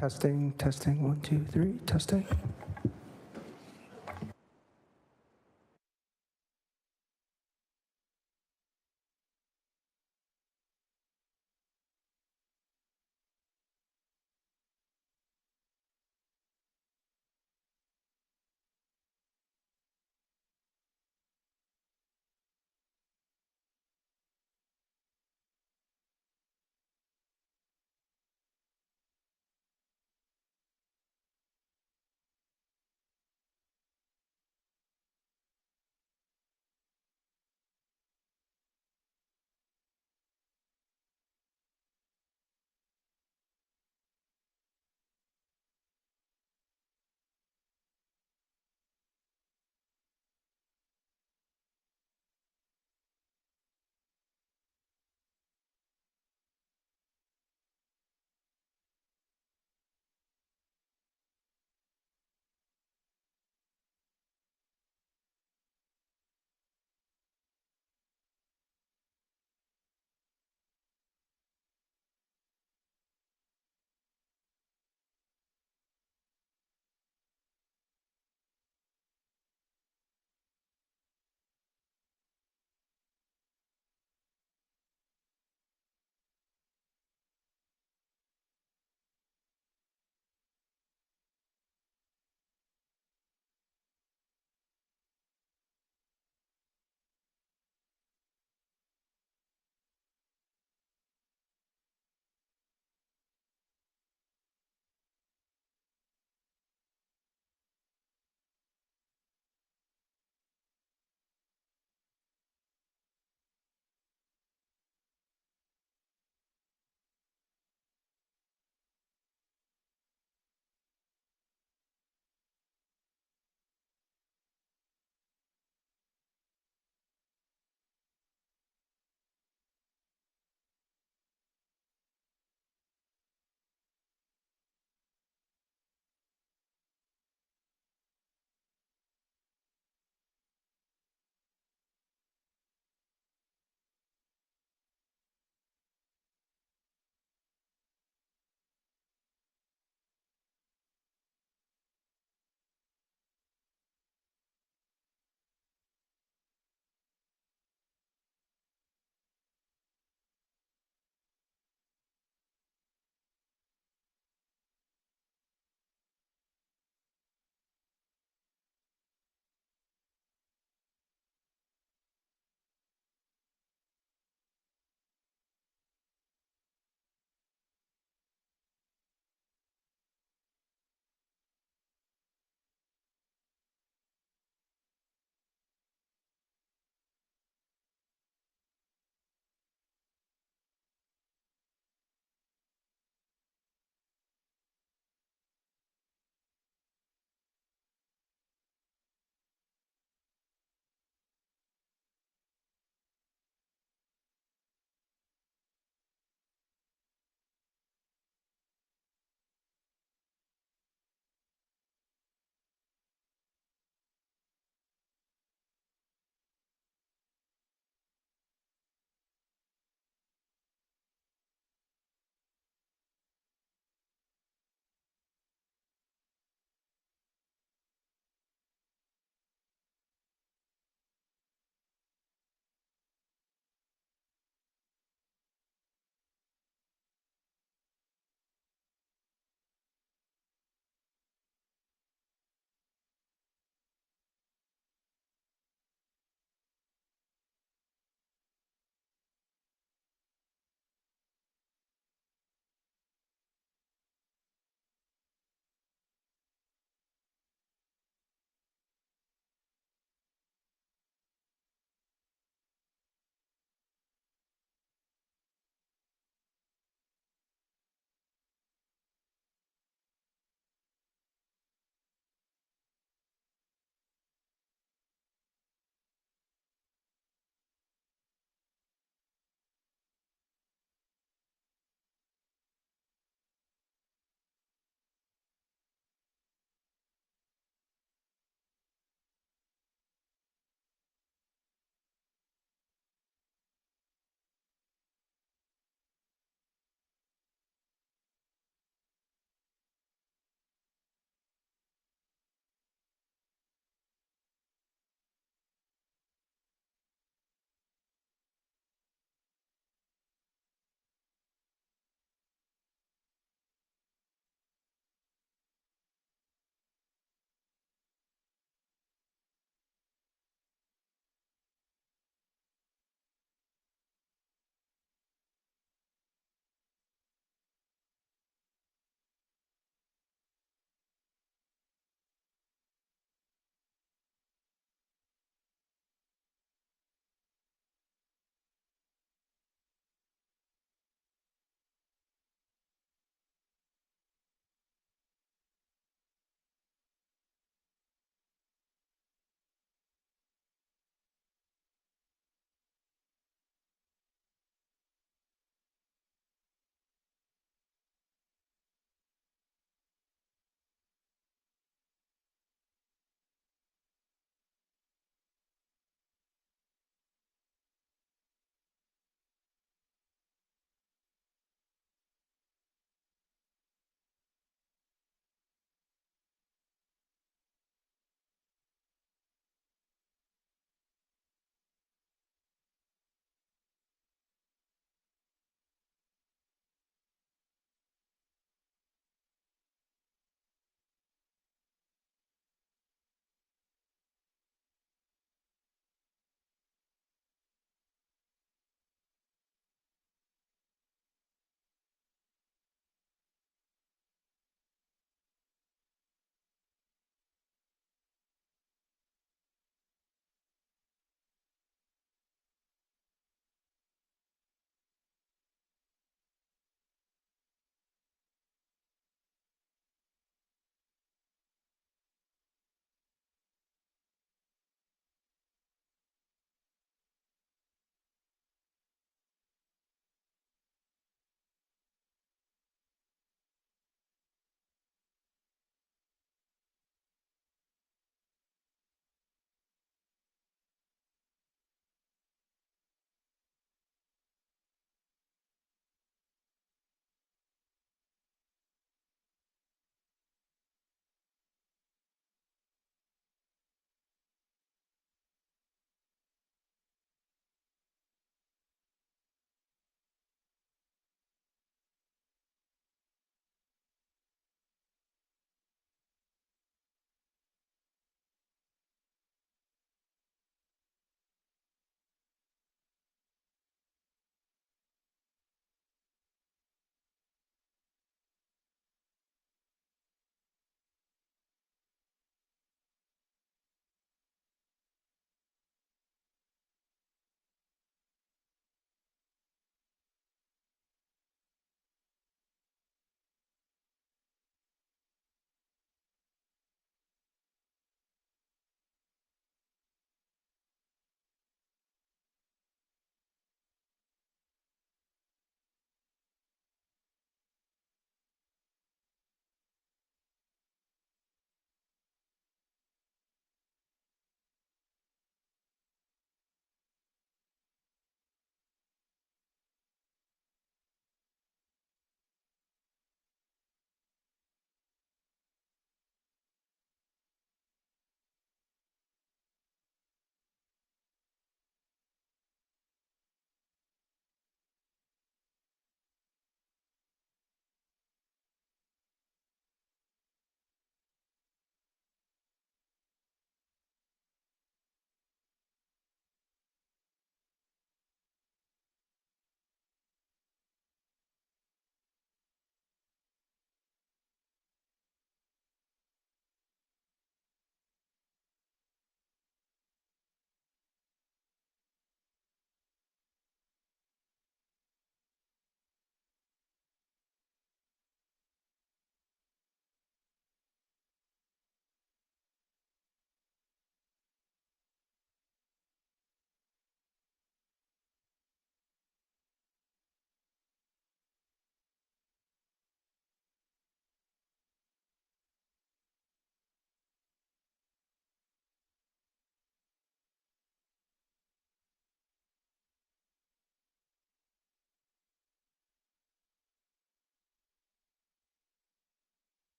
Testing, testing, 1, 2, 3, testing.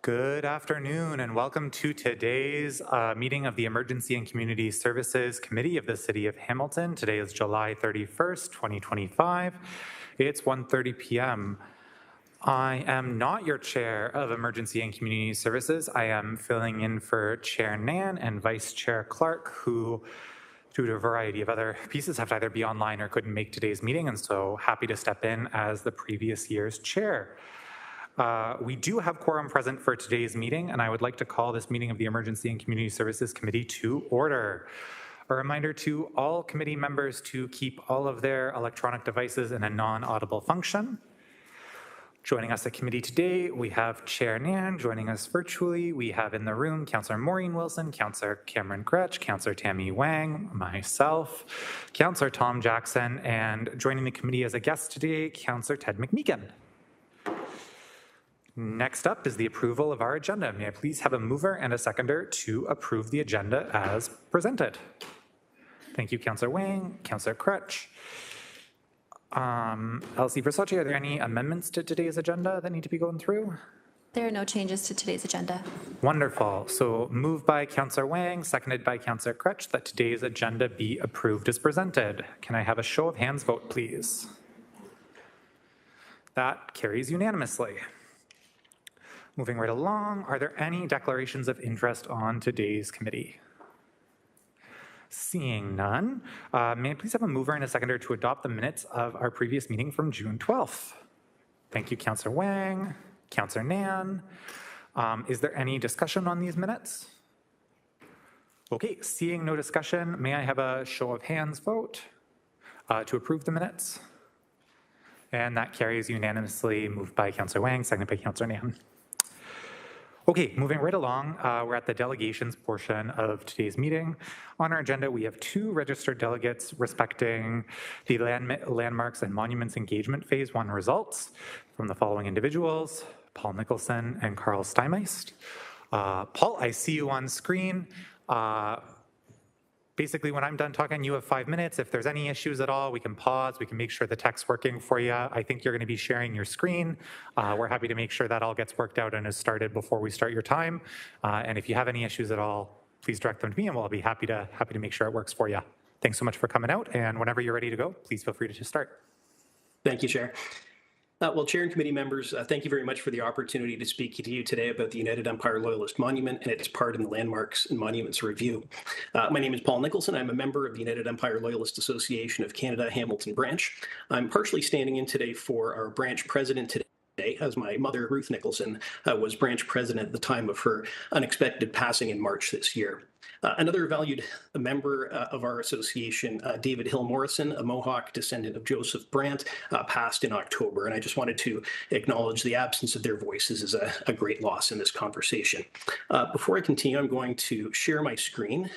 Good afternoon and welcome to today's meeting of the Emergency and Community Services Committee of the City of Hamilton. Today is July 31st, 2025. It's 1:30 p.m. I am not your chair of Emergency and Community Services. I am filling in for Chair Nan and Vice Chair Clark, who, due to a variety of other pieces, have to either be online or couldn't make today's meeting, and so happy to step in as the previous year's chair. We do have quorum present for today's meeting, and I would like to call this meeting of the Emergency and Community Services Committee to order. A reminder to all committee members to keep all of their electronic devices in a non-audible function. Joining us at committee today, we have Chair Nan. Joining us virtually, we have in the room Councillor Maureen Wilson, Councillor Cameron Gretsch, Councillor Tammy Wang, myself, Councillor Tom Jackson, and joining the committee as a guest today, Councillor Ted McMeekin. Next up is the approval of our agenda. May I please have a mover and a seconder to approve the agenda as presented? Thank you, Councillor Wang, Councillor Gretsch. Elsie Versace, are there any amendments to today's agenda that need to be going through? There are no changes to today's agenda. Wonderful. So moved by Councillor Wang, seconded by Councillor Gretsch, that today's agenda be approved as presented. Can I have a show of hands vote, please? That carries unanimously. Moving right along, are there any declarations of interest on today's committee? Seeing none, may I please have a mover and a seconder to adopt the minutes of our previous meeting from June 12th? Thank you, Councillor Wang, Councillor Nan. Is there any discussion on these minutes? Okay, seeing no discussion, may I have a show of hands vote to approve the minutes? And that carries unanimously, moved by Councillor Wang, seconded by Councillor Nan. Okay, moving right along, we're at the delegations portion of today's meeting. On our agenda, we have two registered delegates respecting the Landmarks and Monuments Engagement Phase 1 results from the following individuals: Paul Nicholson and Carl Steinmeist. Paul, I see you on screen. Basically, when I'm done talking, you have 5 minutes. If there's any issues at all, we can pause. We can make sure the tech's working for you. I think you're going to be sharing your screen. We're happy to make sure that all gets worked out and is started before we start your time. And if you have any issues at all, please direct them to me, and we'll be happy to make sure it works for you. Thanks so much for coming out. And whenever you're ready to go, please feel free to just start. Thank you, Chair. Well, Chair and committee members, thank you very much for the opportunity to speak to you today about the United Empire Loyalist Monument and its part in the Landmarks and Monuments Review. My name is Paul Nicholson. I'm a member of the United Empire Loyalist Association of Canada Hamilton Branch. I'm partially standing in today for our branch president today, as my mother, Ruth Nicholson, was branch president at the time of her unexpected passing in March this year. Another valued member of our association, David Hill Morrison, a Mohawk descendant of Joseph Brant, passed in October, and I just wanted to acknowledge the absence of their voices as a great loss in this conversation. Before I continue, I'm going to share my screen.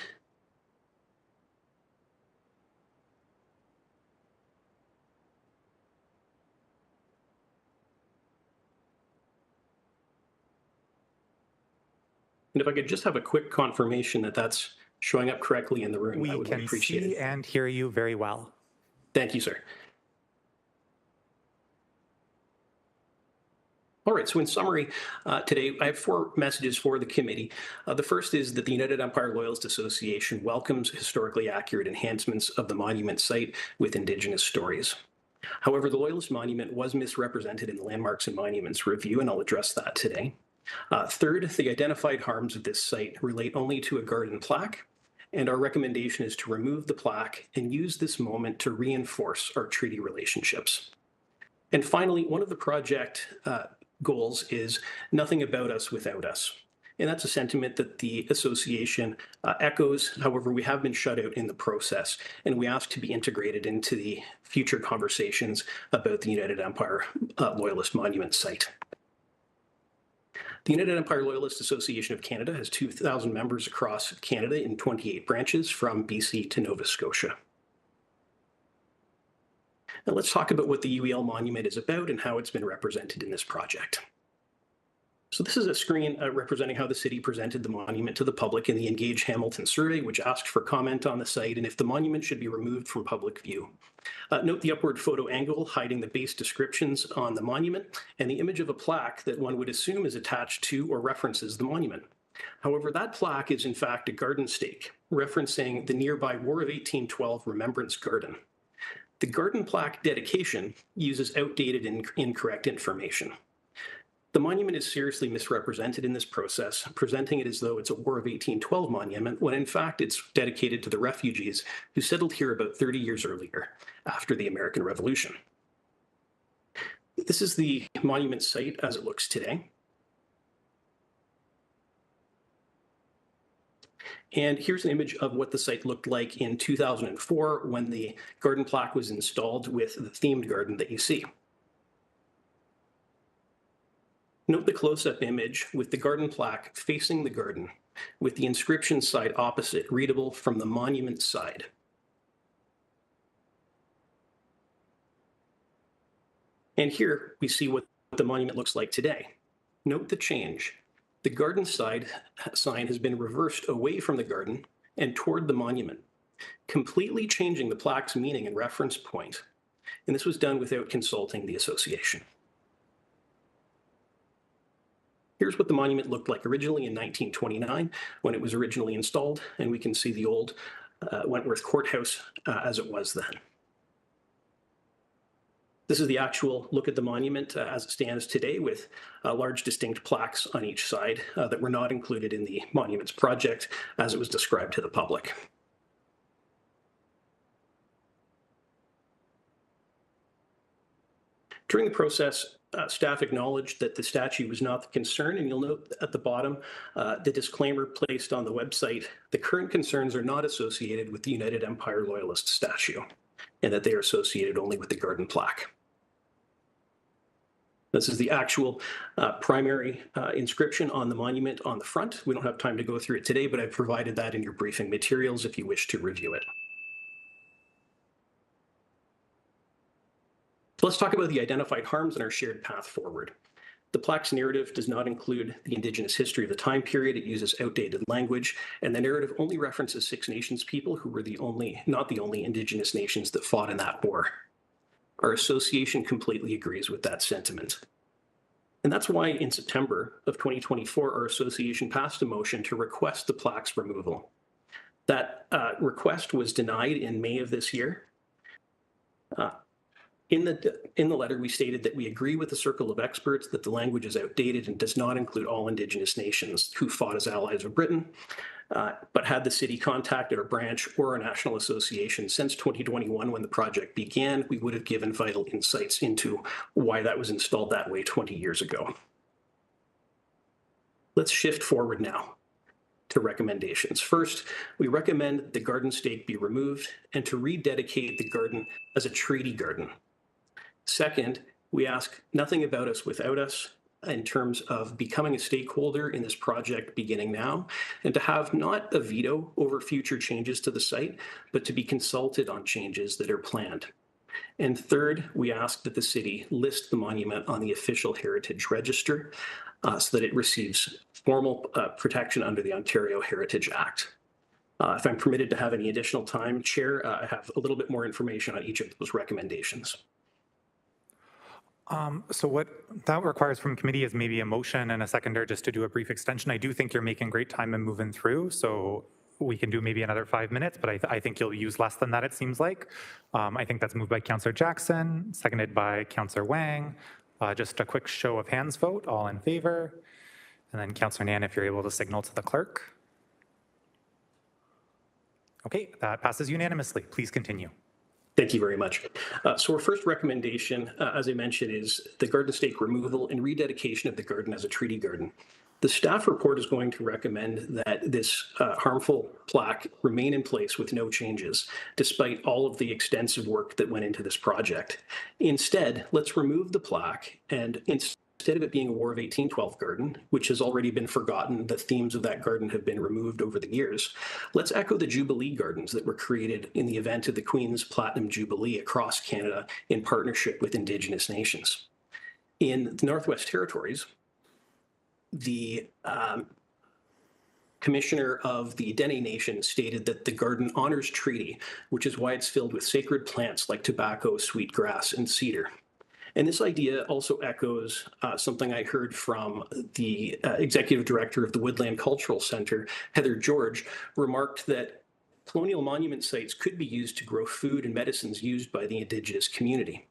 And if I could just have a quick confirmation that that's showing up correctly in the room, I would appreciate it. We can see and hear you very well. Thank you, sir. All right, so in summary, today I have 4 messages for the committee. The first is that the United Empire Loyalist Association welcomes historically accurate enhancements of the monument site with Indigenous stories. However, the Loyalist Monument was misrepresented in the Landmarks and Monuments Review, and I'll address that today. Third, the identified harms of this site relate only to a garden plaque, and our recommendation is to remove the plaque and use this moment to reinforce our treaty relationships. And finally, one of the project goals is nothing about us without us. And that's a sentiment that the association echoes. However, we have been shut out in the process, and we ask to be integrated into the future conversations about the United Empire Loyalist Monument site. The United Empire Loyalist Association of Canada has 2,000 members across Canada in 28 branches from BC to Nova Scotia. Now let's talk about what the UEL monument is about and how it's been represented in this project. So this is a screen representing how the city presented the monument to the public in the Engage Hamilton survey, which asked for comment on the site and if the monument should be removed from public view. Note the upward photo angle hiding the base descriptions on the monument and the image of a plaque that one would assume is attached to or references the monument. However, that plaque is in fact a garden stake, referencing the nearby War of 1812 Remembrance Garden. The garden plaque dedication uses outdated and incorrect information. The monument is seriously misrepresented in this process, presenting it as though it's a War of 1812 monument, when in fact it's dedicated to the refugees who settled here about 30 years earlier, after the American Revolution. This is the monument site as it looks today. And here's an image of what the site looked like in 2004 when the garden plaque was installed with the themed garden that you see. Note the close-up image with the garden plaque facing the garden, with the inscription side opposite, readable from the monument side. And here we see what the monument looks like today. Note the change. The garden side sign has been reversed away from the garden and toward the monument, completely changing the plaque's meaning and reference point. And this was done without consulting the association. Here's what the monument looked like originally in 1929 when it was originally installed, and we can see the old Wentworth Courthouse as it was then. This is the actual look at the monument as it stands today, with large distinct plaques on each side that were not included in the monuments project as it was described to the public. During the process, staff acknowledged that the statue was not the concern, and you'll note at the bottom the disclaimer placed on the website: the current concerns are not associated with the United Empire Loyalist statue, and that they are associated only with the garden plaque. This is the actual primary inscription on the monument on the front. We don't have time to go through it today, but I've provided that in your briefing materials if you wish to review it. So let's talk about the identified harms and our shared path forward. The plaque's narrative does not include the Indigenous history of the time period. It uses outdated language, and the narrative only references Six Nations people who were not the only Indigenous nations that fought in that war. Our association completely agrees with that sentiment. And that's why in September of 2024, our association passed a motion to request the plaque's removal. That request was denied in May of this year. In the letter, we stated that we agree with the circle of experts that the language is outdated and does not include all Indigenous nations who fought as allies of Britain. But had the city contacted our branch or our national association since 2021 when the project began, we would have given vital insights into why that was installed that way 20 years ago. Let's shift forward now to recommendations. First, we recommend the garden stake be removed and to rededicate the garden as a treaty garden. Second, we ask nothing about us without us in terms of becoming a stakeholder in this project beginning now, and to have not a veto over future changes to the site, but to be consulted on changes that are planned. And third, we ask that the city list the monument on the official heritage register so that it receives formal protection under the Ontario Heritage Act. If I'm permitted to have any additional time, Chair, I have a little bit more information on each of those recommendations. So what that requires from committee is maybe a motion and a seconder just to do a brief extension. I do think you're making great time and moving through, so we can do maybe another 5 minutes, but I think you'll use less than that, it seems like. I think that's moved by Councillor Jackson, seconded by Councillor Wang. Just a quick show of hands vote, all in favor. And then Councillor Nan, if you're able to signal to the clerk. Okay, that passes unanimously. Please continue. Thank you very much. So our first recommendation, as I mentioned, is the garden stake removal and rededication of the garden as a treaty garden. The staff report is going to recommend that this harmful plaque remain in place with no changes, despite all of the extensive work that went into this project. Instead, let's remove the plaque, and instead of it being a War of 1812 garden, which has already been forgotten, the themes of that garden have been removed over the years, let's echo the Jubilee gardens that were created in the event of the Queen's Platinum Jubilee across Canada in partnership with Indigenous nations. In the Northwest Territories, the commissioner of the Dene Nation stated that the garden honors treaty, which is why it's filled with sacred plants like tobacco, sweetgrass, and cedar. And this idea also echoes something I heard from the executive director of the Woodland Cultural Center, Heather George, remarked that colonial monument sites could be used to grow food and medicines used by the Indigenous community.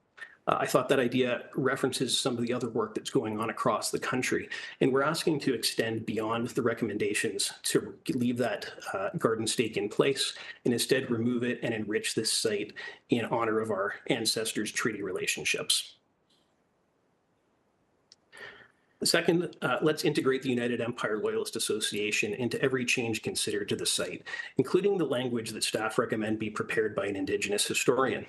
I thought that idea references some of the other work that's going on across the country. And we're asking to extend beyond the recommendations to leave that garden stake in place and instead remove it and enrich this site in honor of our ancestors' treaty relationships. Second, let's integrate the United Empire Loyalist Association into every change considered to the site, including the language that staff recommend be prepared by an Indigenous historian.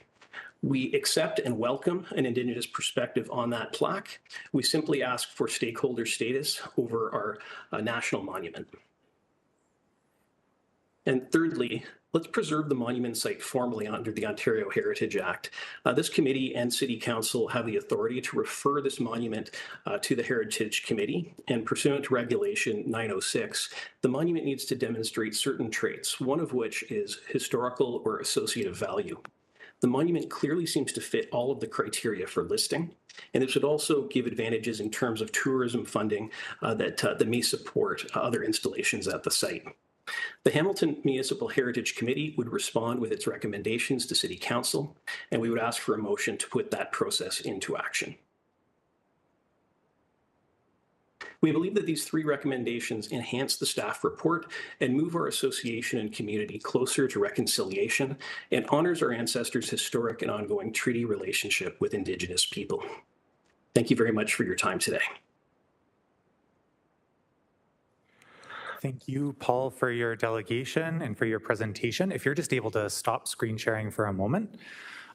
We accept and welcome an Indigenous perspective on that plaque. We simply ask for stakeholder status over our national monument. And thirdly, let's preserve the monument site formally under the Ontario Heritage Act. This committee and City Council have the authority to refer this monument to the Heritage Committee, and pursuant to Regulation 906, the monument needs to demonstrate certain traits, one of which is historical or associative value. The monument clearly seems to fit all of the criteria for listing, and it should also give advantages in terms of tourism funding that may support other installations at the site. The Hamilton Municipal Heritage Committee would respond with its recommendations to City Council, and we would ask for a motion to put that process into action. We believe that these three recommendations enhance the staff report and move our association and community closer to reconciliation and honors our ancestors' historic and ongoing treaty relationship with Indigenous people. Thank you very much for your time today. Thank you, Paul, for your delegation and for your presentation. If you're just able to stop screen sharing for a moment,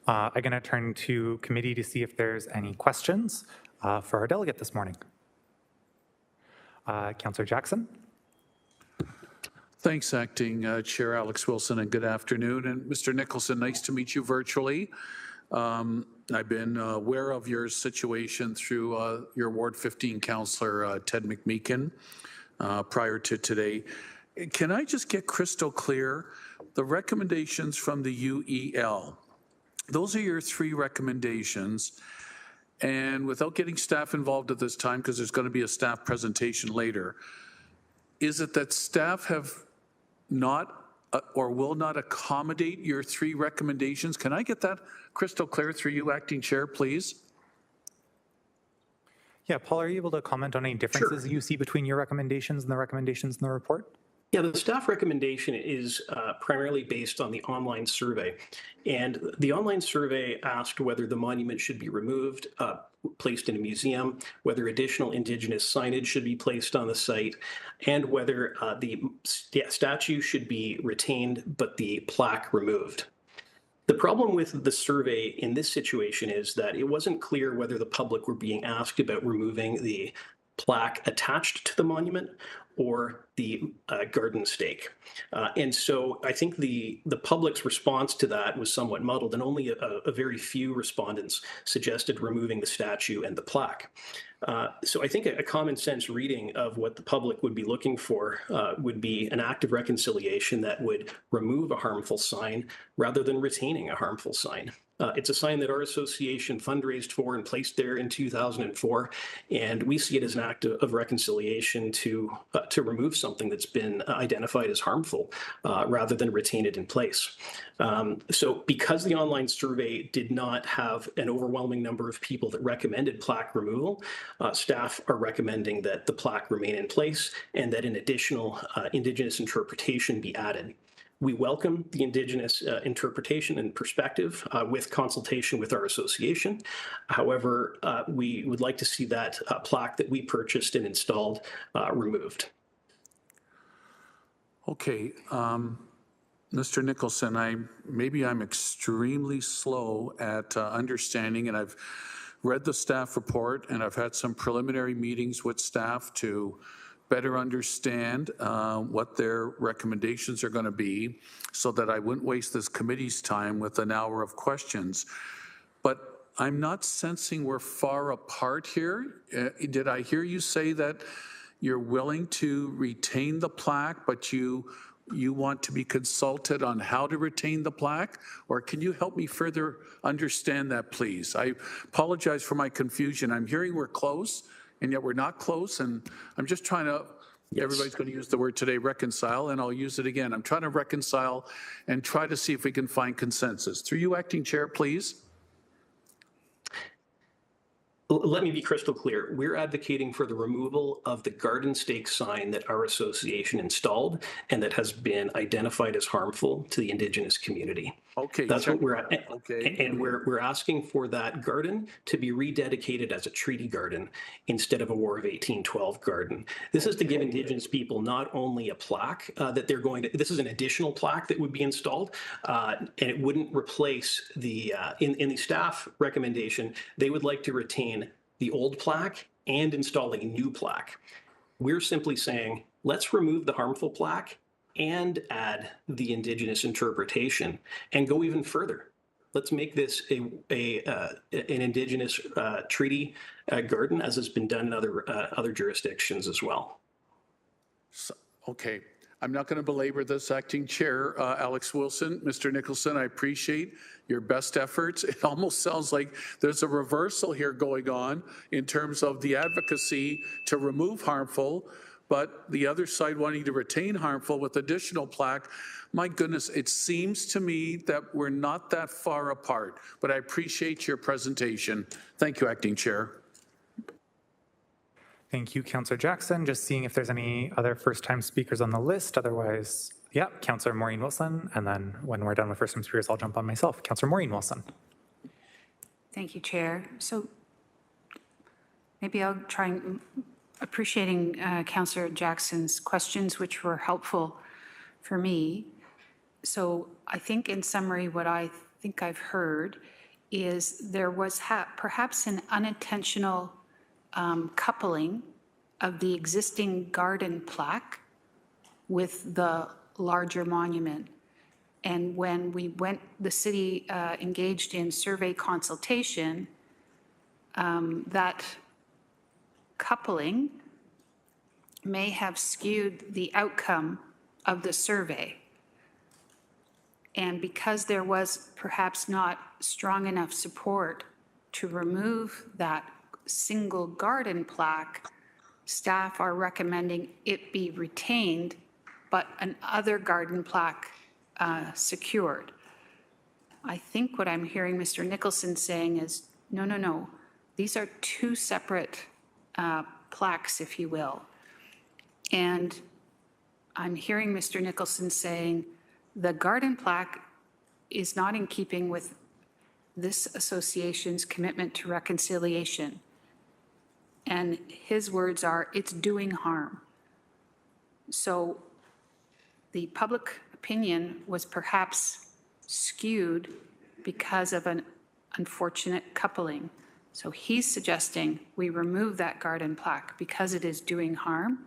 I'm going to turn to committee to see if there's any questions for our delegate this morning. Councillor Jackson. Thanks, Acting Chair Alex Wilson, and good afternoon. And Mr. Nicholson, nice to meet you virtually. I've been aware of your situation through your Ward 15 Councillor Ted McMeekin prior to today. Can I just get crystal clear? The recommendations from the UEL, those are your three recommendations. And without getting staff involved at this time, because there's going to be a staff presentation later, is it that staff have not or will not accommodate your three recommendations? Can I get that crystal clear through you, Acting Chair, please? Yeah, Paul, are you able to comment on any differences you see between your recommendations and the recommendations in the report? Yeah, the staff recommendation is primarily based on the online survey. And the online survey asked whether the monument should be removed, placed in a museum, whether additional Indigenous signage should be placed on the site, and whether the statue should be retained but the plaque removed. The problem with the survey in this situation is that it wasn't clear whether the public were being asked about removing the plaque attached to the monument or the garden stake. And so I think the public's response to that was somewhat muddled, and only a very few respondents suggested removing the statue and the plaque. So I think a common sense reading of what the public would be looking for would be an act of reconciliation that would remove a harmful sign rather than retaining a harmful sign. It's a sign that our association fundraised for and placed there in 2004, and we see it as an act of reconciliation to remove something that's been identified as harmful rather than retain it in place. So because the online survey did not have an overwhelming number of people that recommended plaque removal, staff are recommending that the plaque remain in place and that an additional Indigenous interpretation be added. We welcome the Indigenous interpretation and perspective with consultation with our association. However, we would like to see that plaque that we purchased and installed removed. Okay, Mr. Nicholson, maybe I'm extremely slow at understanding, and I've read the staff report and I've had some preliminary meetings with staff to better understand what their recommendations are going to be so that I wouldn't waste this committee's time with an hour of questions. But I'm not sensing we're far apart here. Did I hear you say that you're willing to retain the plaque, but you want to be consulted on how to retain the plaque? Or can you help me further understand that, please? I apologize for my confusion. I'm hearing we're close, and yet we're not close, and I'm just trying to, everybody's going to use the word today, reconcile, and I'll use it again. I'm trying to reconcile and try to see if we can find consensus. Through you, Acting Chair, please. Let me be crystal clear. We're advocating for the removal of the garden stake sign that our association installed and that has been identified as harmful to the Indigenous community. Okay. That's what we're at. Okay. And we're asking for that garden to be rededicated as a treaty garden instead of a War of 1812 garden. This is to give Indigenous people not only a plaque that they're going to, this is an additional plaque that would be installed, and it wouldn't replace the, in the staff recommendation, they would like to retain the old plaque and install a new plaque. We're simply saying, let's remove the harmful plaque and add the Indigenous interpretation and go even further. Let's make this an Indigenous treaty garden, as has been done in other jurisdictions as well. So, okay. I'm not going to belabor this, Acting Chair. Alex Wilson, Mr. Nicholson, I appreciate your best efforts. It almost sounds like there's a reversal here going on in terms of the advocacy to remove harmful, but the other side wanting to retain harmful with additional plaque. My goodness, it seems to me that we're not that far apart, but I appreciate your presentation. Thank you, Acting Chair. Thank you, Councillor Jackson. Just seeing if there's any other first-time speakers on the list. Otherwise, yeah, Councillor Maureen Wilson. And then when we're done with first-time speakers, I'll jump on myself. Councillor Maureen Wilson. Thank you, Chair. So maybe I'll try and appreciating Councillor Jackson's questions, which were helpful for me. So I think in summary, what I think I've heard is there was perhaps an unintentional coupling of the existing garden plaque with the larger monument. And when the city engaged in survey consultation, that coupling may have skewed the outcome of the survey. And because there was perhaps not strong enough support to remove that single garden plaque, staff are recommending it be retained, but another garden plaque secured. I think what I'm hearing Mr. Nicholson saying is, no. These are two separate plaques, if you will. And I'm hearing Mr. Nicholson saying the garden plaque is not in keeping with this association's commitment to reconciliation. And his words are, it's doing harm. So the public opinion was perhaps skewed because of an unfortunate coupling. So he's suggesting we remove that garden plaque because it is doing harm,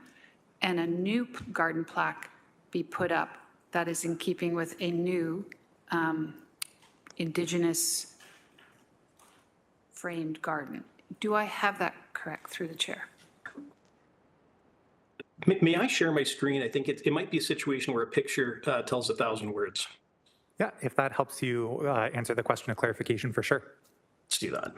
and a new garden plaque be put up that is in keeping with a new Indigenous framed garden. Do I have that correct through the chair? May I share my screen? I think it might be a situation where a picture tells 1,000 words. Yeah, if that helps you answer the question of clarification, for sure. Let's do that.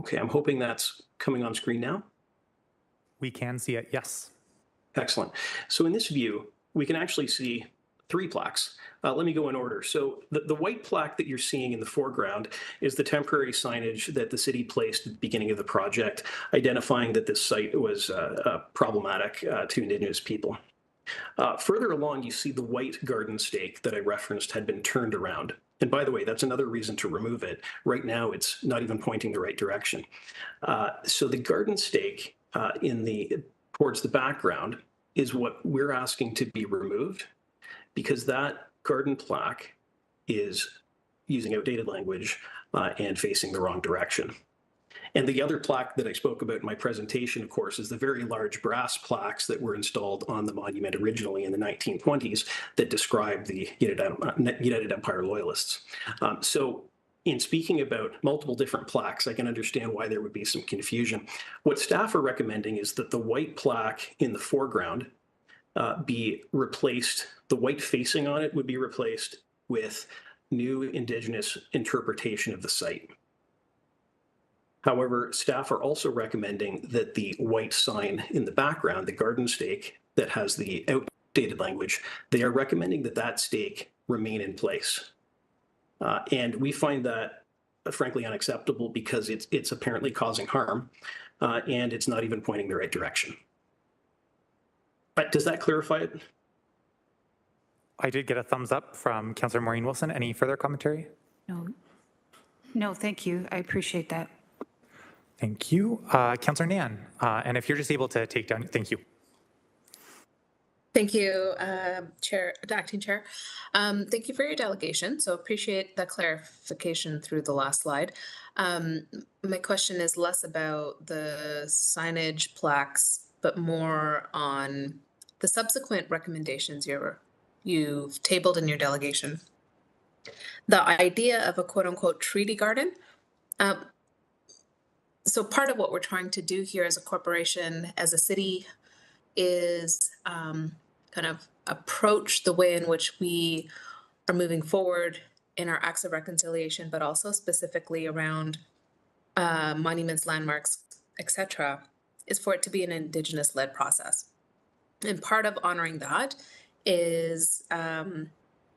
Okay, I'm hoping that's coming on screen now. We can see it, yes. Excellent. So in this view, we can actually see 3 plaques. Let me go in order. So the white plaque that you're seeing in the foreground is the temporary signage that the city placed at the beginning of the project, identifying that this site was problematic to Indigenous people. Further along, you see the white garden stake that I referenced had been turned around. And by the way, that's another reason to remove it. Right now, it's not even pointing the right direction. So the garden stake towards the background is what we're asking to be removed, because that garden plaque is using outdated language and facing the wrong direction. And the other plaque that I spoke about in my presentation, of course, is the very large brass plaques that were installed on the monument originally in the 1920s that describe the United Empire Loyalists. So in speaking about multiple different plaques, I can understand why there would be some confusion. What staff are recommending is that the white plaque in the foreground be replaced, the white facing on it would be replaced with new Indigenous interpretation of the site. However, staff are also recommending that the white sign in the background, the garden stake that has the outdated language, they are recommending that that stake remain in place. And we find that frankly unacceptable because it's apparently causing harm and it's not even pointing the right direction. But does that clarify it? I did get a thumbs up from Councillor Maureen Wilson. Any further commentary? No, thank you. I appreciate that. Thank you. Councillor Nan, and if you're just able to take down, thank you. Thank you, Acting Chair. Thank you for your delegation. So appreciate the clarification through the last slide. My question is less about the signage plaques, but more on the subsequent recommendations you've tabled in your delegation. The idea of a quote unquote treaty garden. So part of what we're trying to do here as a corporation, as a city, is kind of approach the way in which we are moving forward in our acts of reconciliation, but also specifically around monuments, landmarks, etc., is for it to be an Indigenous-led process. And part of honoring that is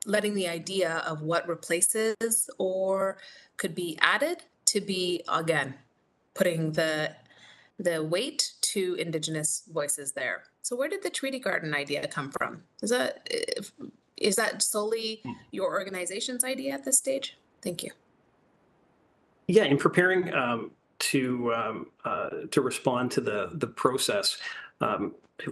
letting the idea of what replaces or could be added to be, again, putting the weight to Indigenous voices there. So where did the treaty garden idea come from? Is that solely your organization's idea at this stage? Thank you. Yeah, in preparing to respond to the process,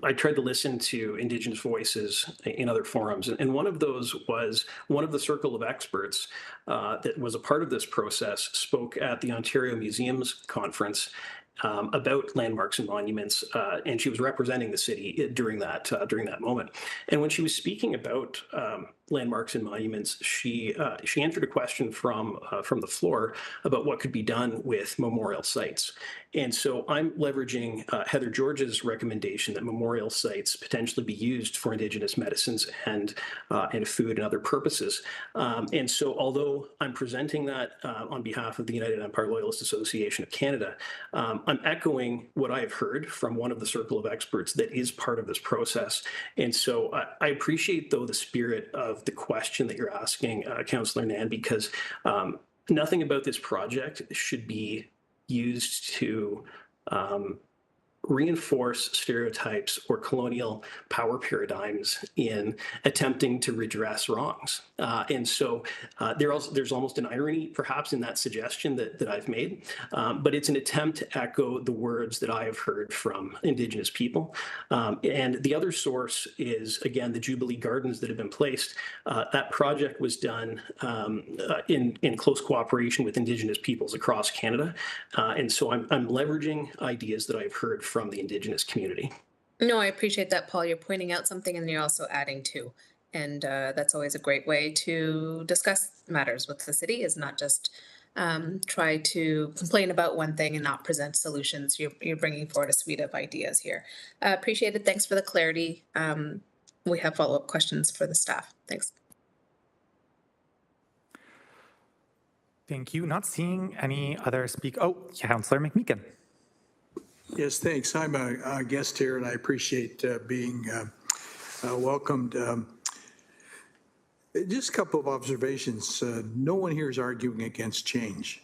I tried to listen to Indigenous voices in other forums, and one of those was one of the circle of experts that was a part of this process spoke at the Ontario Museums Conference about landmarks and monuments, and she was representing the city during that moment. And when she was speaking about landmarks and monuments, she answered a question from the floor about what could be done with memorial sites. And so I'm leveraging Heather George's recommendation that memorial sites potentially be used for Indigenous medicines and food and other purposes. And so although I'm presenting that on behalf of the United Empire Loyalist Association of Canada, I'm echoing what I have heard from one of the circle of experts that is part of this process. And so I appreciate, though, the spirit of the question that you're asking, Councillor Nan, because nothing about this project should be used to reinforce stereotypes or colonial power paradigms in attempting to redress wrongs. And so there's almost an irony, perhaps, in that suggestion that I've made, but it's an attempt to echo the words that I have heard from Indigenous people. And the other source is, again, the Jubilee Gardens that have been placed. That project was done in close cooperation with Indigenous peoples across Canada. And so I'm leveraging ideas that I've heard from the Indigenous community. No, I appreciate that, Paul. You're pointing out something and you're also adding to. And that's always a great way to discuss matters with the city, is not just try to complain about one thing and not present solutions. You're bringing forward a suite of ideas here. Appreciate it. Thanks for the clarity. We have follow-up questions for the staff. Thanks. Thank you. Not seeing any other Councillor McMeekin. Yes, thanks. I'm a guest here, and I appreciate being welcomed. Just a couple of observations. No one here is arguing against change.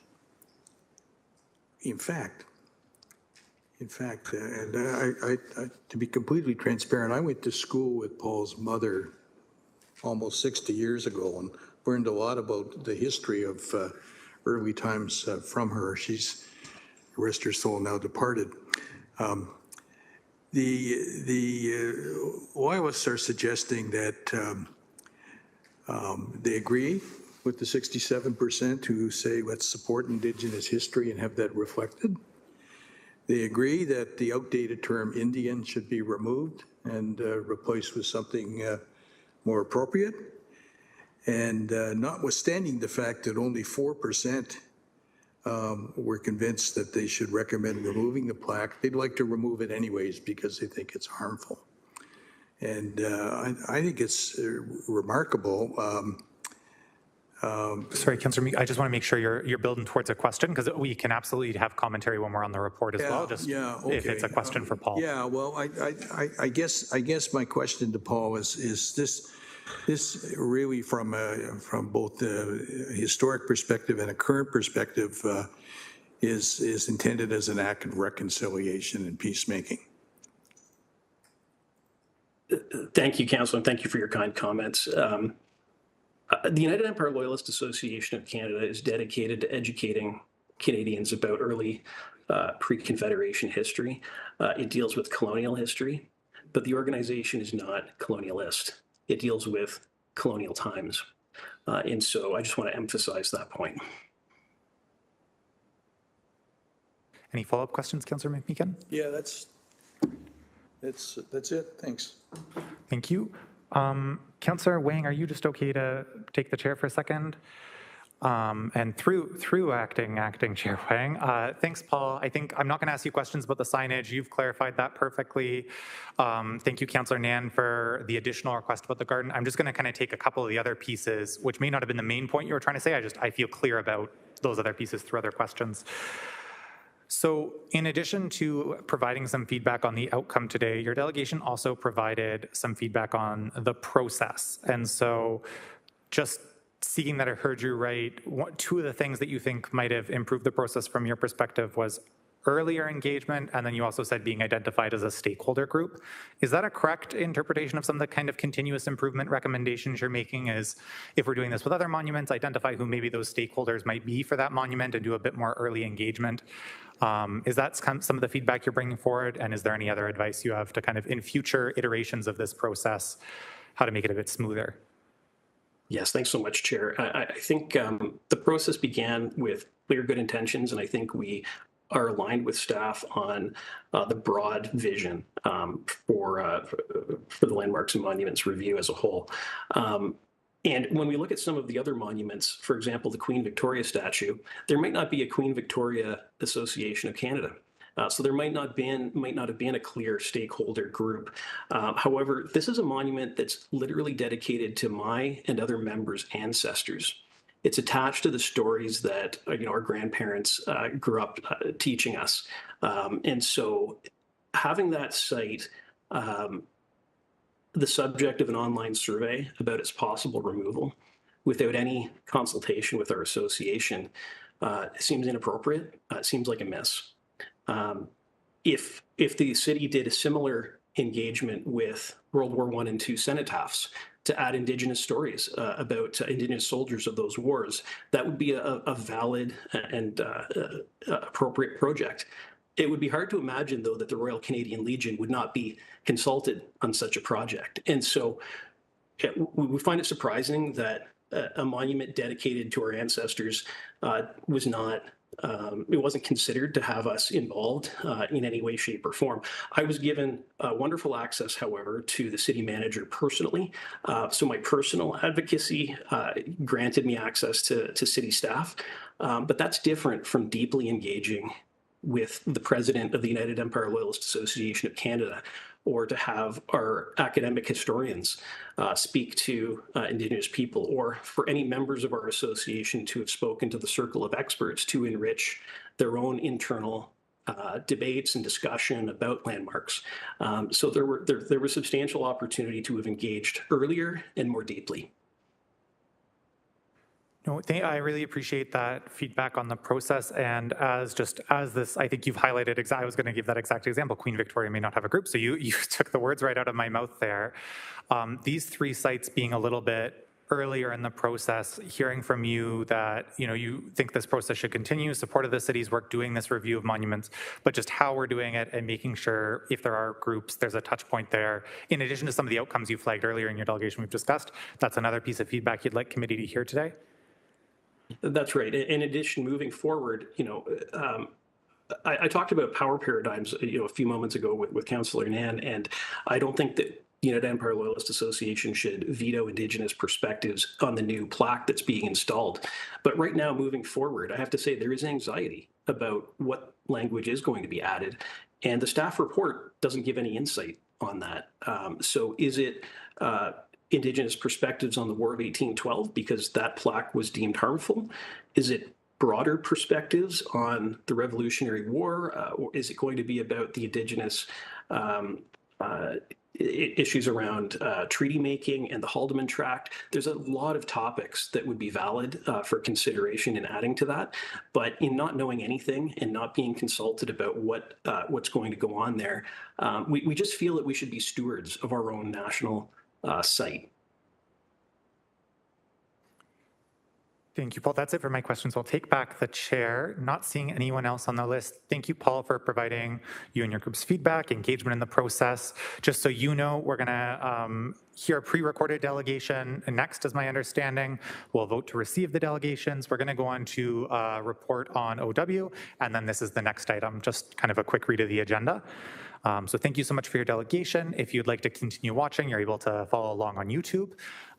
In fact, and I, to be completely transparent, I went to school with Paul's mother almost 60 years ago and learned a lot about the history of early times from her. She's, rest her soul, now departed. The loyalists are suggesting that they agree with the 67% who say let's support Indigenous history and have that reflected. They agree that the outdated term Indian should be removed and replaced with something more appropriate. And notwithstanding the fact that only 4% were convinced that they should recommend removing the plaque, they'd like to remove it anyways because they think it's harmful. And I think it's remarkable. Sorry, Councillor Meek, I just want to make sure you're building towards a question, because we can absolutely have commentary when we're on the report as well, just okay. if it's a question for Paul. Yeah, well, I guess my question to Paul is this really from both a historic perspective and a current perspective is intended as an act of reconciliation and peacemaking? Thank you, Councillor, and thank you for your kind comments. The United Empire Loyalist Association of Canada is dedicated to educating Canadians about early pre-Confederation history. It deals with colonial history, but the organization is not colonialist. It deals with colonial times. And so I just want to emphasize that point. Any follow-up questions, Councillor McMeekin? Yeah, that's it. Thanks. Thank you. Councillor Wang, are you just okay to take the chair for a second? And through acting Chair Wang, thanks, Paul. I think I'm not going to ask you questions about the signage. You've clarified that perfectly. Thank you, Councillor Nan, for the additional request about the garden. I'm just going to kind of take a couple of the other pieces, which may not have been the main point you were trying to say. I feel clear about those other pieces through other questions. So in addition to providing some feedback on the outcome today, your delegation also provided some feedback on the process. And so just seeing that I heard you right, two of the things that you think might have improved the process from your perspective was earlier engagement, and then you also said being identified as a stakeholder group. Is that a correct interpretation of some of the kind of continuous improvement recommendations you're making? Is if we're doing this with other monuments, identify who maybe those stakeholders might be for that monument and do a bit more early engagement? Is that some of the feedback you're bringing forward? And is there any other advice you have to kind of in future iterations of this process, how to make it a bit smoother? Yes, thanks so much, Chair. I think the process began with clear good intentions, and I think we are aligned with staff on the broad vision for the Landmarks and Monuments Review as a whole. And when we look at some of the other monuments, for example, the Queen Victoria statue, there might not be a Queen Victoria Association of Canada. So there might not have been a clear stakeholder group. However, this is a monument that's literally dedicated to my and other members' ancestors. It's attached to the stories that our grandparents grew up teaching us. And so having that site the subject of an online survey about its possible removal without any consultation with our association seems inappropriate. It seems like a miss. If the city did a similar engagement with World War I and II cenotaphs to add Indigenous stories about Indigenous soldiers of those wars, that would be a valid and appropriate project. It would be hard to imagine, though, that the Royal Canadian Legion would not be consulted on such a project. And so we find it surprising that a monument dedicated to our ancestors was not, it wasn't considered to have us involved in any way, shape, or form. I was given wonderful access, however, to the city manager personally. So my personal advocacy granted me access to city staff, but that's different from deeply engaging with the president of the United Empire Loyalist Association of Canada, or to have our academic historians speak to Indigenous people, or for any members of our association to have spoken to the circle of experts to enrich their own internal debates and discussion about landmarks. So there was substantial opportunity to have engaged earlier and more deeply. No, I really appreciate that feedback on the process. And as this, I think you've highlighted, I was going to give that exact example. Queen Victoria may not have a group. So you took the words right out of my mouth there. These three sites being a little bit earlier in the process, hearing from you that, you think this process should continue, supported the city's work doing this review of monuments, but just how we're doing it and making sure if there are groups, there's a touch point there. In addition to some of the outcomes you flagged earlier in your delegation we've discussed, that's another piece of feedback you'd like committee to hear today? That's right. In addition, moving forward, I talked about power paradigms, a few moments ago with Councillor Nan, and I don't think that the United Empire Loyalist Association should veto Indigenous perspectives on the new plaque that's being installed. But right now, moving forward, I have to say there is anxiety about what language is going to be added, and the staff report doesn't give any insight on that. So is it Indigenous perspectives on the War of 1812 because that plaque was deemed harmful? Is it broader perspectives on the Revolutionary War, or is it going to be about the Indigenous issues around treaty making and the Haldeman Tract? There's a lot of topics that would be valid for consideration in adding to that, but in not knowing anything and not being consulted about what's going to go on there, we just feel that we should be stewards of our own national site. Thank you, Paul. That's it for my questions. I'll take back the chair. Not seeing anyone else on the list. Thank you, Paul, for providing you and your group's feedback, engagement in the process. Just so you know, we're going to hear a pre-recorded delegation. And next, is my understanding, we'll vote to receive the delegations. We're going to go on to report on OW, and then this is the next item, just kind of a quick read of the agenda. So thank you so much for your delegation. If you'd like to continue watching, you're able to follow along on YouTube.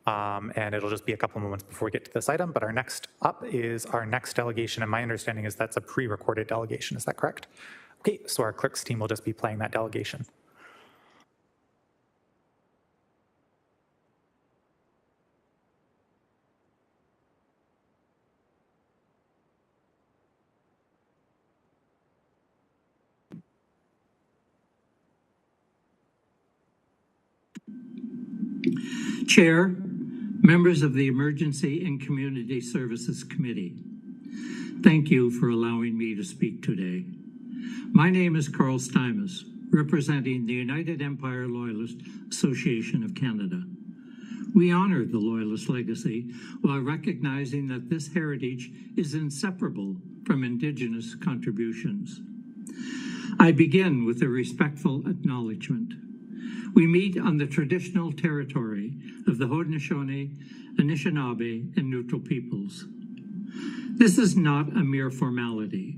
And it'll just be a couple moments before we get to this item. But our next up is our next delegation. And my understanding is that's a pre-recorded delegation. Is that correct? Okay, so our clerk's team will just be playing that delegation. Chair, members of the Emergency and Community Services Committee, thank you for allowing me to speak today. My name is Carl Stymus, representing the United Empire Loyalist Association of Canada. We honor the Loyalist legacy while recognizing that this heritage is inseparable from Indigenous contributions. I begin with a respectful acknowledgement. We meet on the traditional territory of the Haudenosaunee, Anishinaabe, and Neutral peoples. This is not a mere formality.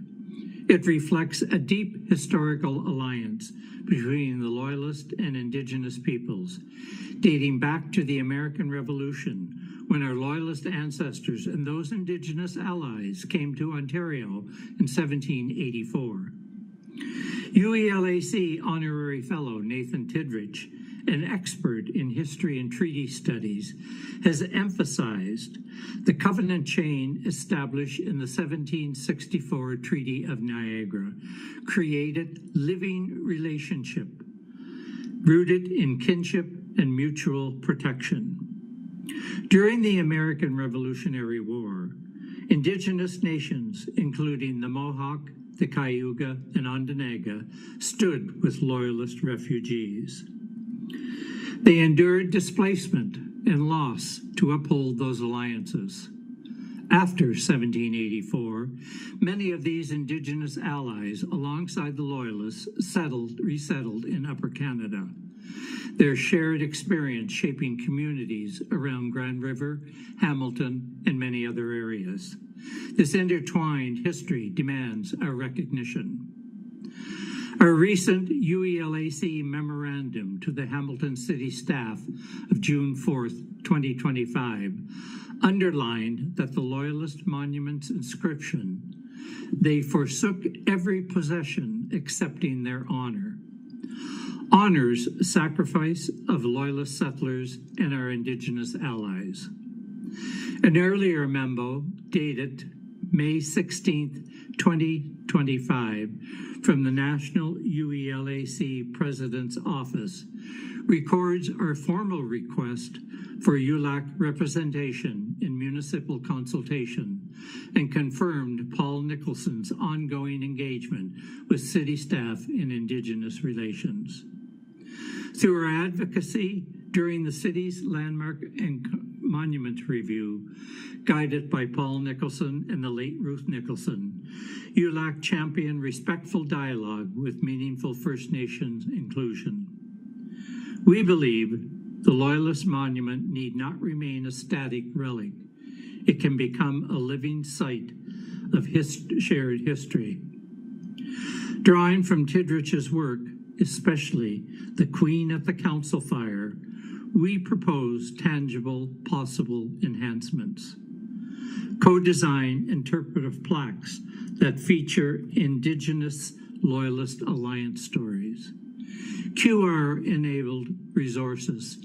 It reflects a deep historical alliance between the Loyalist and Indigenous peoples, dating back to the American Revolution, when our Loyalist ancestors and those Indigenous allies came to Ontario in 1784. UELAC Honorary Fellow Nathan Tidrich, an expert in history and treaty studies, has emphasized the covenant chain established in the 1764 Treaty of Niagara created living relationship rooted in kinship and mutual protection. During the American Revolutionary War, Indigenous nations, including the Mohawk, the Cayuga, and Onondaga, stood with Loyalist refugees. They endured displacement and loss to uphold those alliances. After 1784, many of these Indigenous allies, alongside the Loyalists, resettled in Upper Canada. Their shared experience shaping communities around Grand River, Hamilton, and many other areas. This intertwined history demands our recognition. Our recent UELAC memorandum to the Hamilton City staff of June 4th, 2025, underlined that the Loyalist monument's inscription, "They forsook every possession excepting their honor," honors sacrifice of Loyalist settlers and our Indigenous allies. An earlier memo dated May 16th, 2025, from the National UELAC President's Office records our formal request for ULAC representation in municipal consultation and confirmed Paul Nicholson's ongoing engagement with city staff in Indigenous relations. Through our advocacy during the city's landmark and monument review, guided by Paul Nicholson and the late Ruth Nicholson, ULAC championed respectful dialogue with meaningful First Nations inclusion. We believe the Loyalist monument need not remain a static relic. it can become a living site of shared history. Drawing from Tidrich's work, especially The Queen at the Council Fire, we propose tangible, possible enhancements. Co-design interpretive plaques that feature Indigenous Loyalist Alliance stories. QR-enabled resources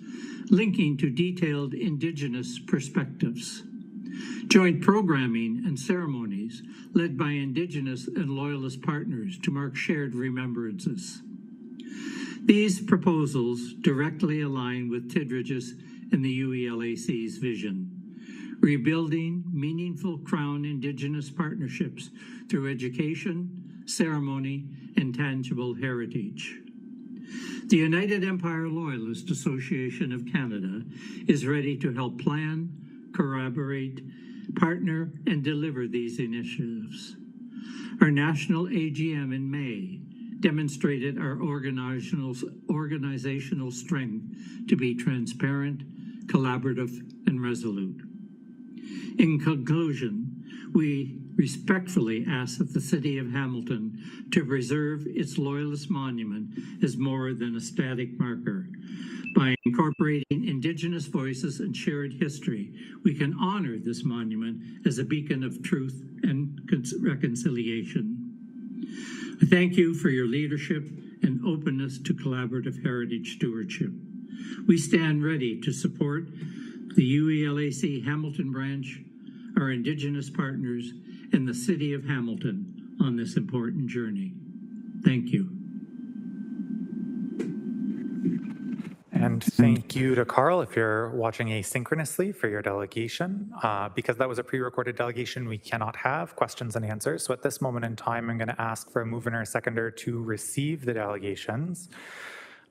linking to detailed Indigenous perspectives. Joint programming and ceremonies led by Indigenous and Loyalist partners to mark shared remembrances. These proposals directly align with Tidrich's and the UELAC's vision, rebuilding meaningful Crown Indigenous partnerships through education, ceremony, and tangible heritage. The United Empire Loyalist Association of Canada is ready to help plan, corroborate, partner, and deliver these initiatives. Our national AGM in May demonstrated our organizational strength to be transparent, collaborative, and resolute. In conclusion, we respectfully ask that the City of Hamilton to preserve its Loyalist monument as more than a static marker. By incorporating Indigenous voices and shared history, we can honor this monument as a beacon of truth and reconciliation. I thank you for your leadership and openness to collaborative heritage stewardship. We stand ready to support the UELAC Hamilton branch, our Indigenous partners, and the City of Hamilton on this important journey. Thank you. And thank you to Carl if you're watching asynchronously for your delegation. Because that was a pre-recorded delegation, we cannot have questions and answers. So at this moment in time, I'm going to ask for a mover and a seconder to receive the delegations.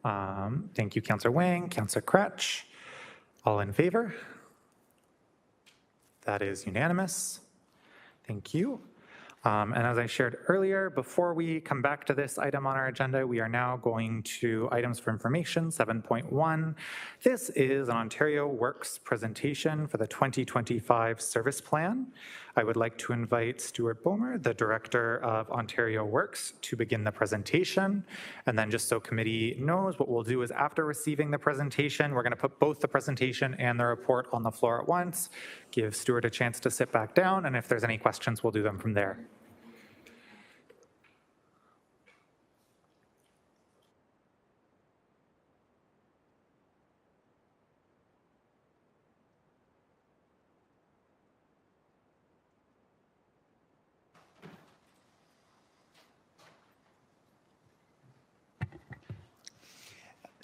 Thank you, Councillor Wang, Councillor Kretsch. All in favor? That is unanimous. Thank you. And as I shared earlier, before we come back to this item on our agenda, we are now going to items for information 7.1. This is an Ontario Works presentation for the 2025 service plan. I would like to invite Stuart Bomer, the Director of Ontario Works, to begin the presentation. And then just so committee knows, what we'll do is after receiving the presentation, we're going to put both the presentation and the report on the floor at once, give Stuart a chance to sit back down, and if there's any questions, we'll do them from there.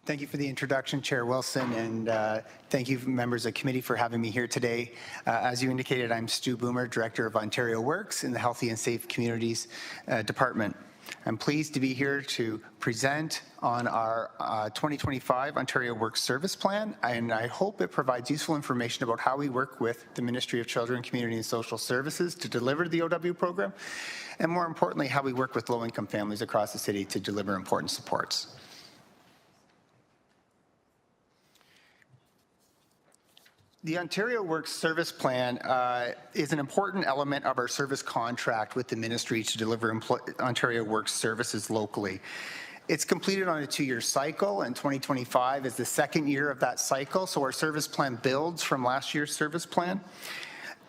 Thank you for the introduction, Chair Wilson, and thank you, members of the committee, for having me here today. As you indicated, I'm Stu Boomer, Director of Ontario Works in the Healthy and Safe Communities Department. I'm pleased to be here to present on our 2025 Ontario Works Service Plan, and I hope it provides useful information about how we work with the Ministry of Children, Community and Social Services to deliver the OW program, and more importantly, how we work with low-income families across the city to deliver important supports. The Ontario Works Service Plan is an important element of our service contract with the Ministry to deliver Ontario Works services locally. It's completed on a 2-year cycle, and 2025 is the second year of that cycle, so our service plan builds from last year's service plan.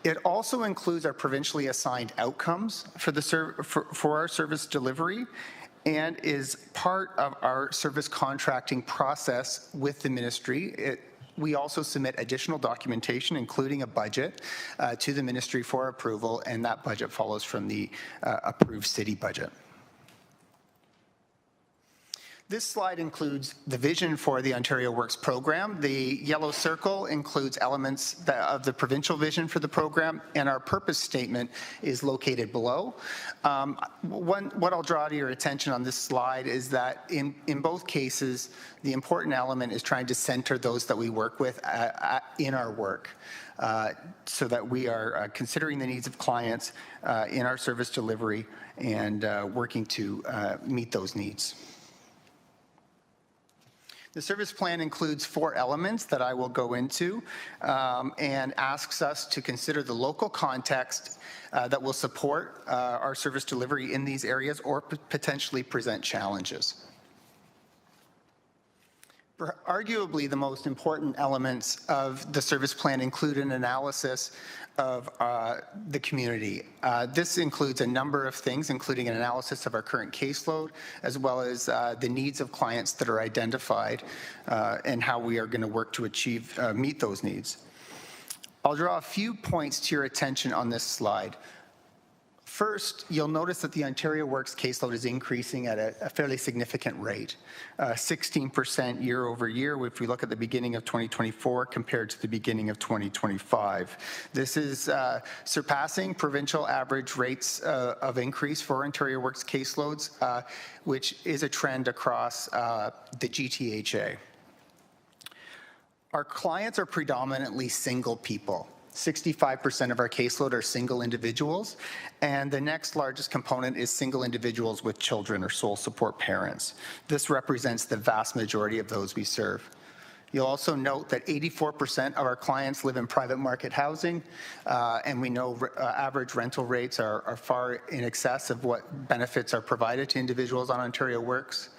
It also includes our provincially assigned outcomes for our service delivery, and is part of our service contracting process with the Ministry. We also submit additional documentation, including a budget, to the Ministry for approval, and that budget follows from the approved city budget. This slide includes the vision for the Ontario Works program. The yellow circle includes elements of the provincial vision for the program, and our purpose statement is located below. What I'll draw to your attention on this slide is that in both cases, the important element is trying to center those that we work with in our work, so that we are considering the needs of clients in our service delivery and working to meet those needs. The service plan includes 4 elements that I will go into and asks us to consider the local context that will support our service delivery in these areas or potentially present challenges. Arguably, the most important elements of the service plan include an analysis of the community. This includes a number of things, including an analysis of our current caseload, as well as the needs of clients that are identified and how we are going to work to meet those needs. I'll draw a few points to your attention on this slide. First, you'll notice that the Ontario Works caseload is increasing at a fairly significant rate, 16% year over year if we look at the beginning of 2024 compared to the beginning of 2025. This is surpassing provincial average rates of increase for Ontario Works caseloads, which is a trend across the GTHA. Our clients are predominantly single people. 65% of our caseload are single individuals, and the next largest component is single individuals with children or sole support parents. This represents the vast majority of those we serve. You'll also note that 84% of our clients live in private market housing, and we know average rental rates are far in excess of what benefits are provided to individuals on Ontario Works,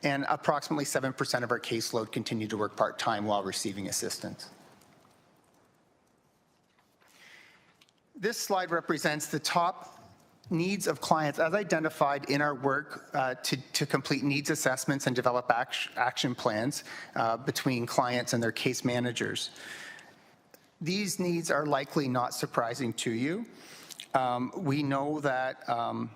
and approximately 7% of our caseload continue to work part-time while receiving assistance. This slide represents the top needs of clients as identified in our work to complete needs assessments and develop action plans between clients and their case managers. These needs are likely not surprising to you. We know that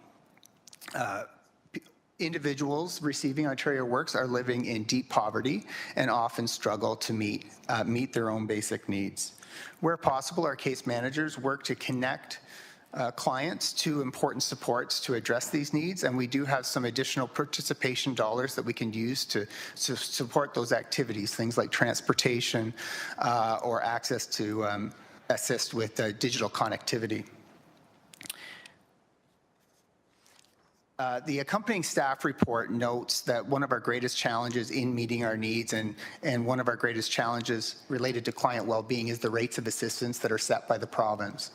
individuals receiving Ontario Works are living in deep poverty and often struggle to meet their own basic needs. Where possible, our case managers work to connect clients to important supports to address these needs, and we do have some additional participation dollars that we can use to support those activities, things like transportation or access to assist with digital connectivity. The accompanying staff report notes that one of our greatest challenges in meeting our needs and one of our greatest challenges related to client well-being is the rates of assistance that are set by the province.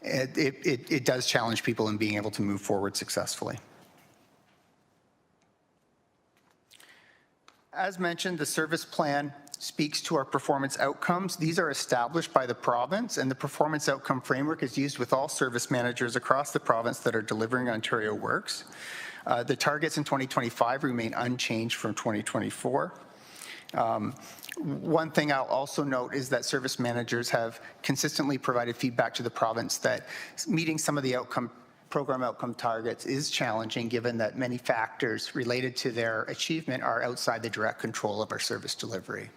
It does challenge people in being able to move forward successfully. As mentioned, the service plan speaks to our performance outcomes. These are established by the province, and the performance outcome framework is used with all service managers across the province that are delivering Ontario Works. The targets in 2025 remain unchanged from 2024. One thing I'll also note is that service managers have consistently provided feedback to the province that meeting some of the program outcome targets is challenging given that many factors related to their achievement are outside the direct control of our service delivery.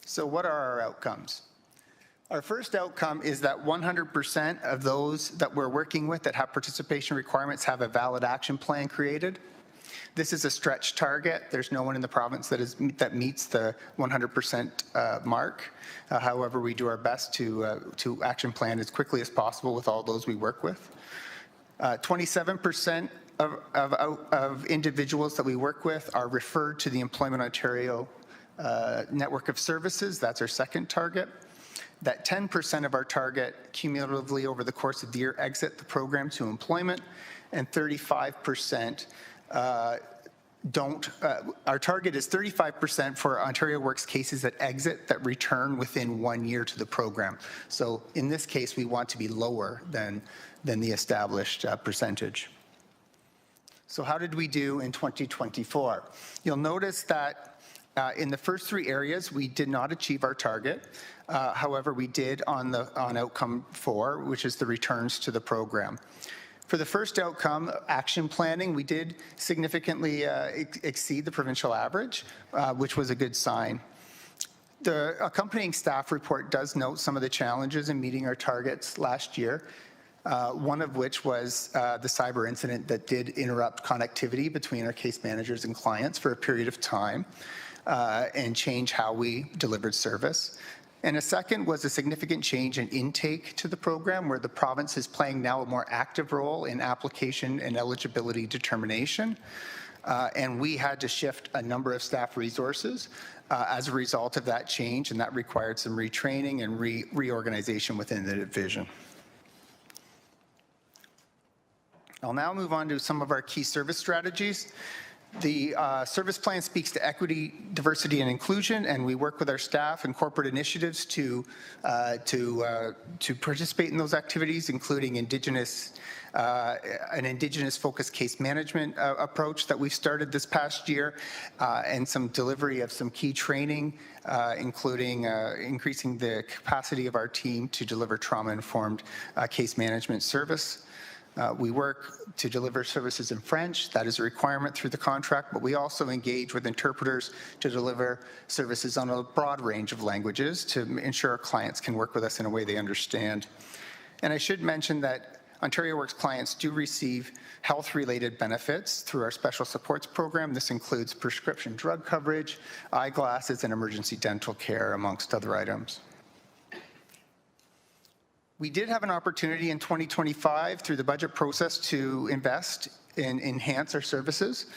So what are our outcomes? Our first outcome is that 100% of those that we're working with that have participation requirements have a valid action plan created. This is a stretch target. There's no one in the province that meets the 100% mark. However, we do our best to action plan as quickly as possible with all those we work with. 27% of individuals that we work with are referred to the Employment Ontario network of services. That's our second target. That 10% of our target cumulatively over the course of the year exit the program to employment, and 35% don't. Our target is 35% for Ontario Works cases that exit that return within 1 year to the program. So in this case, we want to be lower than the established percentage. So how did we do in 2024? You'll notice that in the first 3 areas, we did not achieve our target. However, we did on outcome 4, which is the returns to the program. For the first outcome, action planning, we did significantly exceed the provincial average, which was a good sign. The accompanying staff report does note some of the challenges in meeting our targets last year, one of which was the cyber incident that did interrupt connectivity between our case managers and clients for a period of time and change how we delivered service. And a second was a significant change in intake to the program, where the province is playing now a more active role in application and eligibility determination. and we had to shift a number of staff resources as a result of that change, and that required some retraining and reorganization within the division. I'll now move on to some of our key service strategies. The service plan speaks to equity, diversity, and inclusion, and we work with our staff and corporate initiatives to participate in those activities, including an Indigenous-focused case management approach that we've started this past year, and some delivery of some key training, including increasing the capacity of our team to deliver trauma-informed case management service. We work to deliver services in French. That is a requirement through the contract, but we also engage with interpreters to deliver services on a broad range of languages to ensure our clients can work with us in a way they understand. And I should mention that Ontario Works clients do receive health-related benefits through our special supports program. This includes prescription drug coverage, eyeglasses, and emergency dental care, amongst other items. We did have an opportunity in 2025 through the budget process to invest and enhance our services.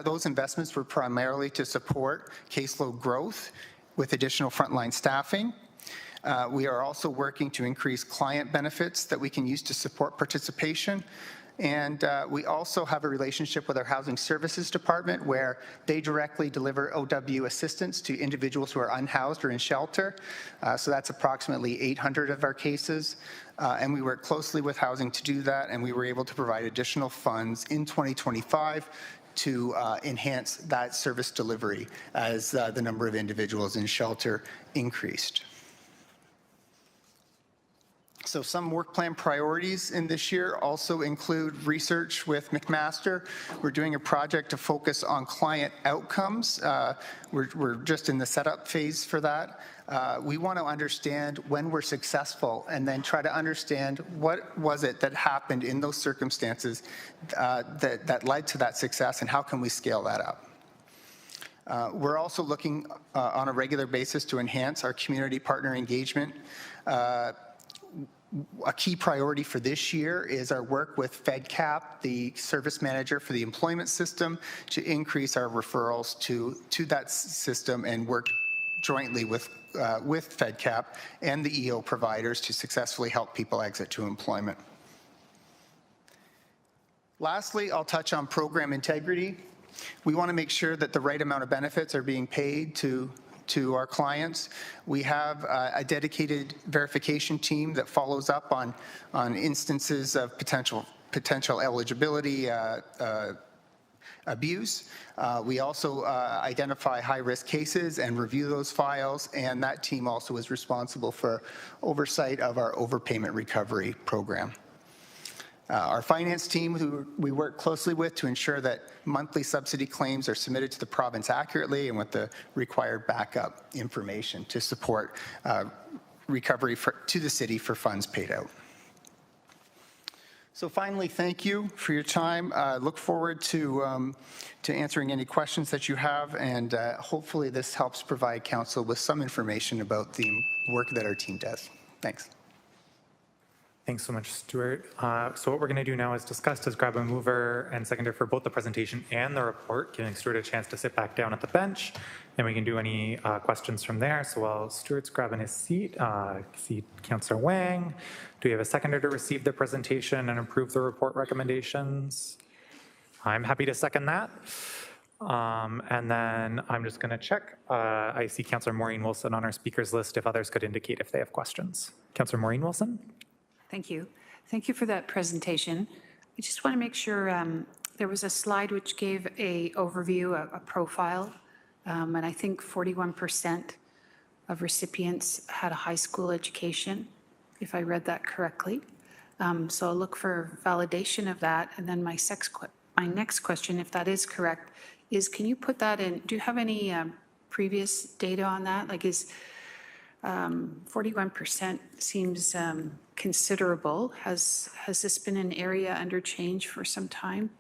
Those investments were primarily to support caseload growth with additional frontline staffing. We are also working to increase client benefits that we can use to support participation. And we also have a relationship with our Housing Services Department where they directly deliver OW assistance to individuals who are unhoused or in shelter. So that's approximately 800 of our cases. And we work closely with Housing to do that, and we were able to provide additional funds in 2025 to enhance that service delivery as the number of individuals in shelter increased. So some work plan priorities in this year also include research with McMaster. We're doing a project to focus on client outcomes. We're just in the setup phase for that. We want to understand when we're successful and then try to understand what was it that happened in those circumstances that led to that success, and how can we scale that up. We're also looking on a regular basis to enhance our community partner engagement. A key priority for this year is our work with FedCap, the service manager for the employment system, to increase our referrals to that system and work jointly with FedCap and the EO providers to successfully help people exit to employment. Lastly, I'll touch on program integrity. We want to make sure that the right amount of benefits are being paid to our clients. We have a dedicated verification team that follows up on instances of potential eligibility abuse. We also identify high-risk cases and review those files, and that team also is responsible for oversight of our overpayment recovery program. Our finance team, who we work closely with to ensure that monthly subsidy claims are submitted to the province accurately and with the required backup information to support recovery to the city for funds paid out. So finally, thank you for your time. Look forward to answering any questions that you have, and hopefully this helps provide council with some information about the work that our team does. Thanks. Thanks so much, Stuart. So what we're going to do now is grab a mover and seconder for both the presentation and the report, giving Stuart a chance to sit back down at the bench, and we can do any questions from there. So while Stuart's grabbing his seat, see Councillor Wang. Do we have a seconder to receive the presentation and approve the report recommendations? I'm happy to second that. And then I'm just going to check. I see Councillor Maureen Wilson on our speakers list if others could indicate if they have questions. Councillor Maureen Wilson? Thank you. Thank you for that presentation. I just want to make sure there was a slide which gave a overview, a profile, and I think 41% of recipients had a high school education, if I read that correctly. So I'll look for validation of that. And then my next question, if that is correct, is can you put that in, do you have any previous data on that? Like is 41% seems considerable. Has this been an area under change for some time?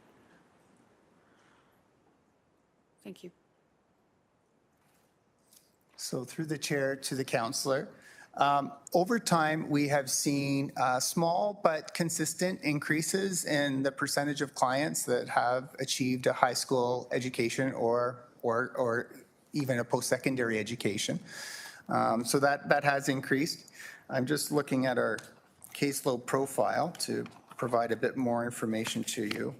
Thank you. So through the chair to the councillor, Over time, we have seen small but consistent increases in the percentage of clients that have achieved a high school education or even a post-secondary education. So that has increased. I'm just looking at our caseload profile to provide a bit more information to you.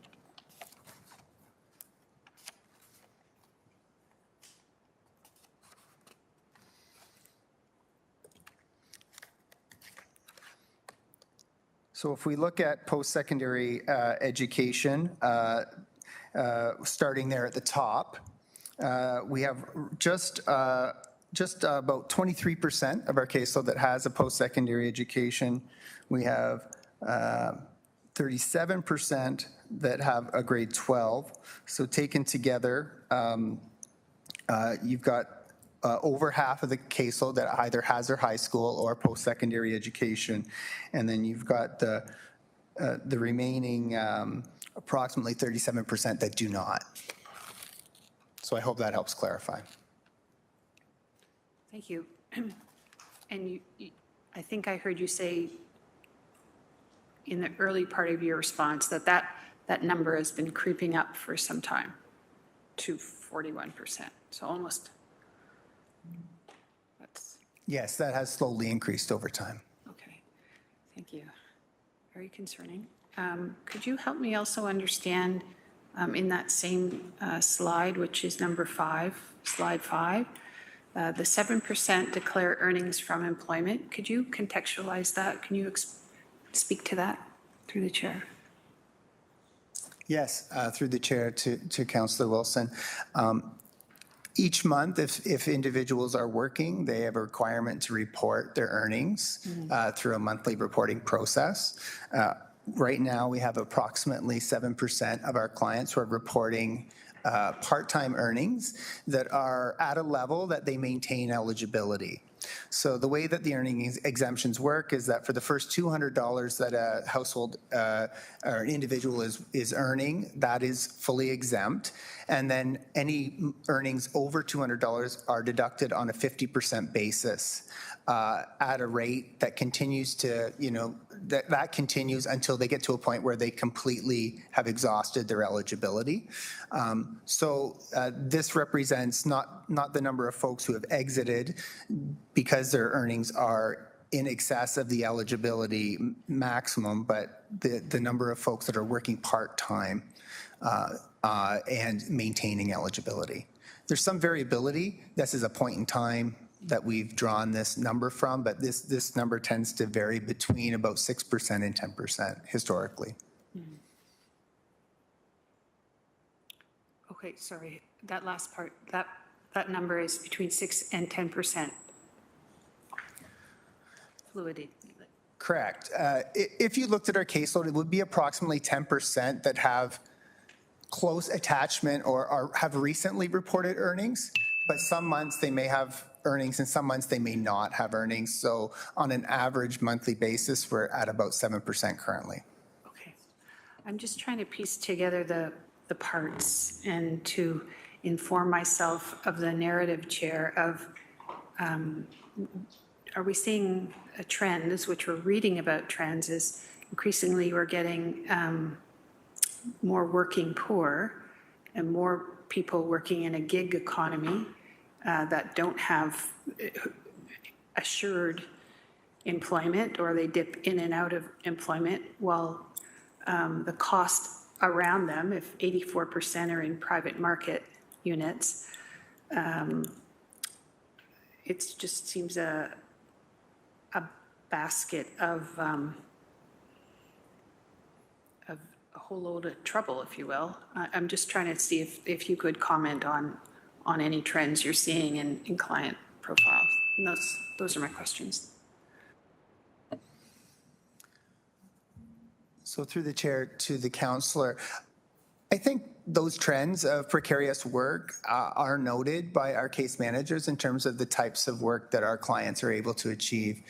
So if we look at post-secondary education, starting there at the top, we have just about 23% of our caseload that has a post-secondary education. We have 37% that have a grade 12. So taken together, you've got over half of the caseload that either has their high school or post-secondary education. And then you've got the remaining approximately 37% that do not. So I hope that helps clarify. Thank you. And I think I heard you say in the early part of your response that number has been creeping up for some time to 41%. So almost. Yes, that has slowly increased over time. Okay, thank you. Very concerning. Could you help me also understand in that same slide, which is number 5, slide 5, the 7% declare earnings from employment. Could you contextualize that? Can you speak to that through the chair? Yes, through the chair to Councillor Wilson. Each month, if individuals are working, they have a requirement to report their earnings through a monthly reporting process. Right now, we have approximately 7% of our clients who are reporting part-time earnings that are at a level that they maintain eligibility. So the way that the earning exemptions work is that for the first $200 that a household or an individual is earning, that is fully exempt. And then any earnings over $200 are deducted on a 50% basis at a rate that continues to, that continues until they get to a point where they completely have exhausted their eligibility. So this represents not the number of folks who have exited because their earnings are in excess of the eligibility maximum, but the number of folks that are working part-time and maintaining eligibility. There's some variability. This is a point in time that we've drawn this number from, but this number tends to vary between about 6% and 10% historically. Okay, sorry, that last part, that number is between 6 and 10% fluidity. Correct. If you looked at our caseload, it would be approximately 10% that have close attachment or have recently reported earnings, but some months they may have earnings and some months they may not have earnings. So on an average monthly basis, we're at about 7% currently. Okay. I'm just trying to piece together the parts and to inform myself of the narrative, Chair, of are we seeing a trend, as which we're reading about trends, is increasingly we're getting more working poor and more people working in a gig economy that don't have assured employment, or they dip in and out of employment, while the cost around them, if 84% are in private market units, it just seems a basket of a whole load of trouble, if you will. I'm just trying to see if you could comment on any trends you're seeing in client profiles. And those are my questions. So through the chair to the councillor, I think those trends of precarious work are noted by our case managers in terms of the types of work that our clients are able to achieve.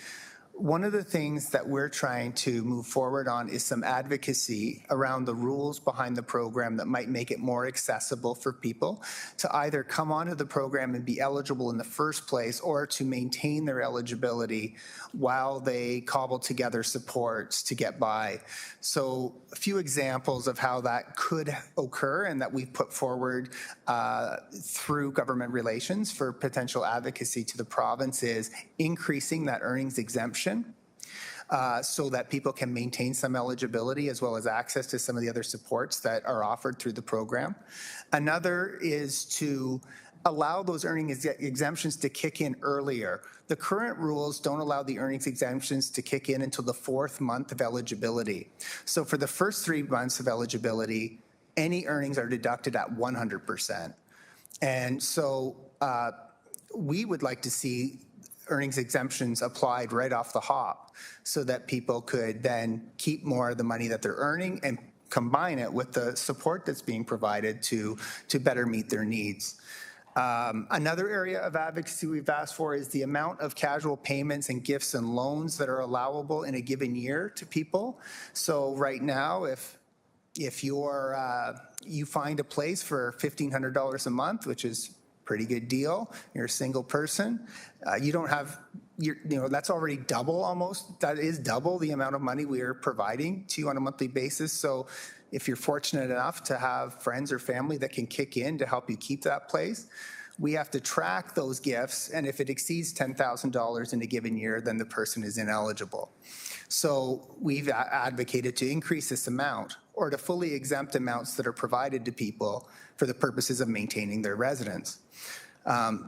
One of the things that we're trying to move forward on is some advocacy around the rules behind the program that might make it more accessible for people to either come onto the program and be eligible in the first place, or to maintain their eligibility while they cobble together supports to get by. So a few examples of how that could occur and that we've put forward through government relations for potential advocacy to the province is increasing that earnings exemption so that people can maintain some eligibility as well as access to some of the other supports that are offered through the program. Another is to allow those earnings exemptions to kick in earlier. The current rules don't allow the earnings exemptions to kick in until the 4th month of eligibility. So for the first 3 months of eligibility, any earnings are deducted at 100%. And so we would like to see earnings exemptions applied right off the hop so that people could then keep more of the money that they're earning and combine it with the support that's being provided to better meet their needs. Another area of advocacy we've asked for is the amount of casual payments and gifts and loans that are allowable in a given year to people. So right now, if you find a place for $1,500 a month, which is pretty good deal. You're a single person. You don't have, that's already double almost. That is double the amount of money we are providing to you on a monthly basis. So if you're fortunate enough to have friends or family that can kick in to help you keep that place, we have to track those gifts. And if it exceeds $10,000 in a given year, then the person is ineligible. So we've advocated to increase this amount or to fully exempt amounts that are provided to people for the purposes of maintaining their residence.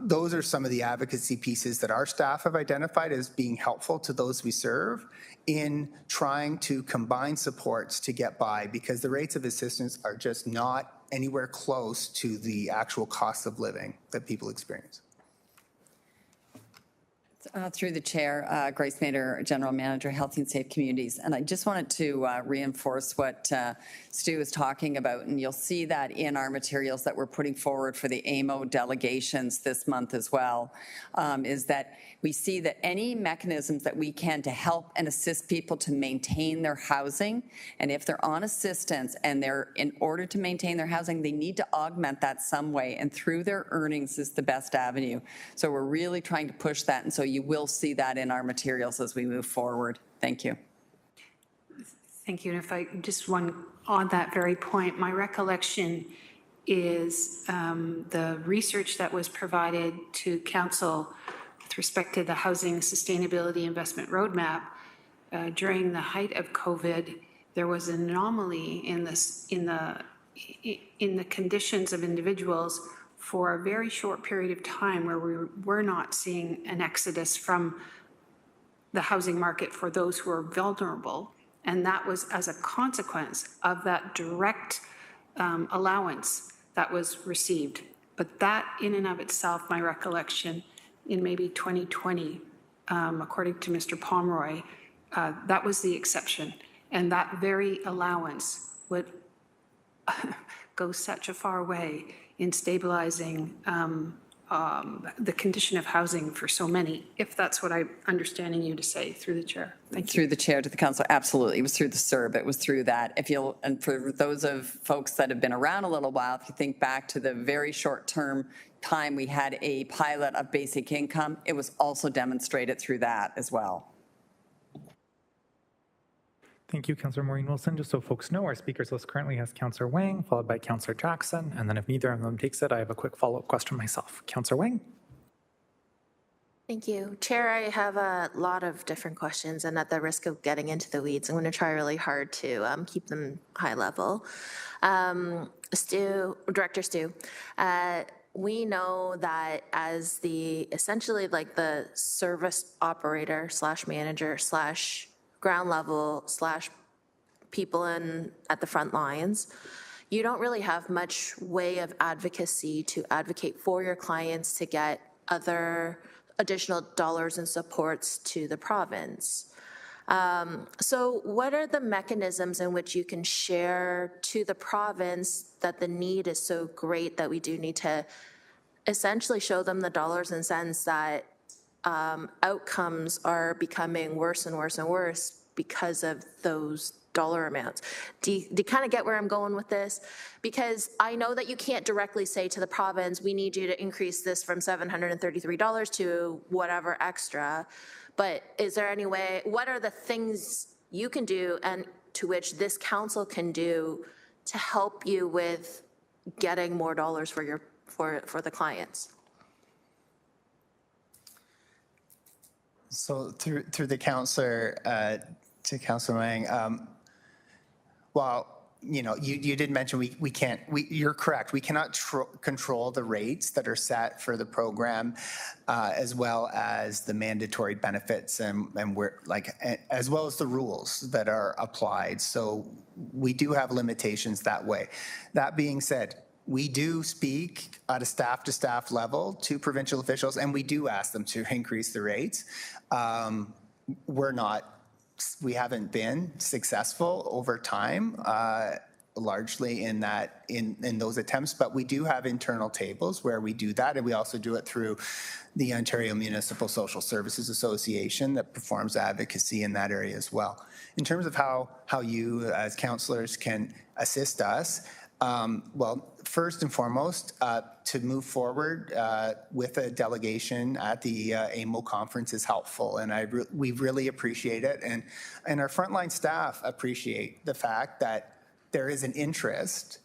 Those are some of the advocacy pieces that our staff have identified as being helpful to those we serve in trying to combine supports to get by, because the rates of assistance are just not anywhere close to the actual cost of living that people experience. Through the chair, Grace Mader, General Manager, Healthy and Safe Communities. And I just wanted to reinforce what Stu was talking about, and you'll see that in our materials that we're putting forward for the AMO delegations this month as well, is that we see that any mechanisms that we can to help and assist people to maintain their housing, and if they're on assistance and they're in order to maintain their housing, they need to augment that some way, and through their earnings is the best avenue. So we're really trying to push that, and so you will see that in our materials as we move forward. Thank you. Thank you. And if I just one on that very point, my recollection is the research that was provided to council with respect to the Housing Sustainability Investment Roadmap during the height of COVID. There was an anomaly in the conditions of individuals for a very short period of time where we were not seeing an exodus from the housing market for those who are vulnerable. And that was as a consequence of that direct allowance that was received. But that in and of itself, my recollection, in maybe 2020, according to Mr. Pomeroy, that was the exception. And that very allowance would go such a far way in stabilizing the condition of housing for so many, if that's what I'm understanding you to say, through the chair. Thank you. Through the chair to the council, absolutely. It was through the CERB. It was through that. And for those of folks that have been around a little while, if you think back to the very short-term time we had a pilot of basic income, it was also demonstrated through that as well. Thank you, Councillor Maureen Wilson. Just so folks know, our speakers list currently has Councillor Wang, followed by Councillor Jackson, and then if neither of them takes it, I have a quick follow-up question myself. Councillor Wang. Thank you. Chair, I have a lot of different questions, and at the risk of getting into the weeds, I'm going to try really hard to keep them high level. Director Stu, we know that as the essentially like the service operator / manager / ground level / people at the front lines, you don't really have much way of advocacy to advocate for your clients to get other additional dollars and supports to the province. So what are the mechanisms in which you can share to the province that the need is so great that we do need to essentially show them the dollars and cents that outcomes are becoming worse and worse and worse because of those dollar amounts. Do you kind of get where I'm going with this? Because I know that you can't directly say to the province, we need you to increase this from $733 to whatever extra, but is there any way, what are the things you can do and to which this council can do to help you with getting more dollars for the clients? So through the councillor, to Councillor Wang, well, you know, you did mention we can't, you're correct, we cannot control the rates that are set for the program, as well as the mandatory benefits and we're like, as well as the rules that are applied. So we do have limitations that way. That being said, we do speak at a staff to staff level to provincial officials, and we do ask them to increase the rates. We haven't been successful over time, largely in those attempts, but we do have internal tables where we do that, and we also do it through the Ontario Municipal Social Services Association that performs advocacy in that area as well. In terms of how you as councillors can assist us, well, first and foremost, to move forward with a delegation at the AMO conference is helpful, and we really appreciate it, and our frontline staff appreciate the fact that there is an interest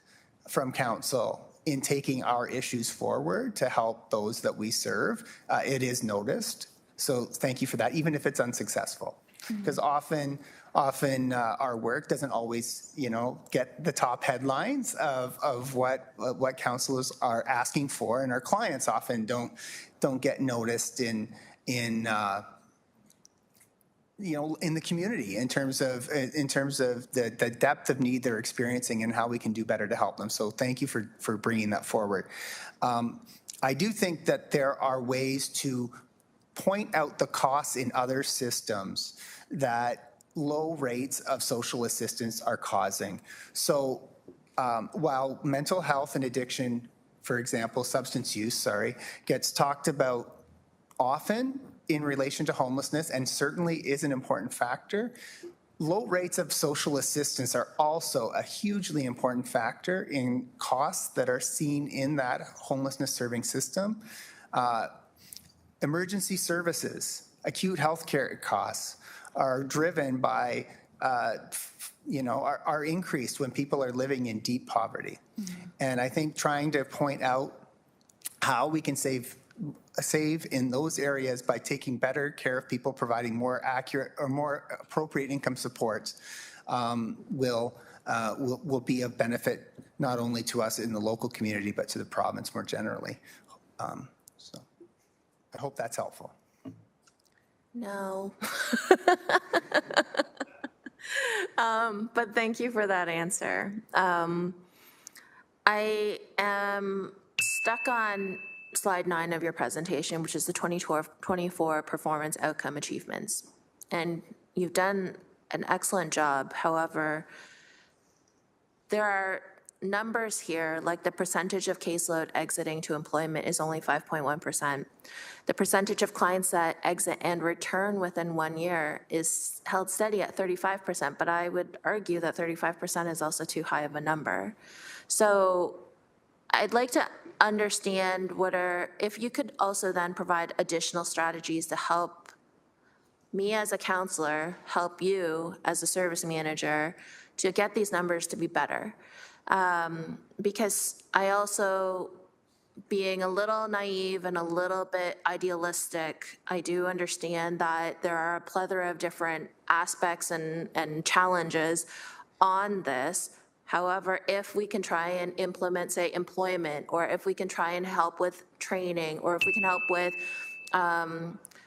from council in taking our issues forward to help those that we serve. It is noticed, so thank you for that, even if it's unsuccessful, because often our work doesn't always, you know, get the top headlines of what councillors are asking for, and our clients often don't get noticed in you know, in the community in terms of the depth of need they're experiencing and how we can do better to help them. So thank you for bringing that forward. I do think that there are ways to point out the costs in other systems that low rates of social assistance are causing. So while mental health and addiction, for example, substance use, gets talked about often in relation to homelessness and certainly is an important factor, low rates of social assistance are also a hugely important factor in costs that are seen in that homelessness serving system. Emergency services, acute healthcare costs are driven by, you know, are increased when people are living in deep poverty. And I think trying to point out how we can save in those areas by taking better care of people, providing more accurate or more appropriate income supports will be of benefit not only to us in the local community, but to the province more generally. So I hope that's helpful. No. But thank you for that answer. I am stuck on slide 9 of your presentation, which is the 2024 performance outcome achievements. And you've done an excellent job. However, there are numbers here, like the percentage of caseload exiting to employment is only 5.1%. The percentage of clients that exit and return within 1 year is held steady at 35%, but I would argue that 35% is also too high of a number. So I'd like to understand if you could also then provide additional strategies to help me as a counselor, help you as a service manager to get these numbers to be better. Because I also, being a little naive and a little bit idealistic, I do understand that there are a plethora of different aspects and challenges on this. However, if we can try and implement, say, employment, or if we can try and help with training, or if we can help with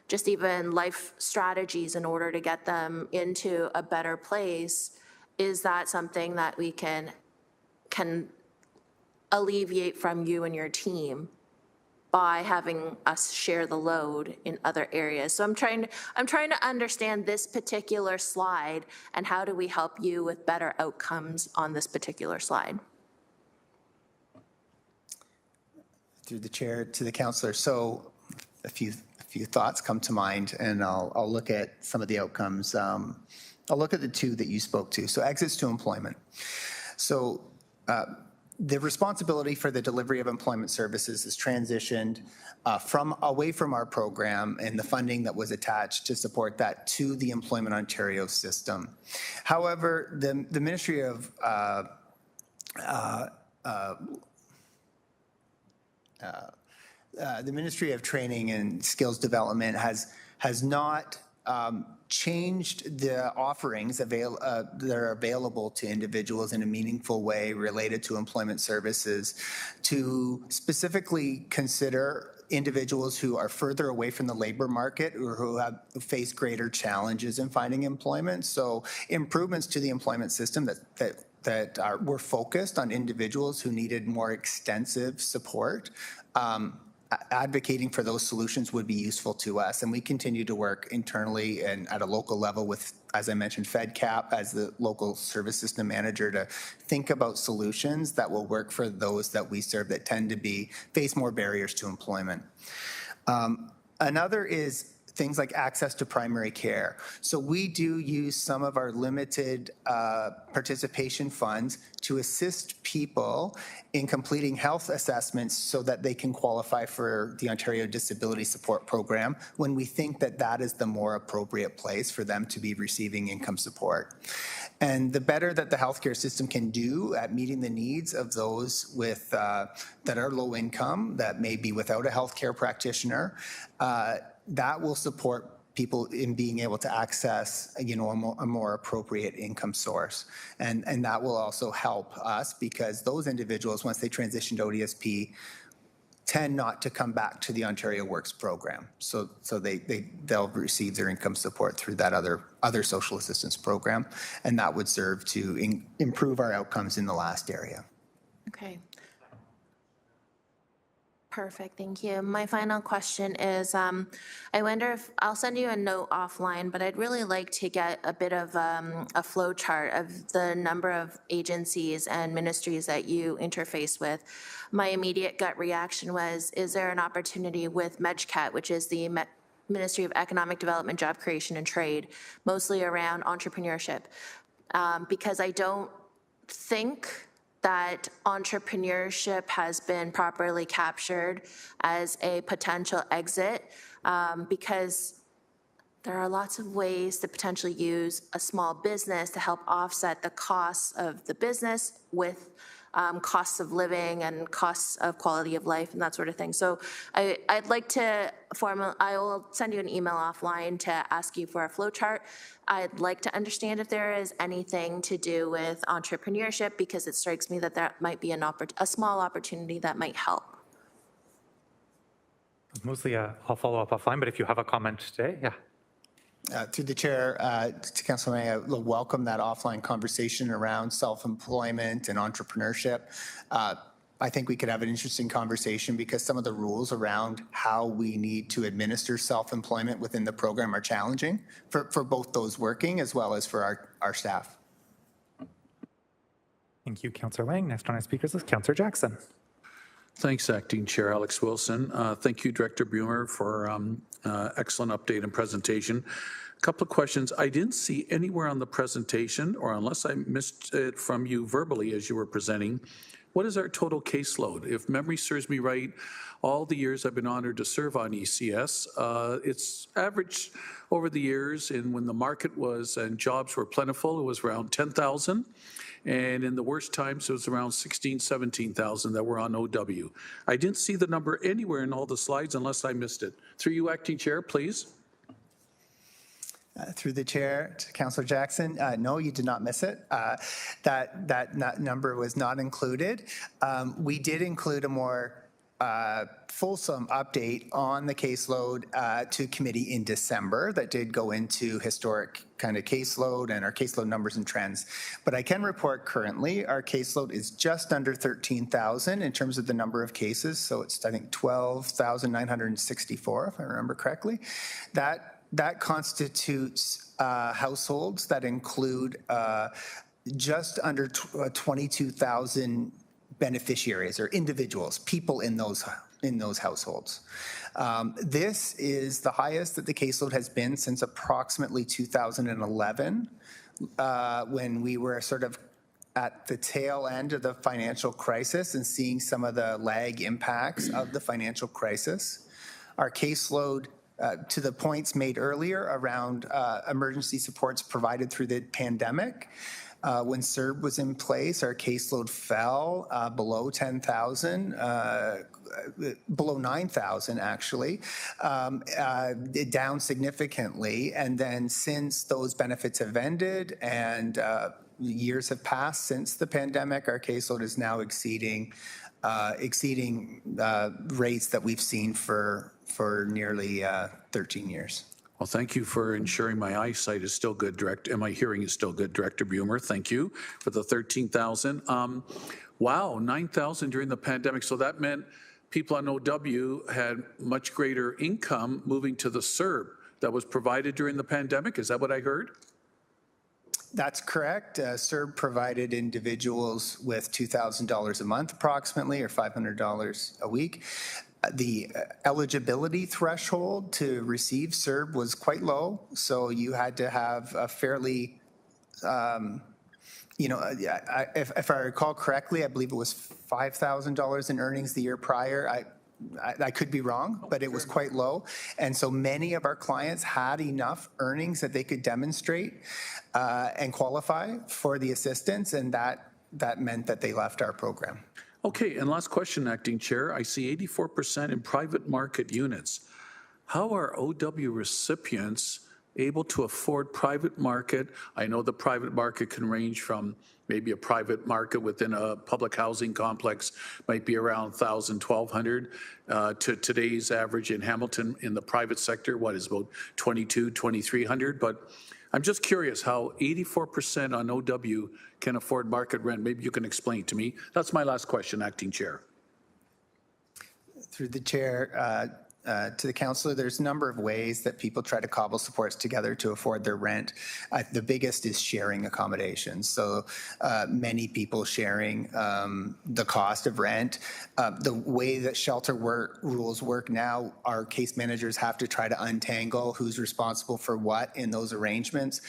just even life strategies in order to get them into a better place, is that something that we can alleviate from you and your team by having us share the load in other areas? So I'm trying to understand this particular slide and how do we help you with better outcomes on this particular slide? Through the chair to the councillor. So a few few thoughts come to mind, and I'll look at some of the outcomes. I'll look at the two that you spoke to. So exits to employment. So the responsibility for the delivery of employment services is transitioned away from our program and the funding that was attached to support that to the Employment Ontario system. However, the Ministry of Training and Skills Development has not changed the offerings that are available to individuals in a meaningful way related to employment services to specifically consider individuals who are further away from the labor market or who face greater challenges in finding employment. So improvements to the employment system that were focused on individuals who needed more extensive support. Advocating for those solutions would be useful to us, and we continue to work internally and at a local level with, as I mentioned, FedCap as the local service system manager to think about solutions that will work for those that we serve that tend to face more barriers to employment. Another is things like access to primary care. So we do use some of our limited participation funds to assist people in completing health assessments so that they can qualify for the Ontario Disability Support Program when we think that that is the more appropriate place for them to be receiving income support. And the better that the healthcare system can do at meeting the needs of those with that are low income, that may be without a healthcare practitioner, that will support people in being able to access, a more appropriate income source. And that will also help us because those individuals, once they transition to ODSP, tend not to come back to the Ontario Works program. So they'll receive their income support through that other social assistance program. And that would serve to improve our outcomes in the last area. Okay. Perfect, thank you. My final question is, I wonder if, I'll send you a note offline, but I'd really like to get a bit of a flow chart of the number of agencies and ministries that you interface with. My immediate gut reaction was, is there an opportunity with MedCat, which is the Ministry of Economic Development, Job Creation and Trade, mostly around entrepreneurship? Because I don't think that entrepreneurship has been properly captured as a potential exit, because there are lots of ways to potentially use a small business to help offset the costs of the business with costs of living and costs of quality of life and that sort of thing. So I'd like to I will send you an email offline to ask you for a flow chart. I'd like to understand if there is anything to do with entrepreneurship, because it strikes me that that might be a small opportunity that might help. Mostly, I'll follow up offline, but if you have a comment today, yeah. Through the chair, to Councilor May, I will welcome that offline conversation around self-employment and entrepreneurship. I think we could have an interesting conversation because some of the rules around how we need to administer self-employment within the program are challenging for both those working as well as for our staff. Thank you, Councillor Lang. Next on our speakers is Councillor Jackson. Thanks, Acting Chair Alex Wilson. Thank you, Director Bumer, for excellent update and presentation. A couple of questions. I didn't see anywhere on the presentation, or unless I missed it from you verbally as you were presenting, what is our total caseload? If memory serves me right, all the years I've been honored to serve on ECS, it's averaged over the years, and when the market was and jobs were plentiful, it was around 10,000. And in the worst times, it was around 16,000, 17,000 that were on OW. I didn't see the number anywhere in all the slides unless I missed it. Through you, Acting Chair, please. Through the chair to Councillor Jackson, no, you did not miss it. That number was not included. We did include a more fulsome update on the caseload to committee in December that did go into historic kind of caseload and our caseload numbers and trends. But I can report currently our caseload is just under 13,000 in terms of the number of cases. So it's, I think, 12,964, if I remember correctly. That constitutes households that include just under 22,000 beneficiaries or individuals, people in those in those households. This is the highest that the caseload has been since approximately 2011, when we were sort of at the tail end of the financial crisis and seeing some of the lag impacts of the financial crisis. Our caseload, to the points made earlier around emergency supports provided through the pandemic, when CERB was in place, our caseload fell below 10,000, below 9,000 actually, down significantly. And then since those benefits have ended and years have passed since the pandemic, our caseload is now exceeding rates that we've seen for nearly 13 years. Well, thank you for ensuring my eyesight is still good, and my hearing is still good, Director Bumer. Thank you for the 13,000. Wow, 9,000 during the pandemic. So that meant people on OW had much greater income moving to the CERB that was provided during the pandemic. Is that what I heard? That's correct. CERB provided individuals with $2,000 a month approximately, or $500 a week. The eligibility threshold to receive CERB was quite low, so you had to have a fairly, if I recall correctly, I believe it was $5,000 in earnings the year prior. I could be wrong, but it was quite low. And so many of our clients had enough earnings that they could demonstrate and qualify for the assistance, and that meant that they left our program. Okay, and last question, Acting Chair. I see 84% in private market units. How are OW recipients able to afford private market? I know the private market can range from maybe a private market within a public housing complex might be around $1,000, $1,200 to today's average in Hamilton in the private sector, what is about $2,200, $2,300. But I'm just curious how 84% on OW can afford market rent. Maybe you can explain to me. That's my last question, Acting Chair. Through the chair, to the councillor, there's a number of ways that people try to cobble supports together to afford their rent. The biggest is sharing accommodations. So many people sharing the cost of rent. The way that shelter rules work now, our case managers have to try to untangle who's responsible for what in those arrangements.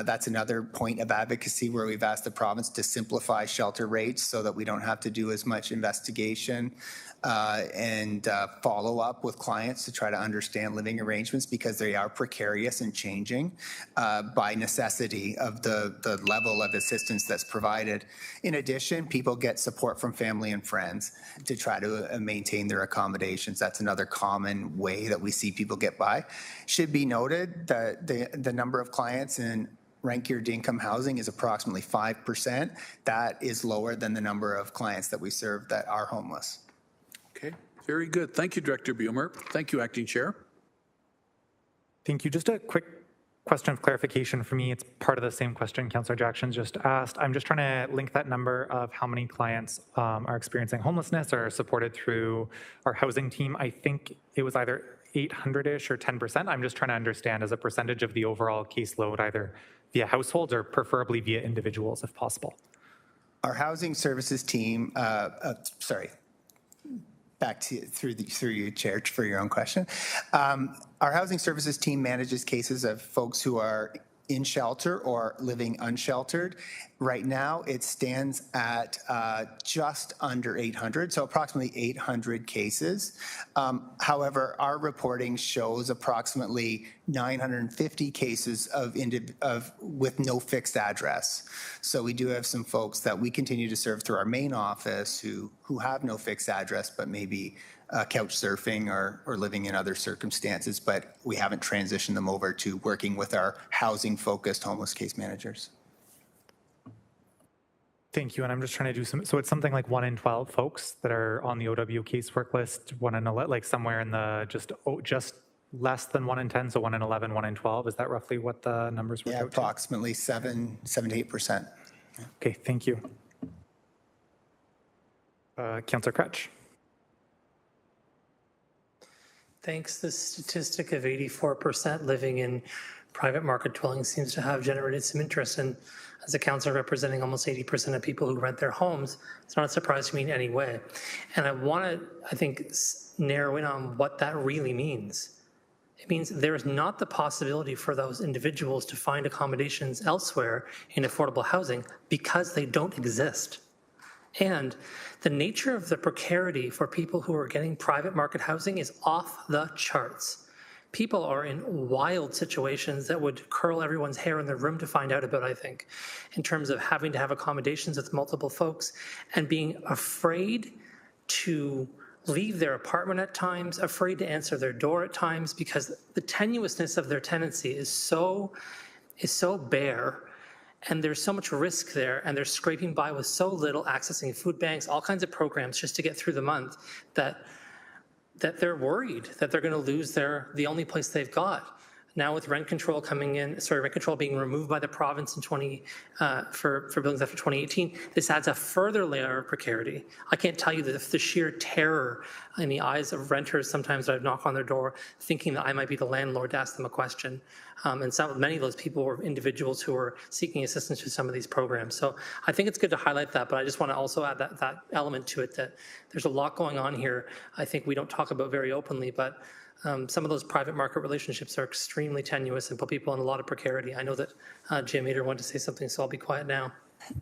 That's another point of advocacy where we've asked the province to simplify shelter rates so that we don't have to do as much investigation and follow up with clients to try to understand living arrangements, because they are precarious and changing by necessity of the level of assistance that's provided. In addition, people get support from family and friends to try to maintain their accommodations. That's another common way that we see people get by. Should be noted that the number of clients in rent-geared income housing is approximately 5%. That is lower than the number of clients that we serve that are homeless. Okay, very good. Thank you, Director Bumer. Thank you, Acting Chair. Thank you. Just a quick question of clarification for me. It's part of the same question Councillor Jackson just asked. I'm just trying to link that number of how many clients are experiencing homelessness or are supported through our housing team. I think it was either 800-ish or 10%. I'm just trying to understand as a percentage of the overall caseload, either via households or preferably via individuals if possible. Our housing services team, back to through you, Chair, for your own question. Our housing services team manages cases of folks who are in shelter or living unsheltered. Right now, it stands at just under 800, so approximately 800 cases. However, our reporting shows approximately 950 cases with no fixed address. So we do have some folks that we continue to serve through our main office who have no fixed address, but maybe couch surfing or living in other circumstances, but we haven't transitioned them over to working with our housing-focused homeless case managers. Thank you, and I'm just trying to do so it's something like 1 in 12 folks that are on the OW casework list, 1 in 11, like somewhere in the just less than 1 in 10, so 1 in 11, 1 in 12. Is that roughly what the numbers were? Yeah, approximately 7 to 8%. Okay, thank you. Councillor Crutch. Thanks. The statistic of 84% living in private market dwellings seems to have generated some interest. And as a councillor representing almost 80% of people who rent their homes, it's not a surprise to me in any way. And I want to, I think, narrow in on what that really means. It means there is not the possibility for those individuals to find accommodations elsewhere in affordable housing because they don't exist. And the nature of the precarity for people who are getting private market housing is off the charts. People are in wild situations that would curl everyone's hair in the room to find out about, I think, in terms of having to have accommodations with multiple folks and being afraid to leave their apartment at times, afraid to answer their door at times, because the tenuousness of their tenancy is so bare, and there's so much risk there, and they're scraping by with so little, accessing food banks, all kinds of programs just to get through the month, that they're worried that they're going to lose the only place they've got. Now with rent control being removed by the province in for buildings after 2018, this adds a further layer of precarity. I can't tell you that the sheer terror in the eyes of renters sometimes that I've knocked on their door thinking that I might be the landlord to ask them a question. And many of those people were individuals who were seeking assistance with some of these programs. So I think it's good to highlight that, but I just want to also add that element to it, that there's a lot going on here I think we don't talk about very openly, but some of those private market relationships are extremely tenuous and put people in a lot of precarity. I know that Jim Ader wanted to say something, so I'll be quiet now.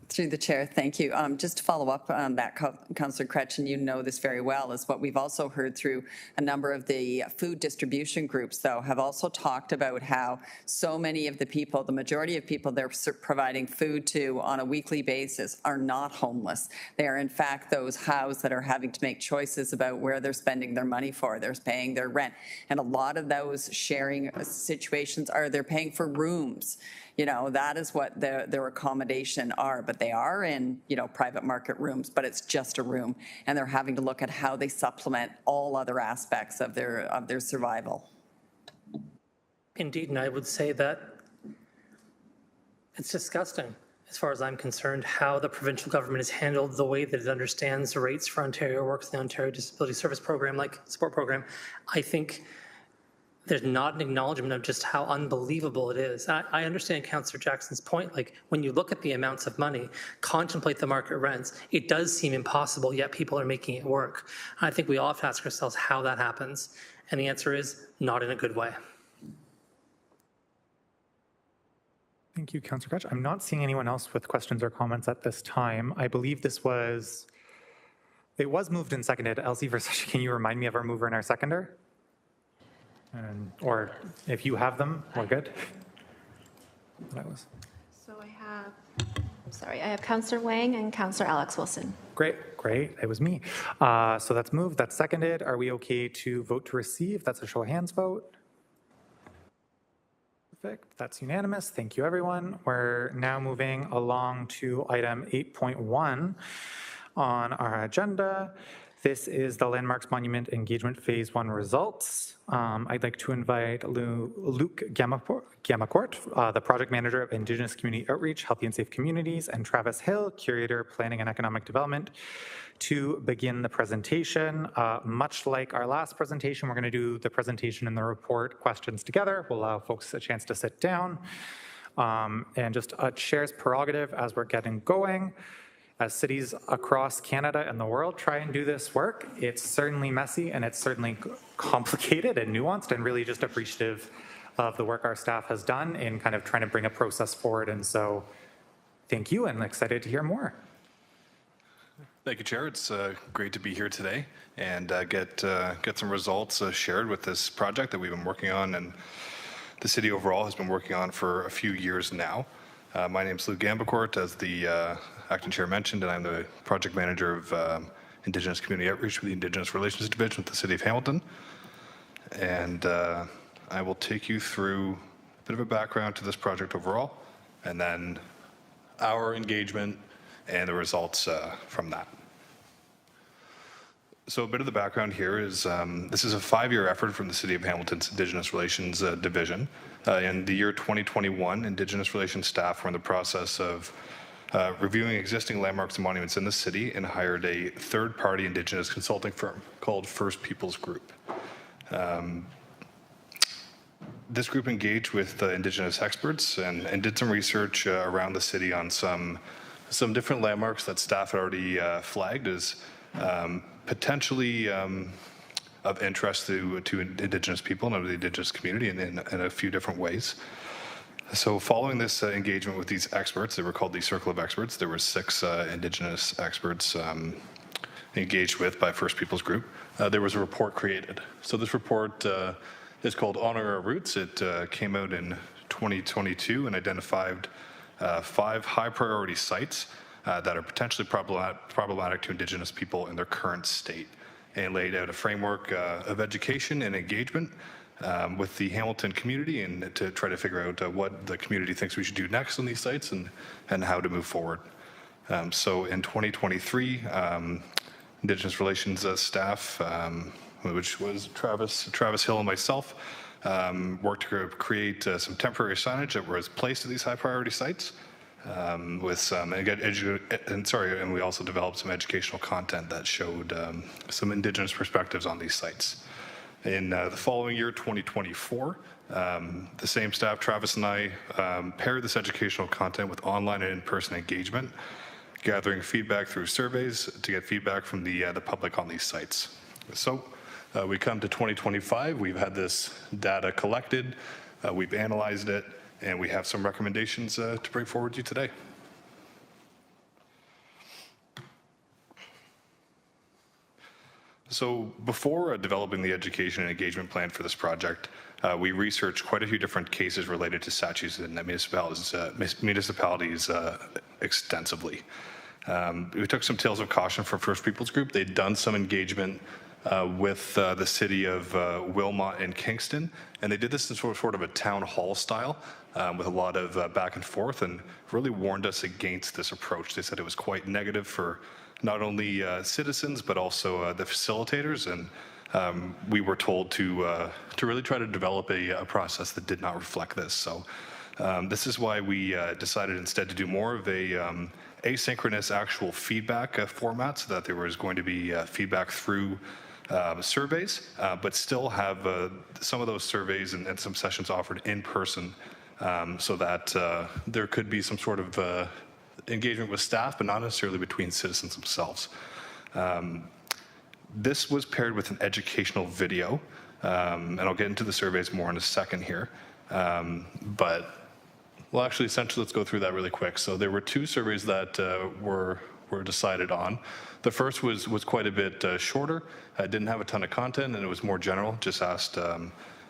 Through the chair, thank you. Just to follow up on that, Councillor Kretsch, and you know this very well, is what we've also heard through a number of the food distribution groups, though, have also talked about how so many of the people, the majority of people they're providing food to on a weekly basis are not homeless. They are, in fact, those housed that are having to make choices about where they're spending their money for. They're paying their rent. And a lot of those sharing situations are they're paying for rooms. You know, that is what their accommodation are, but they are in, private market rooms, but it's just a room. And they're having to look at how they supplement all other aspects of their survival. Indeed, and I would say that it's disgusting, as far as I'm concerned, how the provincial government has handled the way that it understands the rates for Ontario Works, the Ontario Disability Service Program, support program. I think there's not an acknowledgement of just how unbelievable it is. I understand Councillor Jackson's point, when you look at the amounts of money, contemplate the market rents, it does seem impossible, yet people are making it work. I think we all have to ask ourselves how that happens, and the answer is not in a good way. Thank you, Councillor Kretsch. I'm not seeing anyone else with questions or comments at this time. I believe it was moved and seconded. Elsie Versace, can you remind me of our mover and our seconder? Or if you have them, we're good. So I have Councillor Wang and Councillor Alex Wilson. Great. It was me. So that's moved, that's seconded. Are we okay to vote to receive? That's a show of hands vote. Perfect. That's unanimous. Thank you, everyone. We're now moving along to item 8.1 on our agenda. This is the Landmarks Monument Engagement Phase 1 results. I'd like to invite Luke Gamacourt, the Project Manager of Indigenous Community Outreach, Healthy and Safe Communities, and Travis Hill, Curator, Planning and Economic Development, to begin the presentation. Much like our last presentation, we're going to do the presentation and the report questions together. We'll allow folks a chance to sit down. And just a chair's prerogative as we're getting going. As cities across Canada and the world try and do this work, it's certainly messy and it's certainly complicated and nuanced, and really just appreciative of the work our staff has done in kind of trying to bring a process forward. And so thank you, and excited to hear more. Thank you, Chair. It's great to be here today and get some results shared with this project that we've been working on, and the city overall has been working on for a few years now. My name is Luke Gamacourt, as the acting chair mentioned, and I'm the project manager of Indigenous Community Outreach with the Indigenous Relations Division with the City of Hamilton. And I will take you through a bit of a background to this project overall, and then our engagement and the results from that. So a bit of the background here is this is a 5-year effort from the City of Hamilton's Indigenous Relations Division. In the year 2021, Indigenous Relations staff were in the process of reviewing existing landmarks and monuments in the city and hired a third-party Indigenous consulting firm called First Peoples Group. This group engaged with Indigenous experts and did some research around the city on some different landmarks that staff had already flagged as potentially of interest to Indigenous people and the Indigenous community in a few different ways. So following this engagement with these experts, they were called the Circle of Experts. There were 6 Indigenous experts engaged with by First Peoples Group. There was a report created. So this report is called Honor Our Roots. It came out in 2022 and identified 5 high priority sites that are potentially problematic to Indigenous people in their current state, and laid out a framework of education and engagement with the Hamilton community, and to try to figure out what the community thinks we should do next on these sites and how to move forward. So in 2023, Indigenous Relations staff, which was Travis Hill and myself, worked to create some temporary signage that was placed at these high priority sites with some, and we also developed some educational content that showed some Indigenous perspectives on these sites. In the following year, 2024, the same staff, Travis and I, paired this educational content with online and in-person engagement, gathering feedback through surveys to get feedback from the public on these sites. So we come to 2025, we've had this data collected, we've analyzed it, and we have some recommendations to bring forward to you today. So before developing the education and engagement plan for this project, we researched quite a few different cases related to statutes in municipalities extensively. We took some tales of caution from First Peoples Group. They'd done some engagement with the city of Wilmot and Kingston, and they did this in sort of a town hall style with a lot of back and forth, and really warned us against this approach. They said it was quite negative for not only citizens but also the facilitators, and we were told to really try to develop a process that did not reflect this. So this is why we decided instead to do more of a asynchronous actual feedback format, so that there was going to be feedback through surveys, but still have some of those surveys and some sessions offered in person, so that there could be some sort of engagement with staff, but not necessarily between citizens themselves. This was paired with an educational video, and I'll get into the surveys more in a second here. Well, actually, essentially, let's go through that really quick. So there were 2 surveys that were decided on. The first was quite a bit shorter. Didn't have a ton of content, and it was more general. Just asked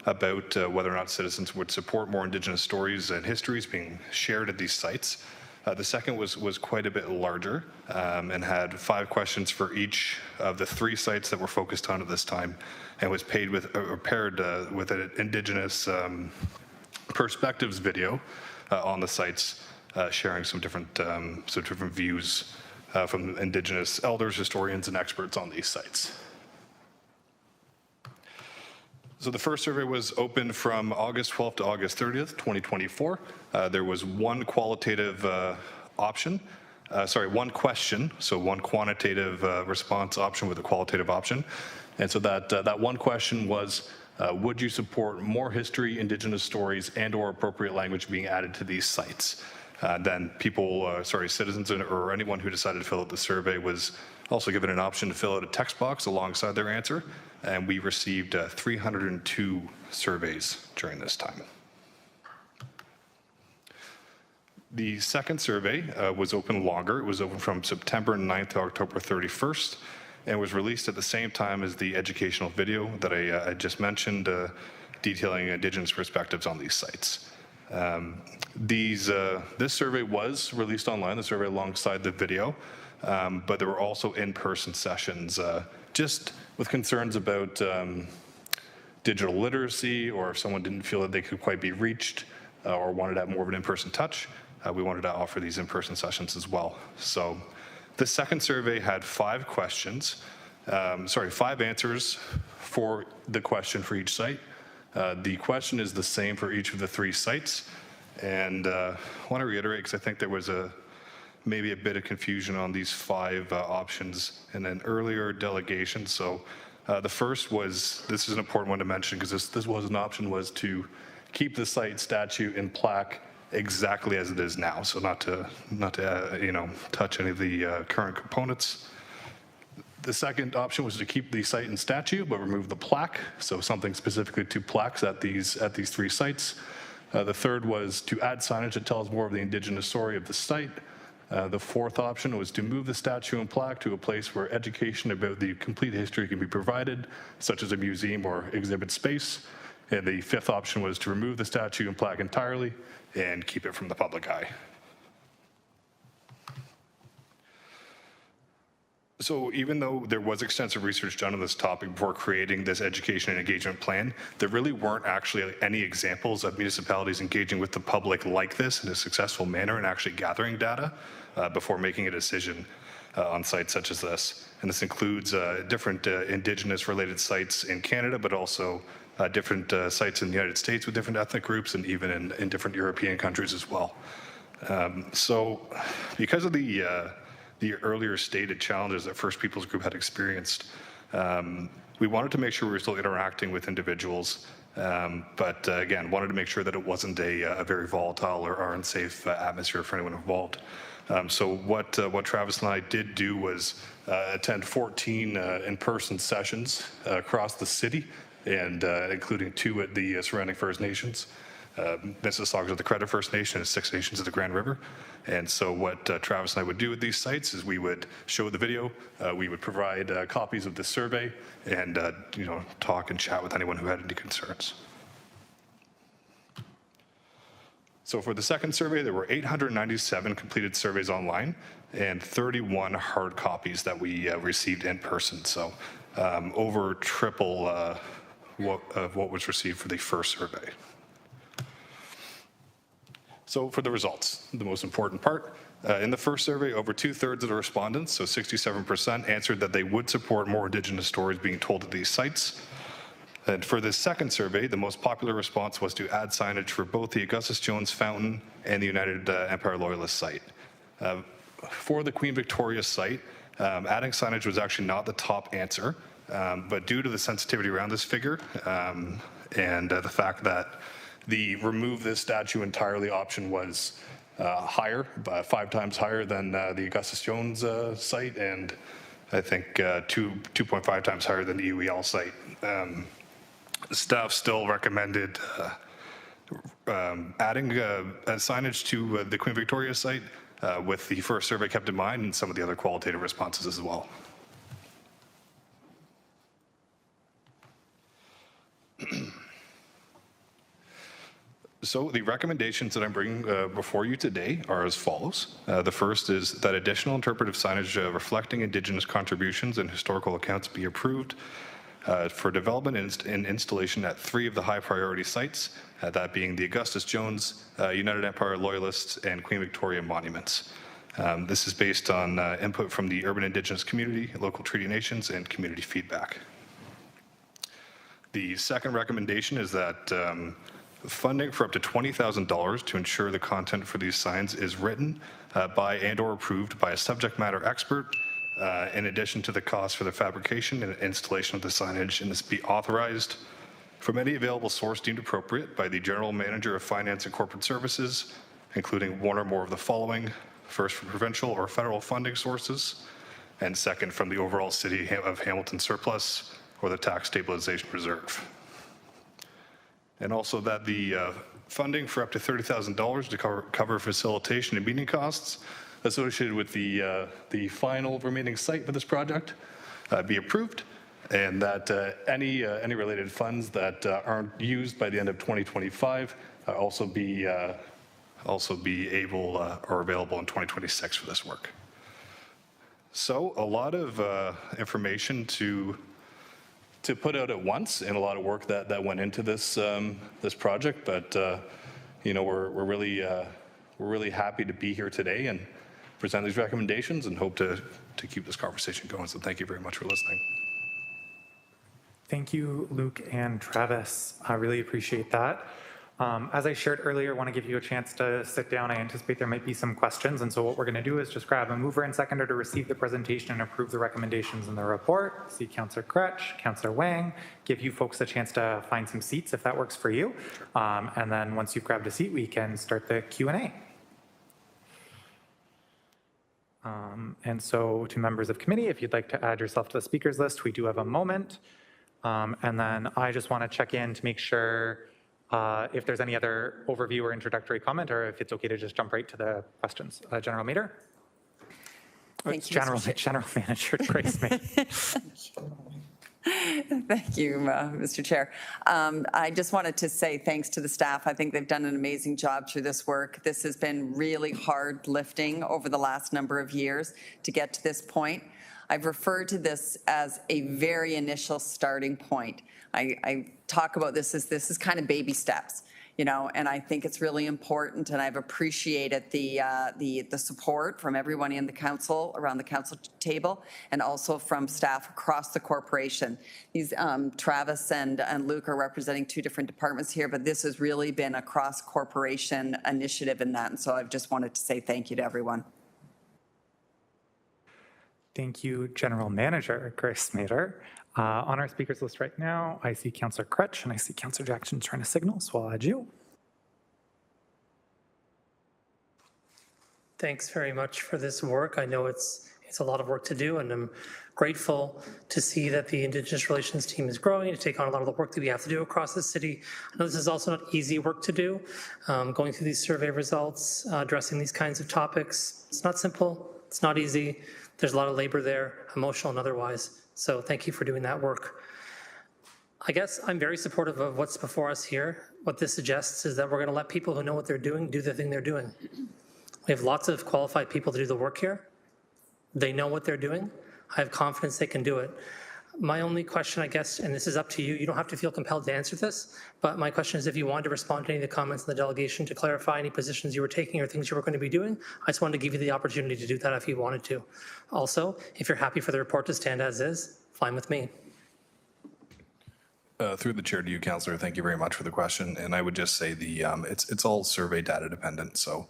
about whether or not citizens would support more Indigenous stories and histories being shared at these sites. The second was quite a bit larger, and had 5 questions for each of the 3 sites that were focused on at this time, and was paired with an Indigenous perspectives video on the sites, sharing some different views from Indigenous elders, historians, and experts on these sites. So the first survey was open from August 12th to August 30th, 2024. There was one qualitative one question, so one quantitative response option with a qualitative option. And so that one question was, would you support more history, Indigenous stories, and/or appropriate language being added to these sites? Then citizens or anyone who decided to fill out the survey was also given an option to fill out a text box alongside their answer, and we received 302 surveys during this time. The second survey was open longer. It was open from September 9th to October 31st, and was released at the same time as the educational video that I just mentioned, detailing Indigenous perspectives on these sites. This survey was released online, the survey alongside the video, but there were also in-person sessions, just with concerns about digital literacy, or if someone didn't feel that they could quite be reached or wanted to have more of an in-person touch, we wanted to offer these in-person sessions as well. So the second survey had 5 answers for the question for each site. The question is the same for each of the 3 sites. And I want to reiterate, because I think there was maybe a bit of confusion on these 5 options in an earlier delegation. So The first was, this is an important one to mention because this was an option, was to keep the site, statue, and plaque exactly as it is now. So not to touch any of the current components. The second option was to keep the site and statue, but remove the plaque. So something specifically to plaques at these 3 sites. The third was to add signage that tells more of the Indigenous story of the site. The fourth option was to move the statue and plaque to a place where education about the complete history can be provided, such as a museum or exhibit space. And the fifth option was to remove the statue and plaque entirely and keep it from the public eye. So even though there was extensive research done on this topic before creating this education and engagement plan, there really weren't actually any examples of municipalities engaging with the public like this in a successful manner and actually gathering data before making a decision on sites such as this. And this includes different Indigenous related sites in Canada, but also different sites in the United States with different ethnic groups and even in different European countries as well. So because of the earlier stated challenges that First Peoples Group had experienced, we wanted to make sure we were still interacting with individuals, but again, wanted to make sure that it wasn't a very volatile or unsafe atmosphere for anyone involved. So what Travis and I did do was attend 14 in-person sessions across the city, and including 2 at the surrounding First Nations. Mississaugas of the Credit First Nation and 6 Nations of the Grand River. And so what Travis and I would do at these sites is we would show the video, we would provide copies of the survey, and talk and chat with anyone who had any concerns. So for the second survey, there were 897 completed surveys online and 31 hard copies that we received in person. So over triple of what was received for the first survey. So for the results, the most important part, in the first survey, over 2/3 of the respondents, so 67%, answered that they would support more Indigenous stories being told at these sites. And for the second survey, the most popular response was to add signage for both the Augustus Jones Fountain and the United Empire Loyalist site. For the Queen Victoria site, adding signage was actually not the top answer, but due to the sensitivity around this figure and the fact that the remove this statue entirely option was higher, 5 times higher than the Augustus Jones site, and I think 2.5 times higher than the UEL site. Staff still recommended adding signage to the Queen Victoria site with the first survey kept in mind and some of the other qualitative responses as well. So the recommendations that I'm bringing before you today are as follows. The first is that additional interpretive signage reflecting Indigenous contributions and historical accounts be approved for development and installation at 3 of the high priority sites, that being the Augustus Jones, United Empire Loyalists, and Queen Victoria monuments. This is based on input from the urban Indigenous community, local treaty nations, and community feedback. The second recommendation is that funding for up to $20,000 to ensure the content for these signs is written by and/or approved by a subject matter expert, in addition to the cost for the fabrication and installation of the signage, and this be authorized from any available source deemed appropriate by the General Manager of Finance and Corporate Services, including one or more of the following: first, from provincial or federal funding sources, and second, from the overall City of Hamilton surplus or the Tax Stabilization Reserve. And also that the funding for up to $30,000 to cover facilitation and meeting costs associated with the final remaining site for this project be approved, and that any related funds that aren't used by the end of 2025 also be able or available in 2026 for this work. So a lot of information to put out at once, and a lot of work that went into this this project. But we're really happy to be here today and present these recommendations, and hope to keep this conversation going. So thank you very much for listening. Thank you, Luke and Travis. I really appreciate that. As I shared earlier, I want to give you a chance to sit down. I anticipate there might be some questions, and so what we're going to do is just grab a mover and seconder to receive the presentation and approve the recommendations in the report. See Councillor Crutch, Councillor Wang, give you folks a chance to find some seats if that works for you. And then once you've grabbed a seat, we can start the Q&A. And so to members of committee, if you'd like to add yourself to the speakers list, we do have a moment. And then I just want to check in to make sure if there's any other overview or introductory comment, or if it's okay to just jump right to the questions. General Mater? Thank you, General Manager Grace Mater. Thank you, Mr. Chair. I just wanted to say thanks to the staff. I think they've done an amazing job through this work. This has been really hard lifting over the last number of years to get to this point. I've referred to this as a very initial starting point. I talk about this as this is kind of baby steps, you know, and I think it's really important, and I've appreciated the support from everyone in the council, around the council table, and also from staff across the corporation. These Travis and Luke are representing two different departments here, but this has really been a cross-corporation initiative in that, and so I've just wanted to say thank you to everyone. Thank you, General Manager Grace Mater. On our speakers list right now, I see Councillor Crutch and I see Councillor Jackson trying to signal, so I'll add you. Thanks very much for this work. I know it's a lot of work to do, and I'm grateful to see that the Indigenous Relations team is growing to take on a lot of the work that we have to do across the city. I know this is also not easy work to do. Going through these survey results, addressing these kinds of topics, it's not simple, it's not easy. There's a lot of labor there, emotional and otherwise. So thank you for doing that work. I guess I'm very supportive of what's before us here. What this suggests is that we're going to let people who know what they're doing do the thing they're doing. We have lots of qualified people to do the work here. They know what they're doing. I have confidence they can do it. My only question, I guess, and this is up to you, you don't have to feel compelled to answer this, but my question is if you wanted to respond to any of the comments in the delegation to clarify any positions you were taking or things you were going to be doing, I just wanted to give you the opportunity to do that if you wanted to. Also, if you're happy for the report to stand as is, fine with me. Through the chair to you, Councillor, thank you very much for the question. And I would just say it's all survey data dependent. So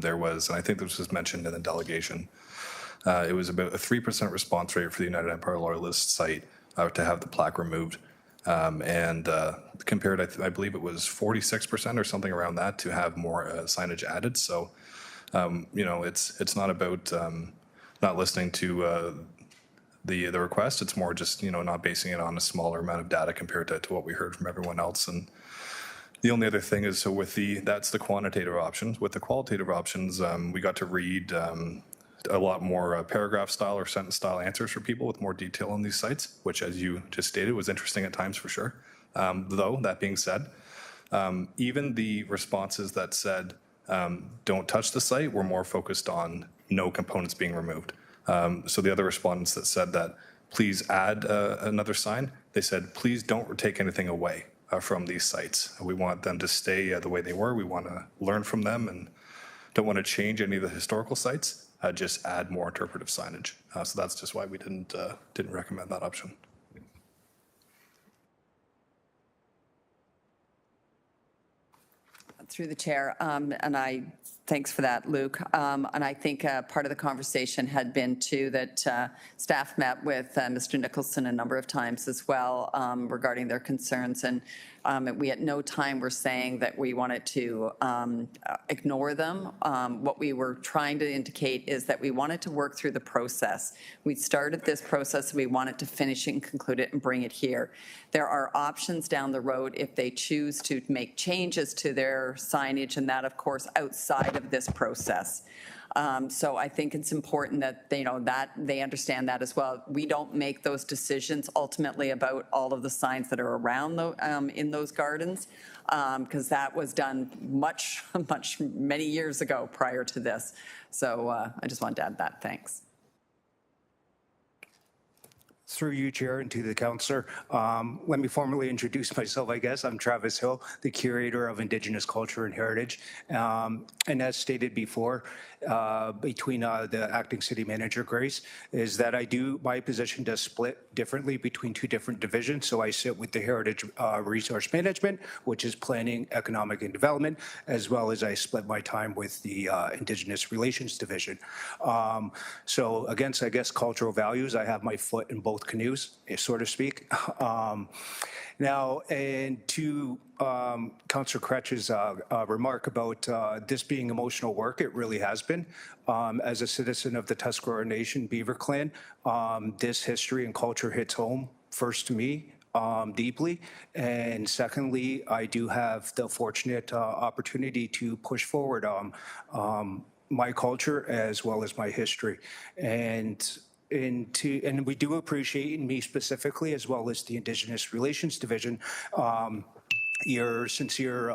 there was, and I think this was mentioned in the delegation, it was about a 3% response rate for the United Empire Loyalist site to have the plaque removed. And compared, I believe it was 46% or something around that to have more signage added. So, you know, it's not about not listening to the request. It's more just, you know, not basing it on a smaller amount of data compared to what we heard from everyone else. And the only other thing is, so with that's the quantitative options. With the qualitative options, we got to read a lot more paragraph style or sentence style answers for people with more detail on these sites, which, as you just stated, was interesting at times for sure. Though, that being said, even the responses that said, don't touch the site were more focused on no components being removed. So the other respondents that said that, please add another sign, they said, please don't take anything away from these sites. We want them to stay the way they were. We want to learn from them and don't want to change any of the historical sites. Just add more interpretive signage. So that's just why we didn't recommend that option. Through the chair, and thanks for that, Luke. And I think part of the conversation had been too that staff met with Mr. Nicholson a number of times as well regarding their concerns, and we at no time were saying that we wanted to ignore them. What we were trying to indicate is that we wanted to work through the process. We started this process, we wanted to finish it and conclude it and bring it here. There are options down the road if they choose to make changes to their signage, and that, of course, outside of this process. So I think it's important that they understand that as well. We don't make those decisions ultimately about all of the signs that are around in those gardens, because that was done many years ago prior to this. So I just wanted to add that. Thanks. Through you, Chair, and to the councillor, let me formally introduce myself, I guess. I'm Travis Hill, the Curator of Indigenous Culture and Heritage. And as stated before, between the Acting City Manager, Grace, is that my position does split differently between two different divisions. So I sit with the Heritage Resource Management, which is Planning, Economic and Development, as well as I split my time with the Indigenous Relations Division. So against, I guess, cultural values, I have my foot in both canoes, so to speak. Now, and to Councillor Kretsch's remark about this being emotional work, it really has been. As a citizen of the Tuscarora Nation Beaver Clan, this history and culture hits home first to me deeply, and secondly, I do have the fortunate opportunity to push forward my culture as well as my history. And we do appreciate, and me specifically, as well as the Indigenous Relations Division, your sincere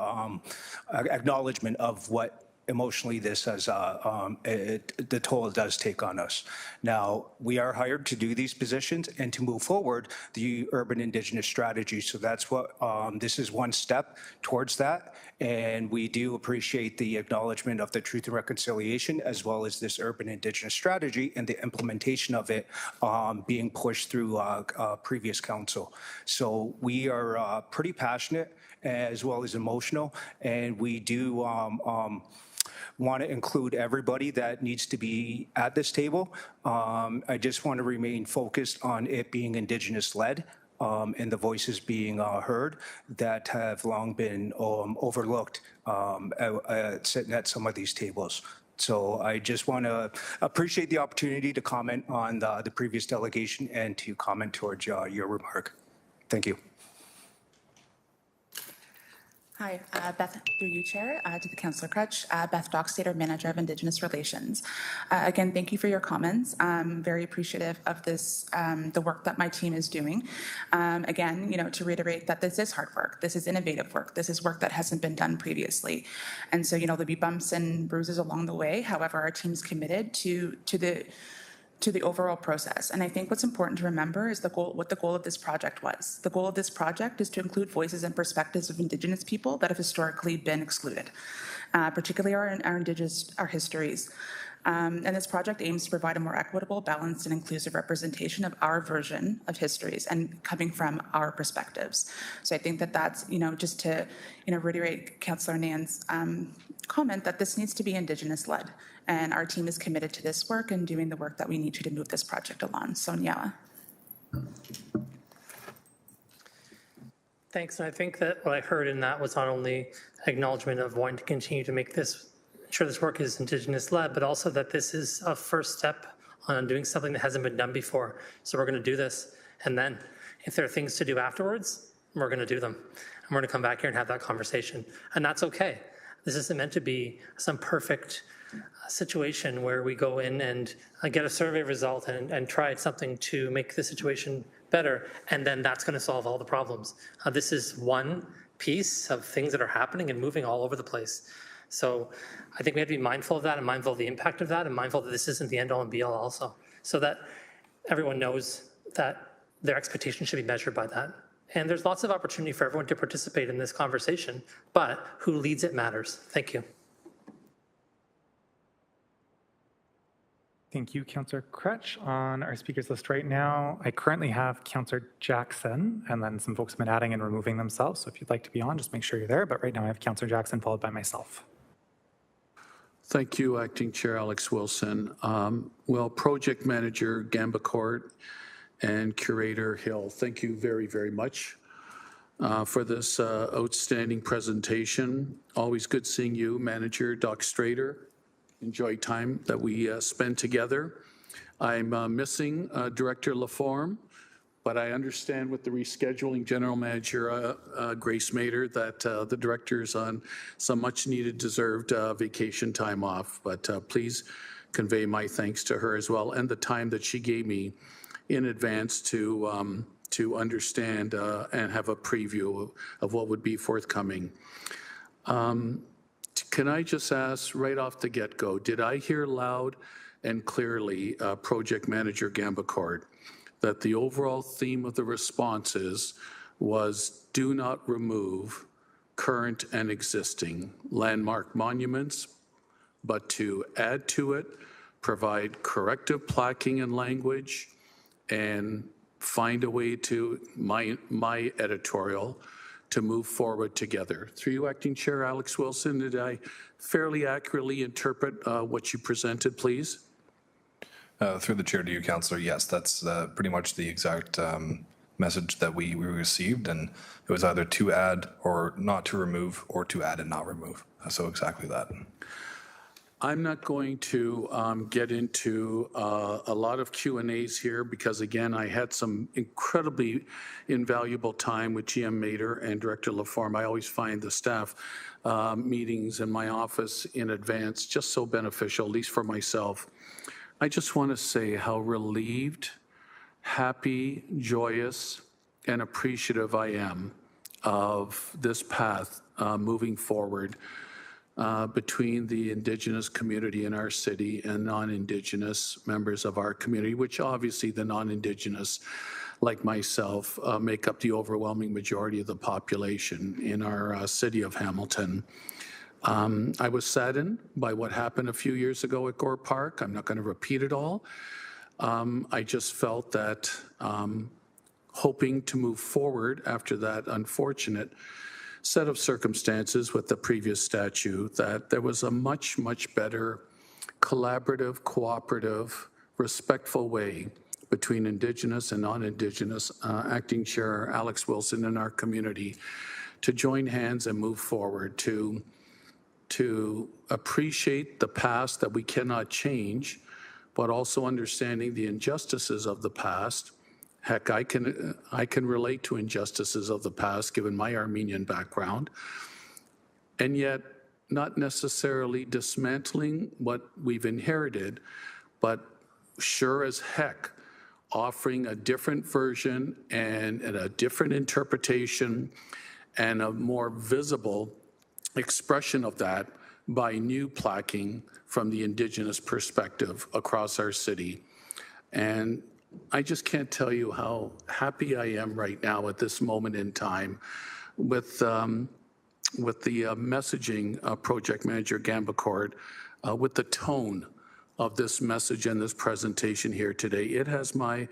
acknowledgement of what emotionally this has, the toll it does take on us. Now, we are hired to do these positions and to move forward the urban Indigenous strategy. So that's what, this is one step towards that. And we do appreciate the acknowledgement of the Truth and Reconciliation, as well as this urban Indigenous strategy and the implementation of it being pushed through previous council. So we are pretty passionate as well as emotional, and we do want to include everybody that needs to be at this table. I just want to remain focused on it being Indigenous-led and the voices being heard that have long been overlooked sitting at some of these tables. So I just want to appreciate the opportunity to comment on the previous delegation and to comment towards your remark. Thank you. Hi, Beth, through you, Chair, to the Councillor Kretsch, Beth Dockstader, Manager of Indigenous Relations. Again, thank you for your comments. I'm very appreciative of this, the work that my team is doing. Again, to reiterate that this is hard work. This is innovative work. This is work that hasn't been done previously. And so, there'll be bumps and bruises along the way. However, our team's committed to the overall process. And I think what's important to remember is what the goal of this project was. The goal of this project is to include voices and perspectives of Indigenous people that have historically been excluded, particularly our histories. And this project aims to provide a more equitable, balanced, and inclusive representation of our version of histories and coming from our perspectives. So I think that that's, just to, reiterate Councillor Nan's comment that this needs to be Indigenous-led. And our team is committed to this work and doing the work that we need to move this project along. So, Nyala. Thanks. And I think that what I heard in that was not only acknowledgement of wanting to continue to make this, ensure this work is Indigenous-led, but also that this is a first step on doing something that hasn't been done before. So we're going to do this. And then if there are things to do afterwards, we're going to do them. And we're going to come back here and have that conversation. And that's okay. This isn't meant to be some perfect situation where we go in and get a survey result and try something to make the situation better, and then that's going to solve all the problems. This is one piece of things that are happening and moving all over the place. So I think we have to be mindful of that and mindful of the impact of that and mindful that this isn't the end all and be all also, so that everyone knows that their expectations should be measured by that. And there's lots of opportunity for everyone to participate in this conversation, but who leads it matters. Thank you. Thank you, Councillor Kretsch. On our speakers list right now, I currently have Councillor Jackson, and then some folks have been adding and removing themselves. So if you'd like to be on, just make sure you're there. But right now I have Councillor Jackson followed by myself. Thank you, Acting Chair Alex Wilson. Well, Project Manager Gambicourt and Curator Hill, thank you very, very much for this outstanding presentation. Always good seeing you, Manager Dockstader. Enjoy time that we spend together. I'm missing Director Laforme, but I understand with the rescheduling General Manager Grace Mader that the director's on some much needed deserved vacation time off, but please convey my thanks to her as well and the time that she gave me in advance to understand and have a preview of what would be forthcoming. Can I just ask right off the get-go, did I hear loud and clearly, Project Manager Gambicourt, that the overall theme of the responses was do not remove current and existing landmark monuments, but to add to it, provide corrective placking and language, and find a way to, my editorial, to move forward together. Through you, Acting Chair Alex Wilson, did I fairly accurately interpret what you presented, please? Through the chair to you, Councillor, yes, that's pretty much the exact message that we received, and it was either to add or not to remove, or to add and not remove. So exactly that. I'm not going to get into a lot of Q&As here because, again, I had some incredibly invaluable time with GM Mader and Director Laforme. I always find the staff meetings in my office in advance just so beneficial, at least for myself. I just want to say how relieved, happy, joyous, and appreciative I am of this path moving forward between the Indigenous community in our city and non-Indigenous members of our community, which obviously the non-Indigenous, like myself, make up the overwhelming majority of the population in our city of Hamilton. I was saddened by what happened a few years ago at Gore Park. I'm not going to repeat it all. I just felt that hoping to move forward after that unfortunate set of circumstances with the previous statute, that there was a much, much better collaborative, cooperative, respectful way between Indigenous and non-Indigenous Acting Chair Alex Wilson and our community to join hands and move forward, to appreciate the past that we cannot change, but also understanding the injustices of the past. Heck, I can relate to injustices of the past given my Armenian background, and yet not necessarily dismantling what we've inherited, but sure as heck offering a different version and a different interpretation and a more visible expression of that by new placking from the Indigenous perspective across our city. And I just can't tell you how happy I am right now at this moment in time with the messaging Project Manager Gambacourt, with the tone of this message and this presentation here today. It has my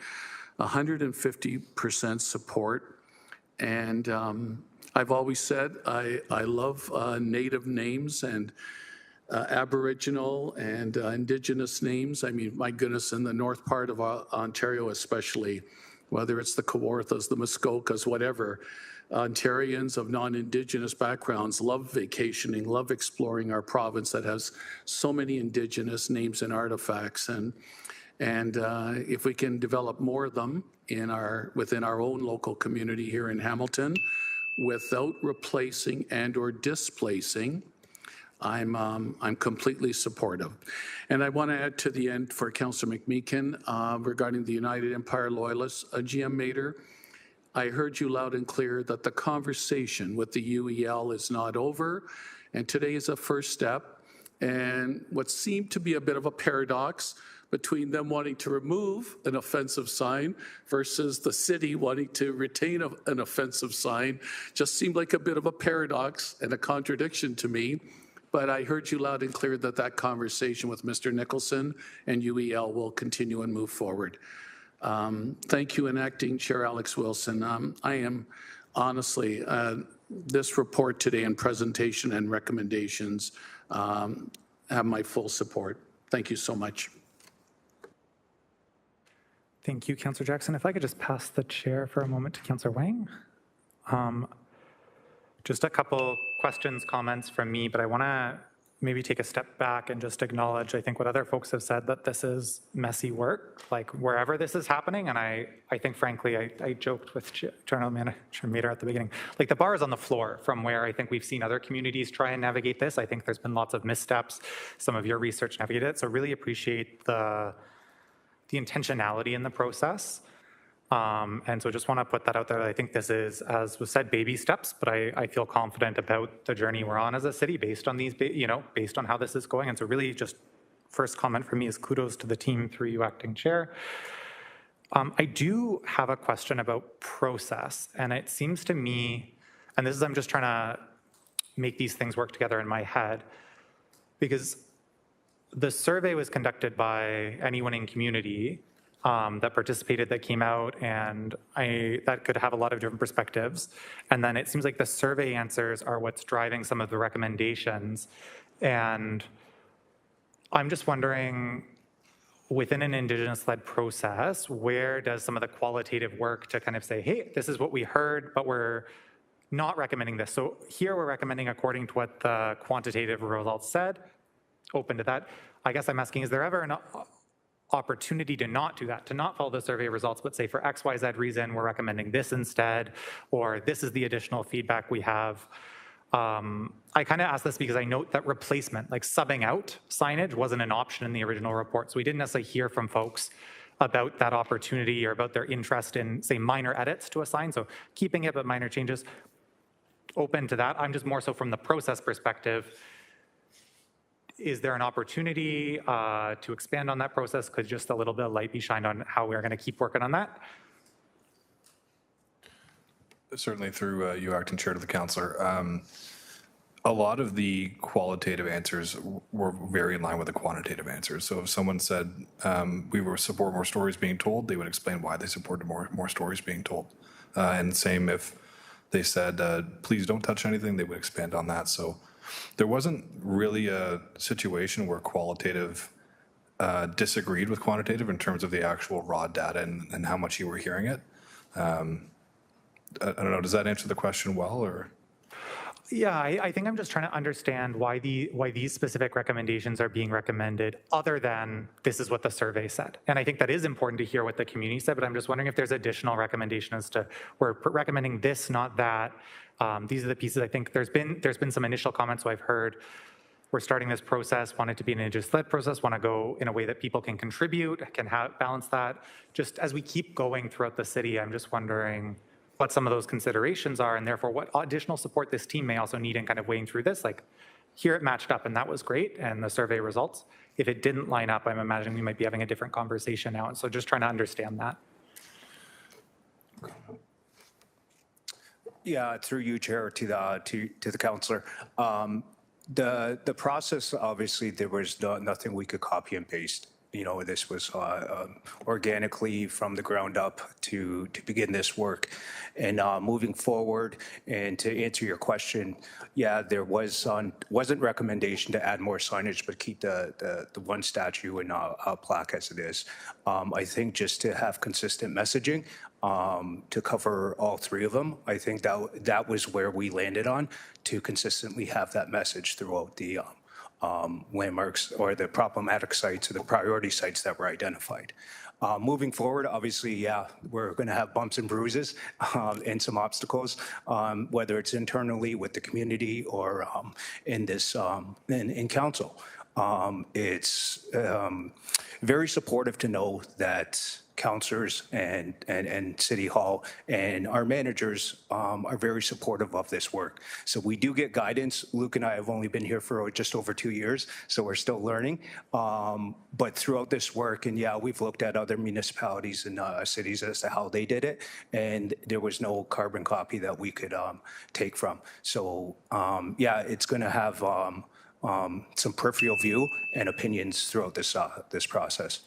150% support. And I've always said I love Native names and Aboriginal and Indigenous names. I mean, my goodness, in the north part of Ontario especially, whether it's the Kawarthas, the Muskokas, whatever, Ontarians of non-Indigenous backgrounds love vacationing, love exploring our province that has so many Indigenous names and artifacts. And if we can develop more of them within our own local community here in Hamilton, without replacing and or displacing, I'm completely supportive. And I want to add to the end for Councillor McMeekin regarding the United Empire Loyalists, GM Mader, I heard you loud and clear that the conversation with the UEL is not over, and today is a first step. And what seemed to be a bit of a paradox between them wanting to remove an offensive sign versus the city wanting to retain an offensive sign just seemed like a bit of a paradox and a contradiction to me. But I heard you loud and clear that that conversation with Mr. Nicholson and UEL will continue and move forward. Thank you, and Acting Chair Alex Wilson. I am honestly, this report today and presentation and recommendations have my full support. Thank you so much. Thank you, Councillor Jackson. If I could just pass the chair for a moment to Councillor Wang. Just a couple questions, comments from me, but I want to maybe take a step back and just acknowledge, I think, what other folks have said, that this is messy work, like wherever this is happening. And I think, frankly, I joked with General Manager Mader at the beginning, like the bar is on the floor from where I think we've seen other communities try and navigate this. I think there's been lots of missteps. Some of your research navigated it. So really appreciate the intentionality in the process. And so just want to put that out there. I think this is, as was said, baby steps, but I feel confident about the journey we're on as a city based on these, based on how this is going. And so really just first comment for me is kudos to the team through you, Acting Chair. I do have a question about process, and it seems to me, and this is, I'm just trying to make these things work together in my head, because the survey was conducted by anyone in community that participated, that came out, and that could have a lot of different perspectives. And then it seems like the survey answers are what's driving some of the recommendations. And I'm just wondering, within an Indigenous-led process, where does some of the qualitative work to kind of say, hey, this is what we heard, but we're not recommending this. So here we're recommending according to what the quantitative results said, open to that. I guess I'm asking, is there ever an opportunity to not do that, to not follow the survey results, but say for X, Y, Z reason, we're recommending this instead, or this is the additional feedback we have. I kind of ask this because I note that replacement, like subbing out signage, wasn't an option in the original report. So we didn't necessarily hear from folks about that opportunity or about their interest in, say, minor edits to a sign. So keeping it, but minor changes, open to that. I'm just more so from the process perspective. Is there an opportunity to expand on that process? Could just a little bit of light be shined on how we're going to keep working on that? Certainly through you, Acting Chair, to the Councillor. A lot of the qualitative answers were very in line with the quantitative answers. So if someone said we were support more stories being told, they would explain why they supported more stories being told. And same if they said, please don't touch anything, they would expand on that. So there wasn't really a situation where qualitative disagreed with quantitative in terms of the actual raw data and how much you were hearing it. I don't know, does that answer the question well, or? Yeah, I think I'm just trying to understand why these specific recommendations are being recommended other than this is what the survey said. And I think that is important to hear what the community said, but I'm just wondering if there's additional recommendation as to we're recommending this, not that. These are the pieces. I think there's been some initial comments. So I've heard we're starting this process, want it to be an Indigenous-led process, want to go in a way that people can contribute, can balance that. Just as we keep going throughout the city, I'm just wondering what some of those considerations are, and therefore what additional support this team may also need in kind of weighing through this. Like here it matched up and that was great, and the survey results. If it didn't line up, I'm imagining we might be having a different conversation now. And so just trying to understand that. Yeah, through you, Chair, to the councillor. The process, obviously, there was nothing we could copy and paste. You know, this was organically from the ground up to begin this work. And moving forward, and to answer your question, yeah, there wasn't recommendation to add more signage, but keep the one statue and plaque as it is. I think just to have consistent messaging to cover all three of them, I think that was where we landed on, to consistently have that message throughout the landmarks or the problematic sites or the priority sites that were identified. Moving forward, obviously, yeah, we're going to have bumps and bruises and some obstacles, whether it's internally with the community or in this in council. It's very supportive to know that councillors and City Hall and our managers are very supportive of this work. So we do get guidance. Luke and I have only been here for just over 2 years, so we're still learning. But throughout this work, and yeah, we've looked at other municipalities and cities as to how they did it, and there was no carbon copy that we could take from. So yeah, it's going to have some peripheral view and opinions throughout this process.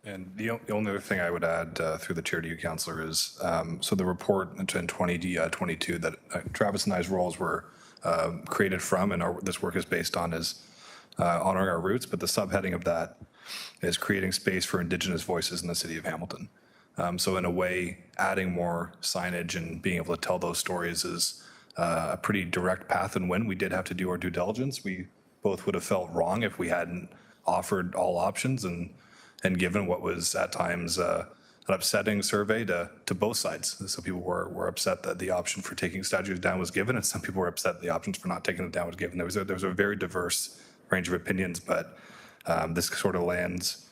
And the only other thing I would add through the chair to you, Councillor, is so the report in 2022 that Travis and I's roles were created from, and this work is based on, is honoring our roots, but the subheading of that is creating space for Indigenous voices in the city of Hamilton. So in a way, adding more signage and being able to tell those stories is a pretty direct path. And when we did have to do our due diligence, we both would have felt wrong if we hadn't offered all options and given what was at times an upsetting survey to both sides. So people were upset that the option for taking statues down was given, and some people were upset that the options for not taking it down was given. There was a very diverse range of opinions, but this sort of lands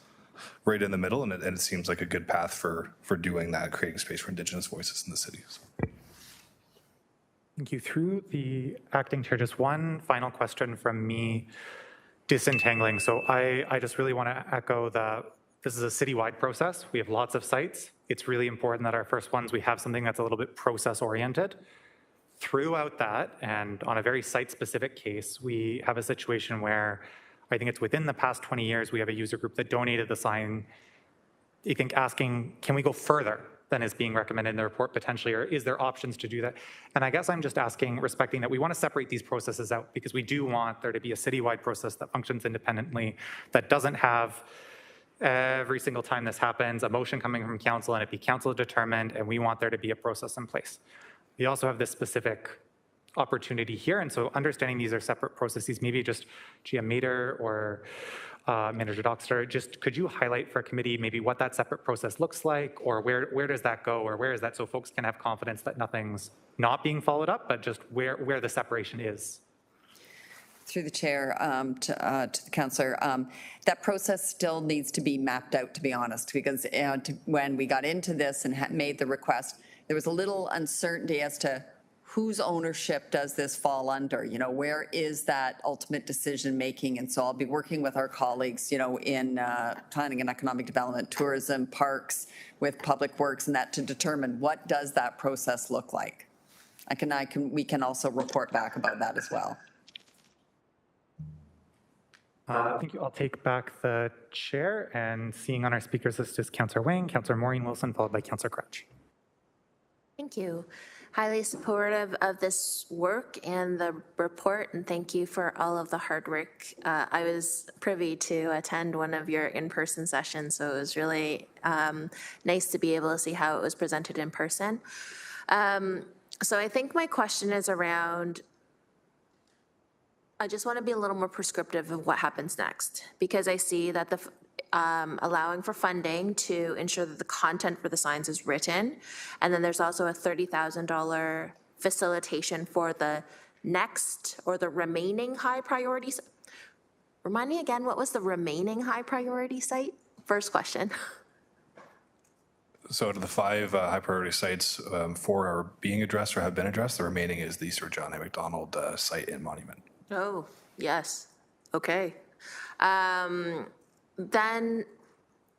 right in the middle, and it seems like a good path for doing that, creating space for Indigenous voices in the city. Thank you. Through the acting chair, just one final question from me, disentangling. So I just really want to echo this is a citywide process. We have lots of sites. It's really important that our first ones, we have something that's a little bit process-oriented. Throughout that, and on a very site-specific case, we have a situation where I think it's within the past 20 years, we have a user group that donated the sign, I think asking, can we go further than is being recommended in the report potentially, or is there options to do that? And I guess I'm just asking, respecting that we want to separate these processes out because we do want there to be a citywide process that functions independently, that doesn't have every single time this happens, a motion coming from council and it be council determined, and we want there to be a process in place. We also have this specific opportunity here, and so understanding these are separate processes, maybe just GM Mader or Manager Dockstader, just could you highlight for a committee maybe what that separate process looks like, or where does that go, or where is that, so folks can have confidence that nothing's not being followed up, but just where the separation is? Through the chair to the councillor, that process still needs to be mapped out, to be honest, because when we got into this and made the request, there was a little uncertainty as to whose ownership does this fall under? You know, where is that ultimate decision making? And so I'll be working with our colleagues, you know, in planning and economic development, tourism, parks, with public works, and that to determine what does that process look like. We can also report back about that as well. Thank you. I'll take back the chair, and seeing on our speakers list is Councillor Wang, Councillor Maureen Wilson, followed by Councillor Crutch. Thank you. Highly supportive of this work and the report, and thank you for all of the hard work. I was privy to attend one of your in-person sessions, so it was really nice to be able to see how it was presented in person. So I think my question is around, I just want to be a little more prescriptive of what happens next, because I see that the allowing for funding to ensure that the content for the signs is written, and then there's also a $30,000 facilitation for the next or the remaining high priorities. Remind me again, what was the remaining high priority site? First question. So out of the 5 high priority sites, 4 are being addressed or have been addressed. The remaining is the Sir John A. Macdonald site and monument. Oh, yes. Okay. Then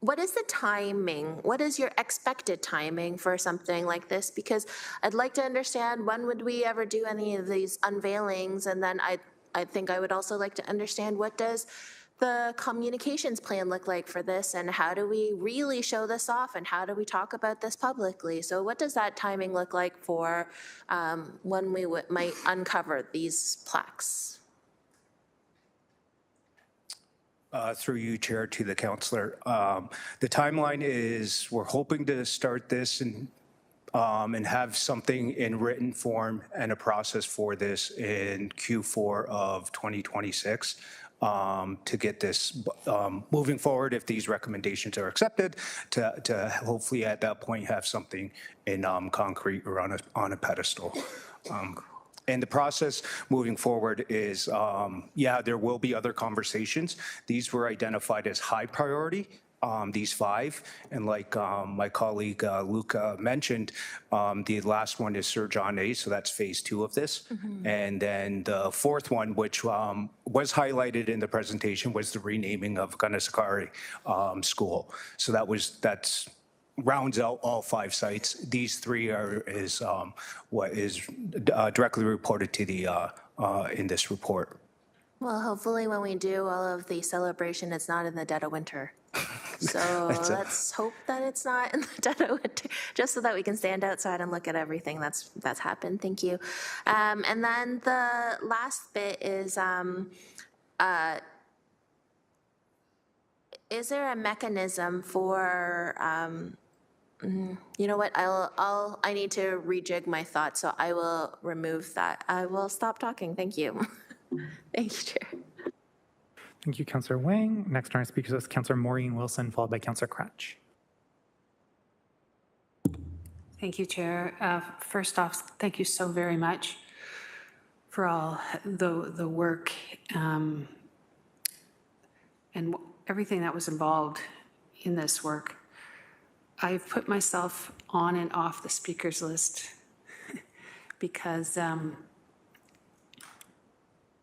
what is the timing? What is your expected timing for something like this? Because I'd like to understand, when would we ever do any of these unveilings? And then I think I would also like to understand, what does the communications plan look like for this, and how do we really show this off, and how do we talk about this publicly? So what does that timing look like for when we might uncover these plaques? Through you, Chair, to the councillor. The timeline is we're hoping to start this and have something in written form and a process for this in Q4 of 2026 to get this moving forward if these recommendations are accepted, to hopefully at that point have something in concrete or on a pedestal. And the process moving forward is, yeah, there will be other conversations. These were identified as high priority, these 5. And like my colleague Luca mentioned, the last one is Sir John A., so that's phase 2 of this. And then the 4th one, which was highlighted in the presentation, was the renaming of Ganasakari School. So that's rounds out all 5 sites. These 3 is what is directly reported to the in this report. Well, hopefully when we do all of the celebration, it's not in the dead of winter. So let's hope that it's not in the dead of winter, just so that we can stand outside and look at everything that's happened. Thank you. And then the last bit is there a mechanism for, you know what, I need to rejig my thoughts, so I will remove that. I will stop talking. Thank you. Thank you, Chair. Thank you, Councillor Wang. Next on our speakers is Councillor Maureen Wilson, followed by Councillor Crutch. Thank you, Chair. First off, thank you so very much for all the work and everything that was involved in this work. I've put myself on and off the speakers list because I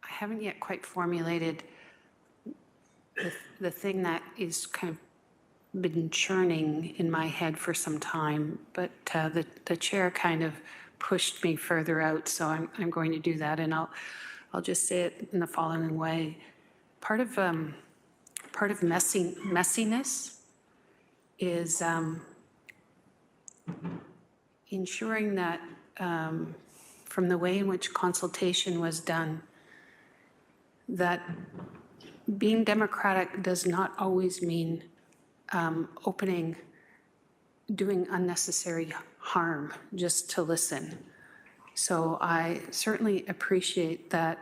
haven't yet quite formulated the thing that is kind of been churning in my head for some time, but the chair kind of pushed me further out, so I'm going to do that, and I'll just say it in the following way. Part of messiness is ensuring that from the way in which consultation was done, that being democratic does not always mean doing unnecessary harm just to listen. So I certainly appreciate that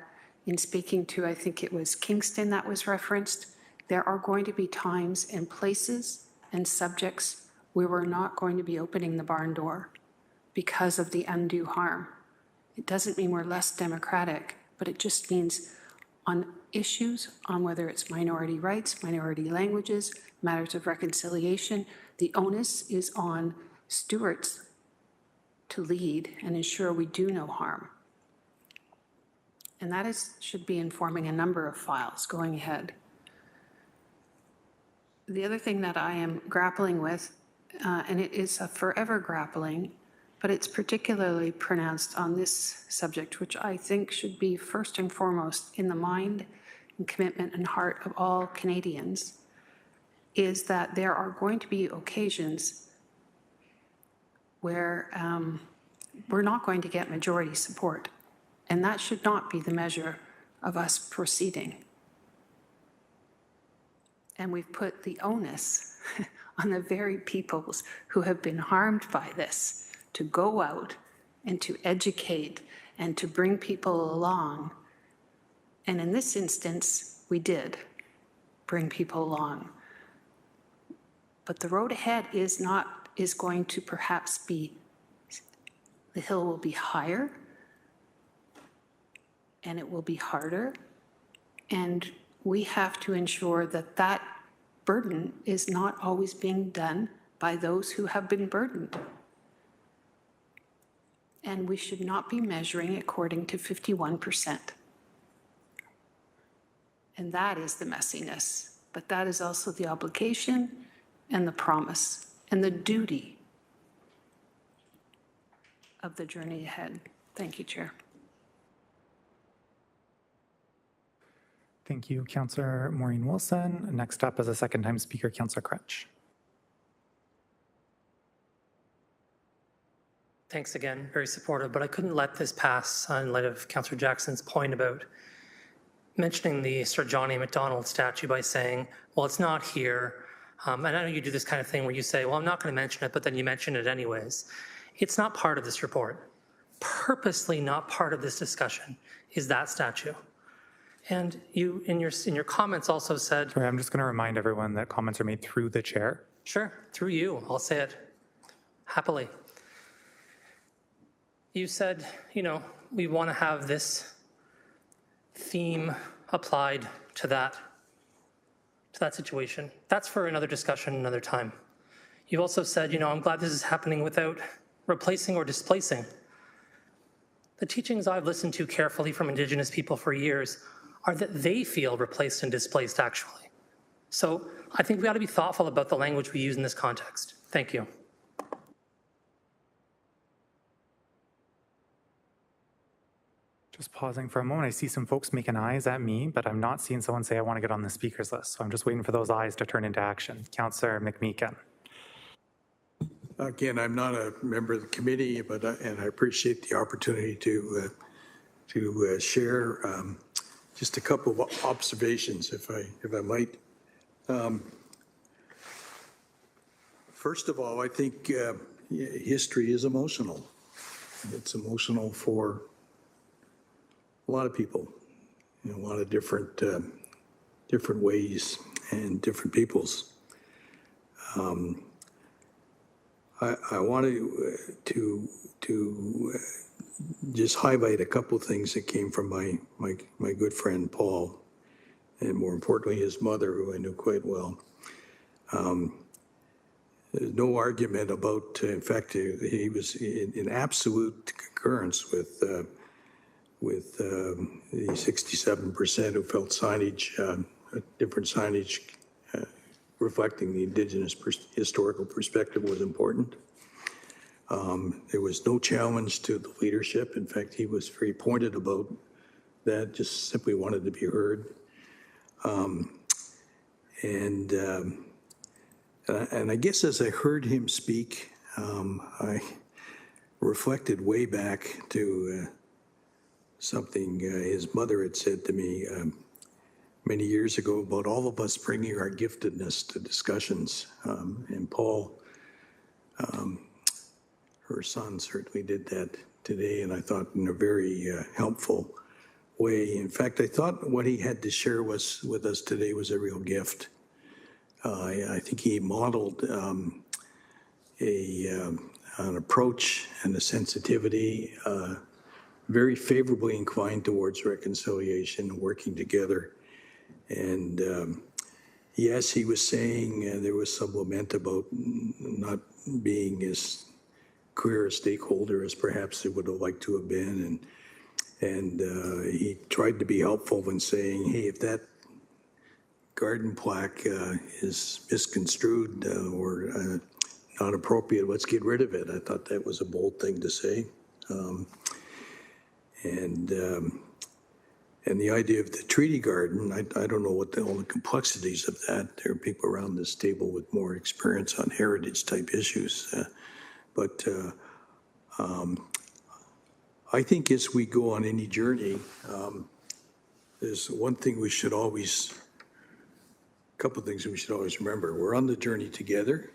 in speaking to, I think it was Kingston that was referenced, there are going to be times and places and subjects where we're not going to be opening the barn door because of the undue harm. It doesn't mean we're less democratic, but it just means on issues, on whether it's minority rights, minority languages, matters of reconciliation, the onus is on stewards to lead and ensure we do no harm. And that should be informing a number of files going ahead. The other thing that I am grappling with, and it is a forever grappling, but it's particularly pronounced on this subject, which I think should be first and foremost in the mind and commitment and heart of all Canadians, is that there are going to be occasions where we're not going to get majority support. And that should not be the measure of us proceeding. And we've put the onus on the very peoples who have been harmed by this to go out and to educate and to bring people along. And in this instance, we did bring people along. But the road ahead is going to perhaps be, the hill will be higher, and it will be harder, and we have to ensure that that burden is not always being done by those who have been burdened. And we should not be measuring according to 51%. And that is the messiness, but that is also the obligation and the promise and the duty of the journey ahead. Thank you, Chair. Thank you, Councillor Maureen Wilson. Next up is a second-time speaker, Councillor Crutch. Thanks again, very supportive, but I couldn't let this pass in light of Councillor Jackson's point about mentioning the Sir John A. Macdonald statue by saying, well, it's not here. And I know you do this kind of thing where you say, well, I'm not going to mention it, but then you mention it anyways. It's not part of this report. Purposely not part of this discussion is that statue. And you, in your comments, also said... Sorry, I'm just going to remind everyone that comments are made through the chair. Sure, through you. I'll say it happily. You said, you know, we want to have this theme applied to that situation. That's for another discussion another time. You also said, you know, I'm glad this is happening without replacing or displacing. The teachings I've listened to carefully from Indigenous people for years are that they feel replaced and displaced, actually. So I think we ought to be thoughtful about the language we use in this context. Thank you. Just pausing for a moment. I see some folks making eyes at me, but I'm not seeing someone say I want to get on the speakers list. So I'm just waiting for those eyes to turn into action. Councillor McMeekin. Again, I'm not a member of the committee, and I appreciate the opportunity to share just a couple of observations, if I might. First of all, I think history is emotional. It's emotional for a lot of people in a lot of different ways and different peoples. I want to just highlight a couple of things that came from my good friend Paul, and more importantly his mother, who I knew quite well. There's no argument about, in fact, he was in absolute concurrence with the 67% who felt signage, different signage reflecting the Indigenous historical perspective was important. There was no challenge to the leadership. In fact, he was very pointed about that, just simply wanted to be heard. And I guess as I heard him speak, I reflected way back to something his mother had said to me many years ago about all of us bringing our giftedness to discussions. And Paul, her son, certainly did that today, and I thought in a very helpful way. In fact, I thought what he had to share with us today was a real gift. I think he modeled an approach and a sensitivity very favorably inclined towards reconciliation, working together. And yes, he was saying there was some lament about not being as clear a stakeholder as perhaps they would have liked to have been. And he tried to be helpful when saying, hey, if that garden plaque is misconstrued or not appropriate, let's get rid of it. I thought that was a bold thing to say. And the idea of the treaty garden, I don't know what all the complexities of that. There are people around this table with more experience on heritage type issues. But I think as we go on any journey, there's one thing we should always, a couple of things we should always remember. We're on the journey together.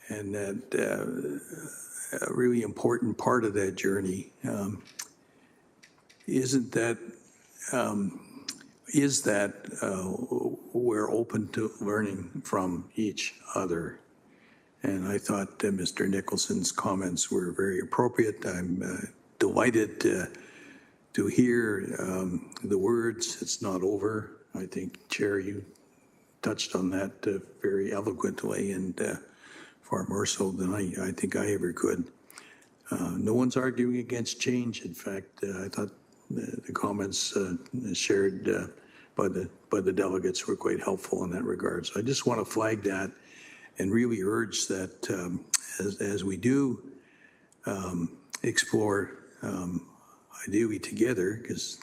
And that a really important part of that journey is that we're open to learning from each other. And I thought Mr. Nicholson's comments were very appropriate. I'm delighted to hear the words, it's not over. I think, Chair, you touched on that very eloquently and far more so than I think I ever could. No one's arguing against change. In fact, I thought the comments shared by the delegates were quite helpful in that regard. So I just want to flag that and really urge that as we do explore ideally together, because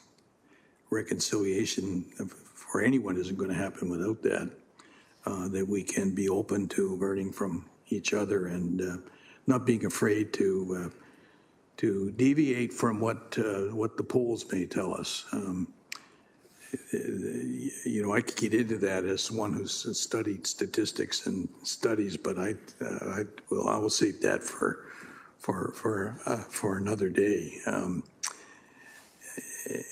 reconciliation for anyone isn't going to happen without that, that we can be open to learning from each other and not being afraid to deviate from what the polls may tell us. You know, I could get into that as one who's studied statistics and studies, but I will save that for another day.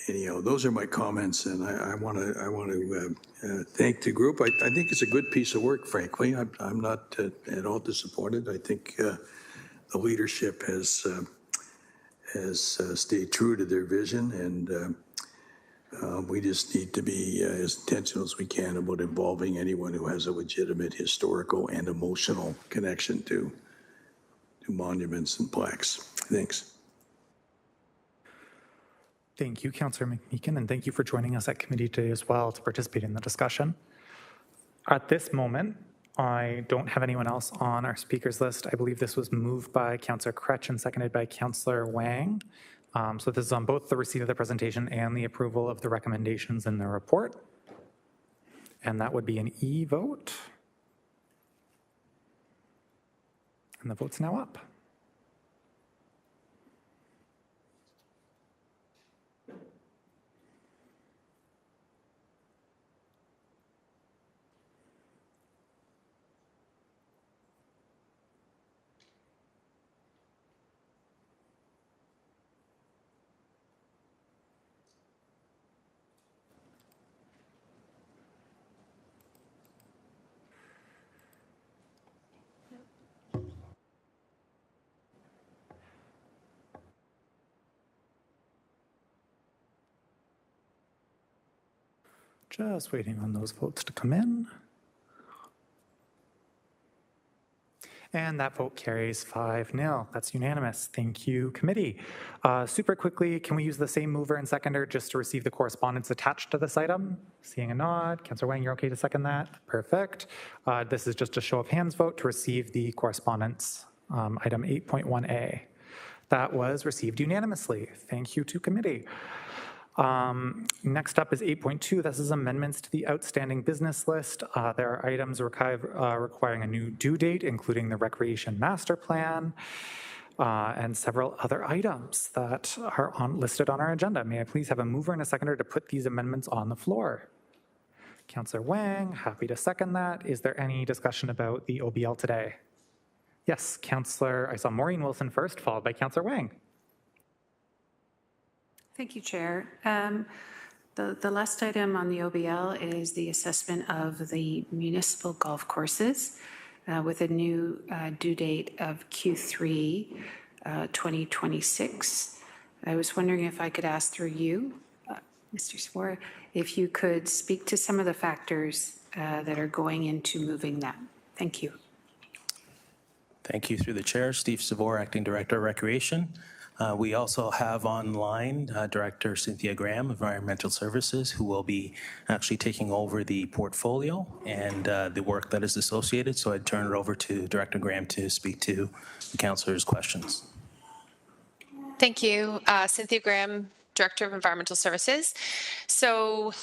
Anyhow, those are my comments, and I want to thank the group. I think it's a good piece of work, frankly. I'm not at all disappointed. I think the leadership has stayed true to their vision, and we just need to be as intentional as we can about involving anyone who has a legitimate historical and emotional connection to monuments and plaques. Thanks. Thank you, Councillor McMeekin, and thank you for joining us at committee today as well to participate in the discussion. At this moment, I don't have anyone else on our speakers list. I believe this was moved by Councillor Kretsch and seconded by Councillor Wang. So this is on both the receipt of the presentation and the approval of the recommendations in the report. And that would be an E vote. And the vote's now up. Just waiting on those votes to come in. And that vote carries 5-0. That's unanimous. Thank you, committee. Super quickly, can we use the same mover and seconder just to receive the correspondence attached to this item? Seeing a nod. Councillor Wang, you're okay to second that? Perfect. This is just a show of hands vote to receive the correspondence, item 8.1A. That was received unanimously. Thank you to committee. Next up is 8.2. This is amendments to the outstanding business list. There are items requiring a new due date, including the recreation master plan and several other items that are listed on our agenda. May I please have a mover and a seconder to put these amendments on the floor? Councillor Wang, happy to second that. Is there any discussion about the OBL today? Yes, Councillor, I saw Maureen Wilson first, followed by Councillor Wang. Thank you, Chair. The last item on the OBL is the assessment of the municipal golf courses with a new due date of Q3 2026. I was wondering if I could ask through you, Mr. Savora, if you could speak to some of the factors that are going into moving that. Thank you. Thank you. Through the chair, Steve Savora, Acting Director of Recreation. We also have online Director Cynthia Graham, Environmental Services, who will be actually taking over the portfolio and the work that is associated. So I'd turn it over to Director Graham to speak to the councillor's questions. Thank you. Cynthia Graham, Director of Environmental Services. So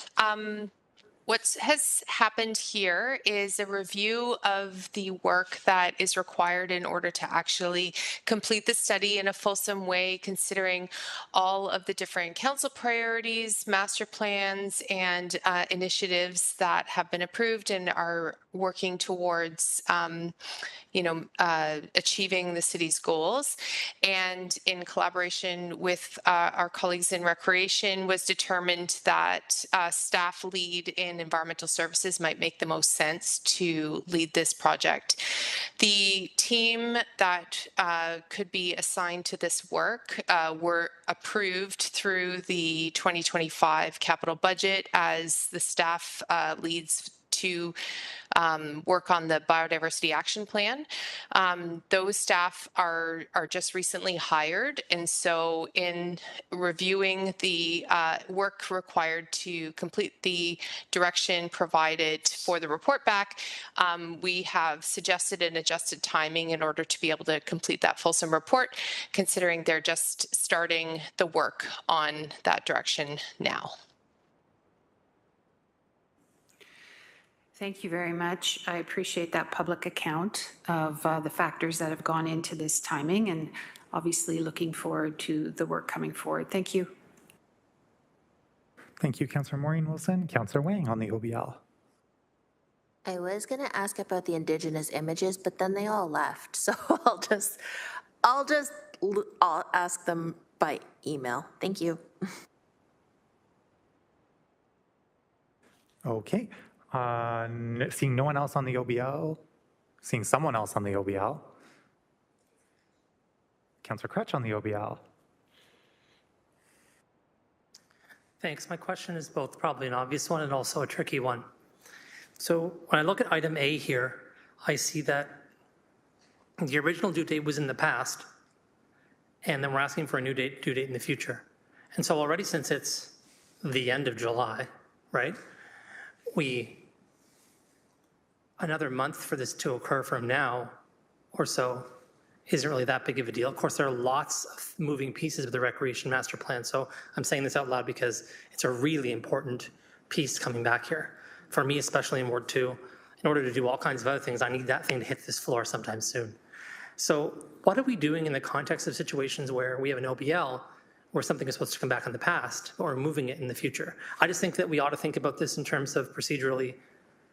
what has happened here is a review of the work that is required in order to actually complete the study in a fulsome way, considering all of the different council priorities, master plans, and initiatives that have been approved and are working towards achieving the city's goals. And in collaboration with our colleagues in Recreation, was determined that staff lead in environmental services might make the most sense to lead this project. The team that could be assigned to this work were approved through the 2025 capital budget as the staff leads to work on the biodiversity action plan. Those staff are just recently hired, and so in reviewing the work required to complete the direction provided for the report back, we have suggested an adjusted timing in order to be able to complete that fulsome report, considering they're just starting the work on that direction now. Thank you very much. I appreciate that public account of the factors that have gone into this timing, and obviously looking forward to the work coming forward. Thank you. Thank you, Councillor Maureen Wilson. Councillor Wang on the OBL. I was going to ask about the Indigenous images, but then they all left. So I'll ask them by email. Thank you. Okay. Seeing no one else on the OBL, seeing someone else on the OBL. Councillor Crutch on the OBL. Thanks. My question is both probably an obvious one and also a tricky one. So when I look at item A here, I see that the original due date was in the past, and then we're asking for a new due date in the future. And so already, since it's the end of July, right, another month for this to occur from now or so isn't really that big of a deal. Of course, there are lots of moving pieces of the recreation master plan. So I'm saying this out loud because it's a really important piece coming back here. For me, especially in Ward 2, in order to do all kinds of other things, I need that thing to hit this floor sometime soon. So what are we doing in the context of situations where we have an OBL where something is supposed to come back in the past, or moving it in the future? I just think that we ought to think about this in terms of procedurally,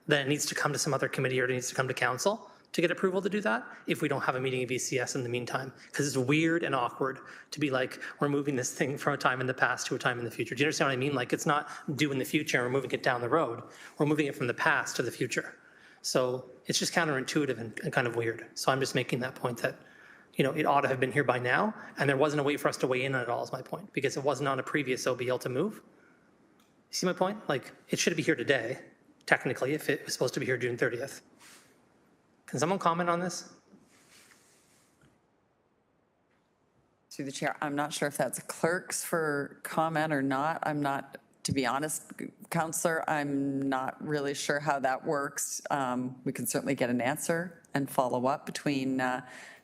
that it needs to come to some other committee or it needs to come to council to get approval to do that if we don't have a meeting of ECS in the meantime. Because it's weird and awkward to be like, we're moving this thing from a time in the past to a time in the future. Do you understand what I mean? Like, it's not due in the future and we're moving it down the road. We're moving it from the past to the future. So it's just counterintuitive and kind of weird. So I'm just making that point that, it ought to have been here by now, and there wasn't a way for us to weigh in on it all, is my point, because it wasn't on a previous OBL to move. See my point? Like, it should be here today, technically, if it was supposed to be here June 30th. Can someone comment on this? Through the chair, I'm not sure if that's clerks for comment or not. I'm not, to be honest, Councillor, I'm not really sure how that works. We can certainly get an answer and follow up between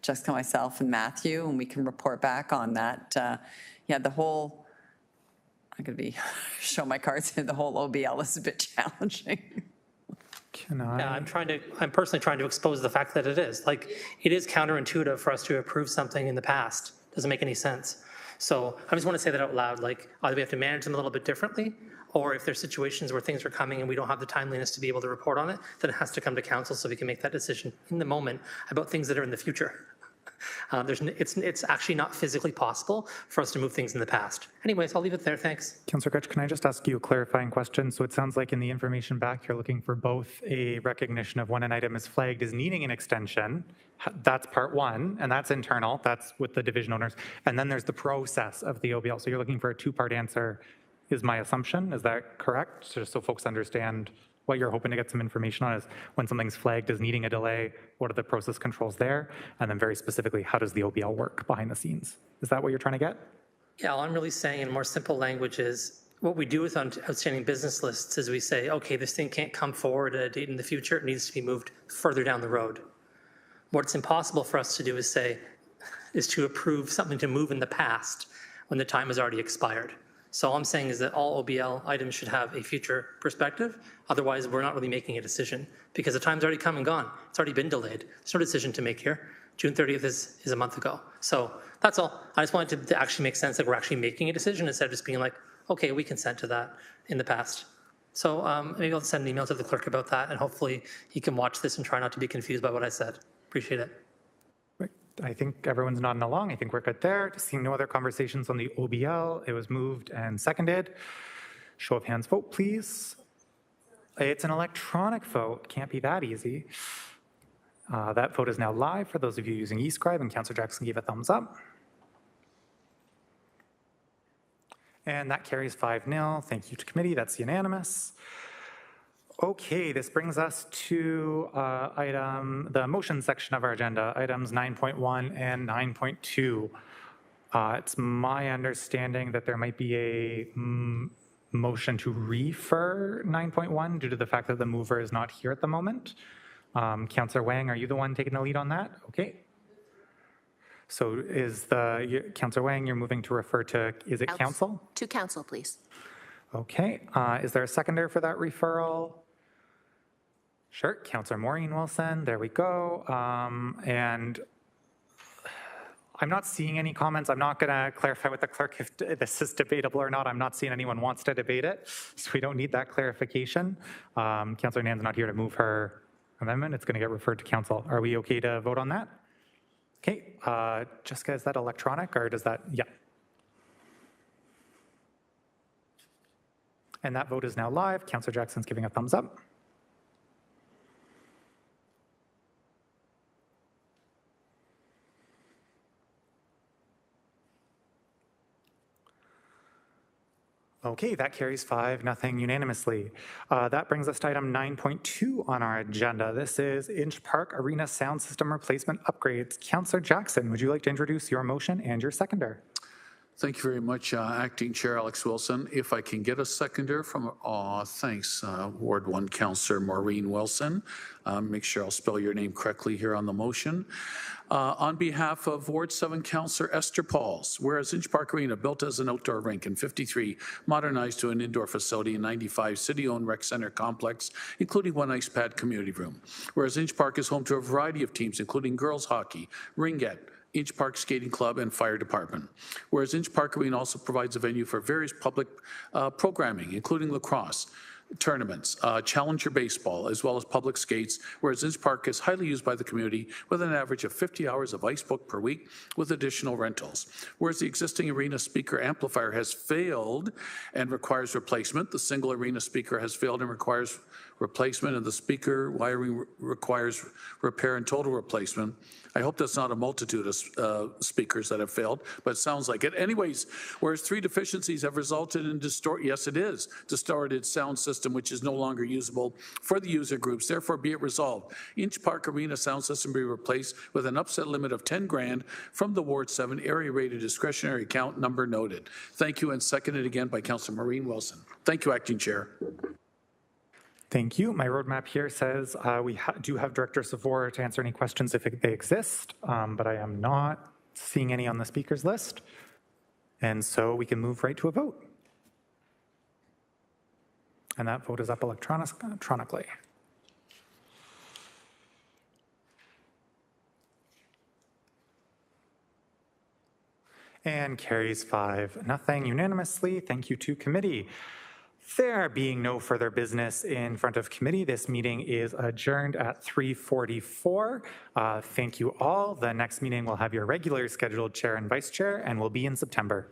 Jessica, myself, and Matthew, and we can report back on that. Yeah, the whole, I'm going to be show my cards here. The whole OBL is a bit challenging. Can I? Yeah, I'm personally trying to expose the fact that it is. Like, it is counterintuitive for us to approve something in the past. Doesn't make any sense. So I just want to say that out loud, like, either we have to manage them a little bit differently, or if there's situations where things are coming and we don't have the timeliness to be able to report on it, then it has to come to council so we can make that decision in the moment about things that are in the future. It's actually not physically possible for us to move things in the past. Anyways, I'll leave it there. Thanks. Councillor Crutch, can I just ask you a clarifying question? So it sounds like in the information back, you're looking for both a recognition of when an item is flagged as needing an extension. That's part one, and that's internal. That's with the division owners. And then there's the process of the OBL. So you're looking for a two-part answer, is my assumption. Is that correct? Just so folks understand what you're hoping to get some information on is when something's flagged as needing a delay, what are the process controls there? And then very specifically, how does the OBL work behind the scenes? Is that what you're trying to get? Yeah, all I'm really saying in more simple language is what we do with outstanding business lists is we say, okay, this thing can't come forward at a date in the future. It needs to be moved further down the road. What's impossible for us to do is to approve something to move in the past when the time has already expired. So all I'm saying is that all OBL items should have a future perspective. Otherwise, we're not really making a decision because the time's already come and gone. It's already been delayed. There's no decision to make here. June 30th is a month ago. So that's all. I just wanted to actually make sense that we're actually making a decision instead of just being like, okay, we consent to that in the past. So maybe I'll send an email to the clerk about that, and hopefully he can watch this and try not to be confused by what I said. Appreciate it. I think everyone's nodding along. I think we're good there. Seeing no other conversations on the OBL, it was moved and seconded. Show of hands vote, please. It's an electronic vote. Can't be that easy. That vote is now live for those of you using eScribe, and Councillor Jackson gave a thumbs up. And that carries 5-0. Thank you to committee. That's unanimous. Okay, this brings us to the motion section of our agenda, items 9.1 and 9.2. It's my understanding that there might be a motion to refer 9.1 due to the fact that the mover is not here at the moment. Councillor Wang, are you the one taking the lead on that? Okay. So is Councillor Wang, you're moving to refer to, is it council? To council, please. Okay, is there a seconder for that referral? Sure, Councillor Maureen Wilson, there we go. And I'm not seeing any comments. I'm not gonna clarify with the clerk if this is debatable or not. I'm not seeing anyone wants to debate it, so we don't need that clarification. Councillor Nan's not here to move her amendment. It's gonna get referred to council. Are we okay to vote on that? Okay, Jessica, is that electronic or does that, yeah. And that vote is now live. Councillor Jackson's giving a thumbs up. Okay, that carries 5-0 unanimously. That brings us to item 9.2 on our agenda. This is Inch Park Arena Sound System Replacement Upgrades. Councillor Jackson, would you like to introduce your motion and your seconder? Thank you very much, Acting Chair Alex Wilson. If I can get a seconder from, thanks, Ward 1 Councillor Maureen Wilson. Make sure I'll spell your name correctly here on the motion. On behalf of Ward 7 Councillor Esther Pauls, whereas Inch Park Arena, built as an outdoor rink in 53, modernized to an indoor facility in 95, city-owned rec center complex, including one ice pad community room. Whereas Inch Park is home to a variety of teams, including girls hockey, ringette, Inch Park Skating Club, and Fire Department. Whereas Inch Park Arena also provides a venue for various public programming, including lacrosse, tournaments, Challenger Baseball, as well as public skates, whereas Inch Park is highly used by the community with an average of 50 hours of ice book per week with additional rentals. Whereas the existing arena speaker amplifier has failed and requires replacement, the single arena speaker has failed and requires replacement, and the speaker wiring requires repair and total replacement. I hope that's not a multitude of speakers that have failed, but it sounds like it. Anyways, whereas 3 deficiencies have resulted in distorted sound system system, which is no longer usable for the user groups. Therefore, be it resolved, Inch Park Arena sound system be replaced with an upset limit of 10 grand from the Ward 7 area rated discretionary account number noted. Thank you, and seconded again by Councillor Maureen Wilson. Thank you, Acting Chair. Thank you. My roadmap here says we do have Director Savor to answer any questions if they exist, but I am not seeing any on the speakers list. And so we can move right to a vote. And that vote is up electronically. And carries 5-0 unanimously. Thank you to committee. There being no further business in front of committee, this meeting is adjourned at 3:44. Thank you all. The next meeting will have your regular scheduled chair and vice chair and will be in September.